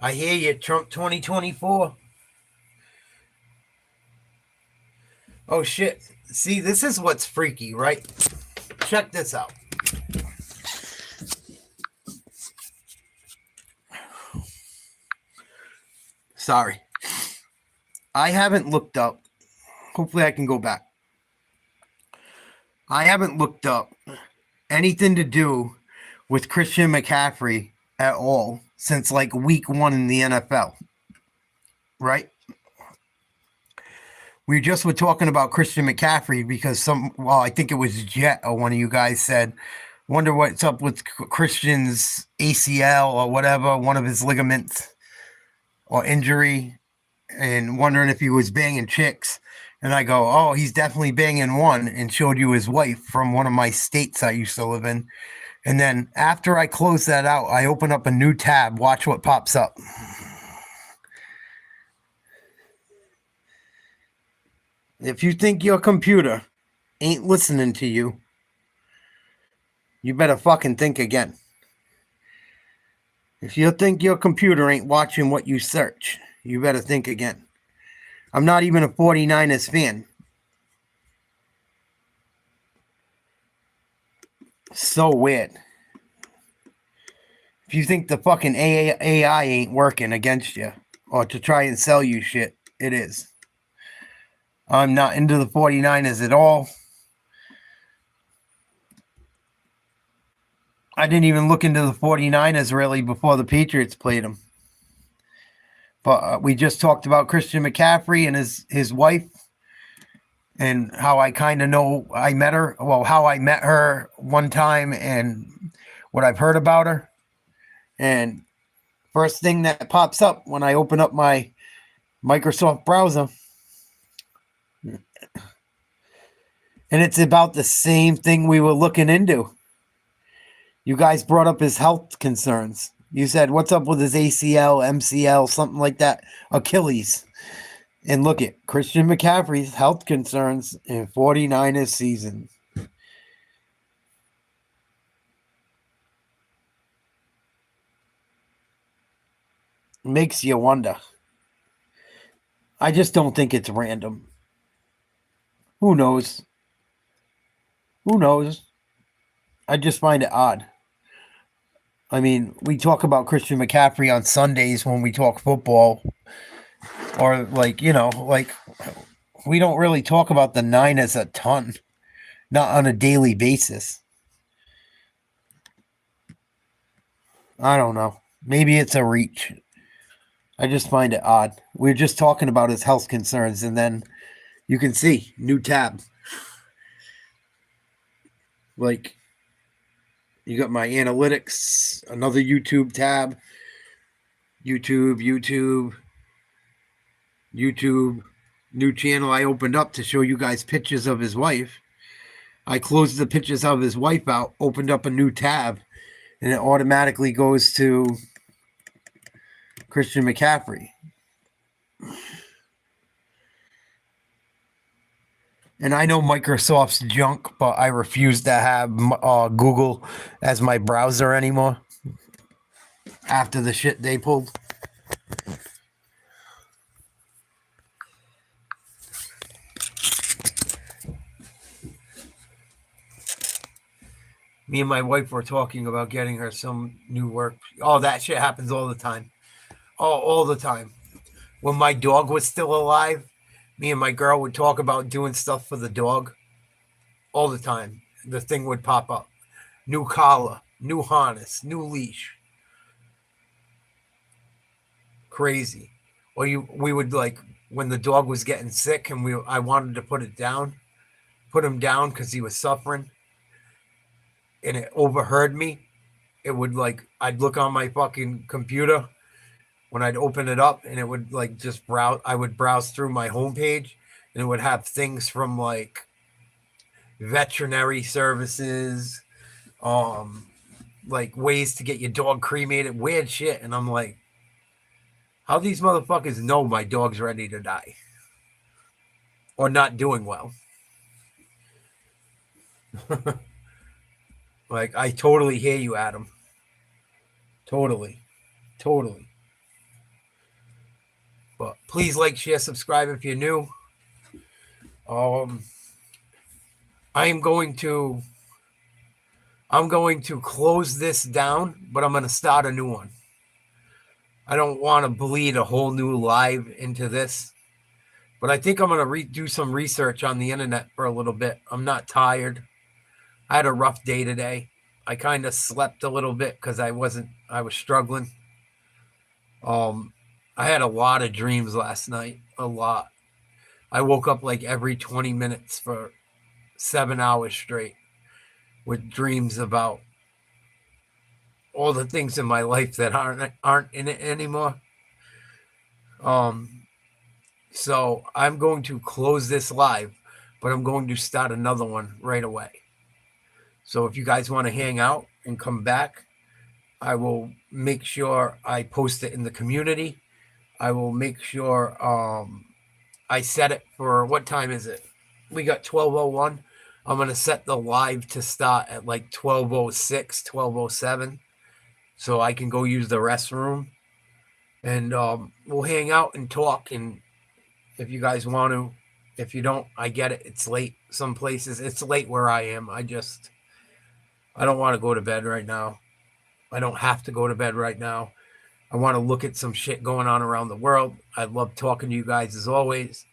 I hear you, Trump 2024. Oh, shit. See, this is what's freaky, right? Check this out. Sorry. I haven't looked up. Hopefully I can go back. I haven't looked up anything to do with Christian McCaffrey at all since like week 1 in the NFL. Right? We just were talking about Christian McCaffrey because I think it was Jet or one of you guys said, wonder what's up with Christian's ACL or whatever, one of his ligaments or injury, and wondering if he was banging chicks. And I go, oh, he's definitely banging one, and showed you his wife from one of my states I used to live in. And then after I close that out, I open up a new tab. Watch what pops up. If you think your computer ain't listening to you, you better fucking think again. If you think your computer ain't watching what you search, you better think again. I'm not even a 49ers fan. So weird. If you think the fucking AI ain't working against you or to try and sell you shit, it is. I'm not into the 49ers at all. I didn't even look into the 49ers really before the Patriots played them. But we just talked about Christian McCaffrey and his wife and how I kind of know I met her. Well, how I met her one time and what I've heard about her. And first thing that pops up when I open up my Microsoft browser, and it's about the same thing we were looking into. You guys brought up his health concerns. You said, what's up with his ACL, MCL, something like that, Achilles. And look at Christian McCaffrey's health concerns in 49ers season. Makes you wonder. I just don't think it's random. Who knows? Who knows? I just find it odd. I mean, we talk about Christian McCaffrey on Sundays when we talk football. Or like, you know, like we don't really talk about the Niners a ton. Not on a daily basis. I don't know. Maybe it's a reach. I just find it odd. We're just talking about his health concerns, and then you can see new tab. Like, you got my analytics, another YouTube tab, YouTube, new channel I opened up to show you guys pictures of his wife. I closed the pictures of his wife out, opened up a new tab, and it automatically goes to Christian McCaffrey. And I know Microsoft's junk, but I refuse to have Google as my browser anymore after the shit they pulled. Me and my wife were talking about getting her some new work. Oh, that shit happens all the time. Oh, all the time. When my dog was still alive, me and my girl would talk about doing stuff for the dog all the time. The thing would pop up. New collar, new harness, new leash. Crazy. Or we would like when the dog was getting sick and I wanted to put him down because he was suffering, and it overheard me. It would like I'd look on my fucking computer when I'd open it up, and it would like just browse. I would browse through my homepage, and it would have things from like veterinary services, like ways to get your dog cremated, weird shit. And I'm like, how these motherfuckers know my dog's ready to die or not doing well? Like, I totally hear you, Adam. Totally. But please like, share, subscribe if you're new. I'm going to close this down, but I'm going to start a new one. I don't want to bleed a whole new live into this, but I think I'm going to do some research on the internet for a little bit. I'm not tired. I had a rough day today. I kind of slept a little bit because I was struggling. I had a lot of dreams last night, a lot. I woke up like every 20 minutes for 7 hours straight with dreams about all the things in my life that aren't in it anymore. So I'm going to close this live, but I'm going to start another one right away. So if you guys want to hang out and come back, I will make sure I post it in the community. I will make sure I set it for, what time is it? We got 12:01. I'm going to set the live to start at like 12:06, 12:07. So I can go use the restroom. And we'll hang out and talk. And if you guys want to, if you don't, I get it. It's late. Some places, it's late where I am. I don't want to go to bed right now. I don't have to go to bed right now. I want to look at some shit going on around the world. I love talking to you guys as always.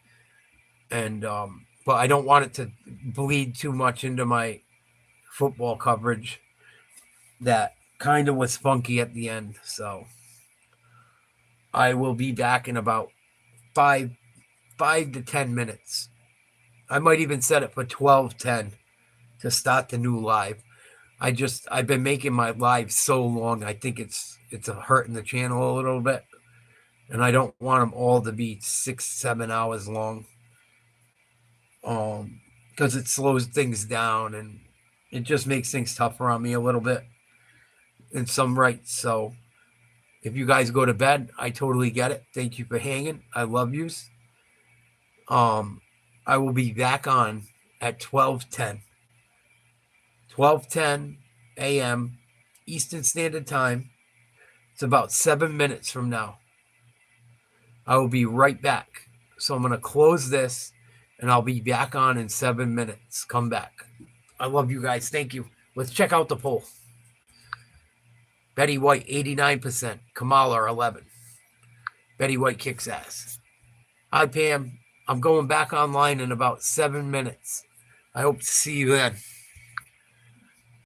And, but I don't want it to bleed too much into my football coverage. That kind of was funky at the end. So I will be back in about 5 to 10 minutes. I might even set it for 12:10 to start the new live. I've been making my lives so long. I think it's hurting the channel a little bit, and I don't want them all to be 6-7 hours long. Because it slows things down and it just makes things tougher on me a little bit in some rights. So if you guys go to bed, I totally get it. Thank you for hanging. I love yous. I will be back on at 12:10. 12:10 a.m. Eastern Standard Time. It's about 7 minutes from now. I will be right back. So I'm going to close this, and I'll be back on in 7 minutes. Come back. I love you guys. Thank you. Let's check out the poll. Betty White, 89%. Kamala, 11. Betty White kicks ass. Hi, Pam. I'm going back online in about 7 minutes. I hope to see you then.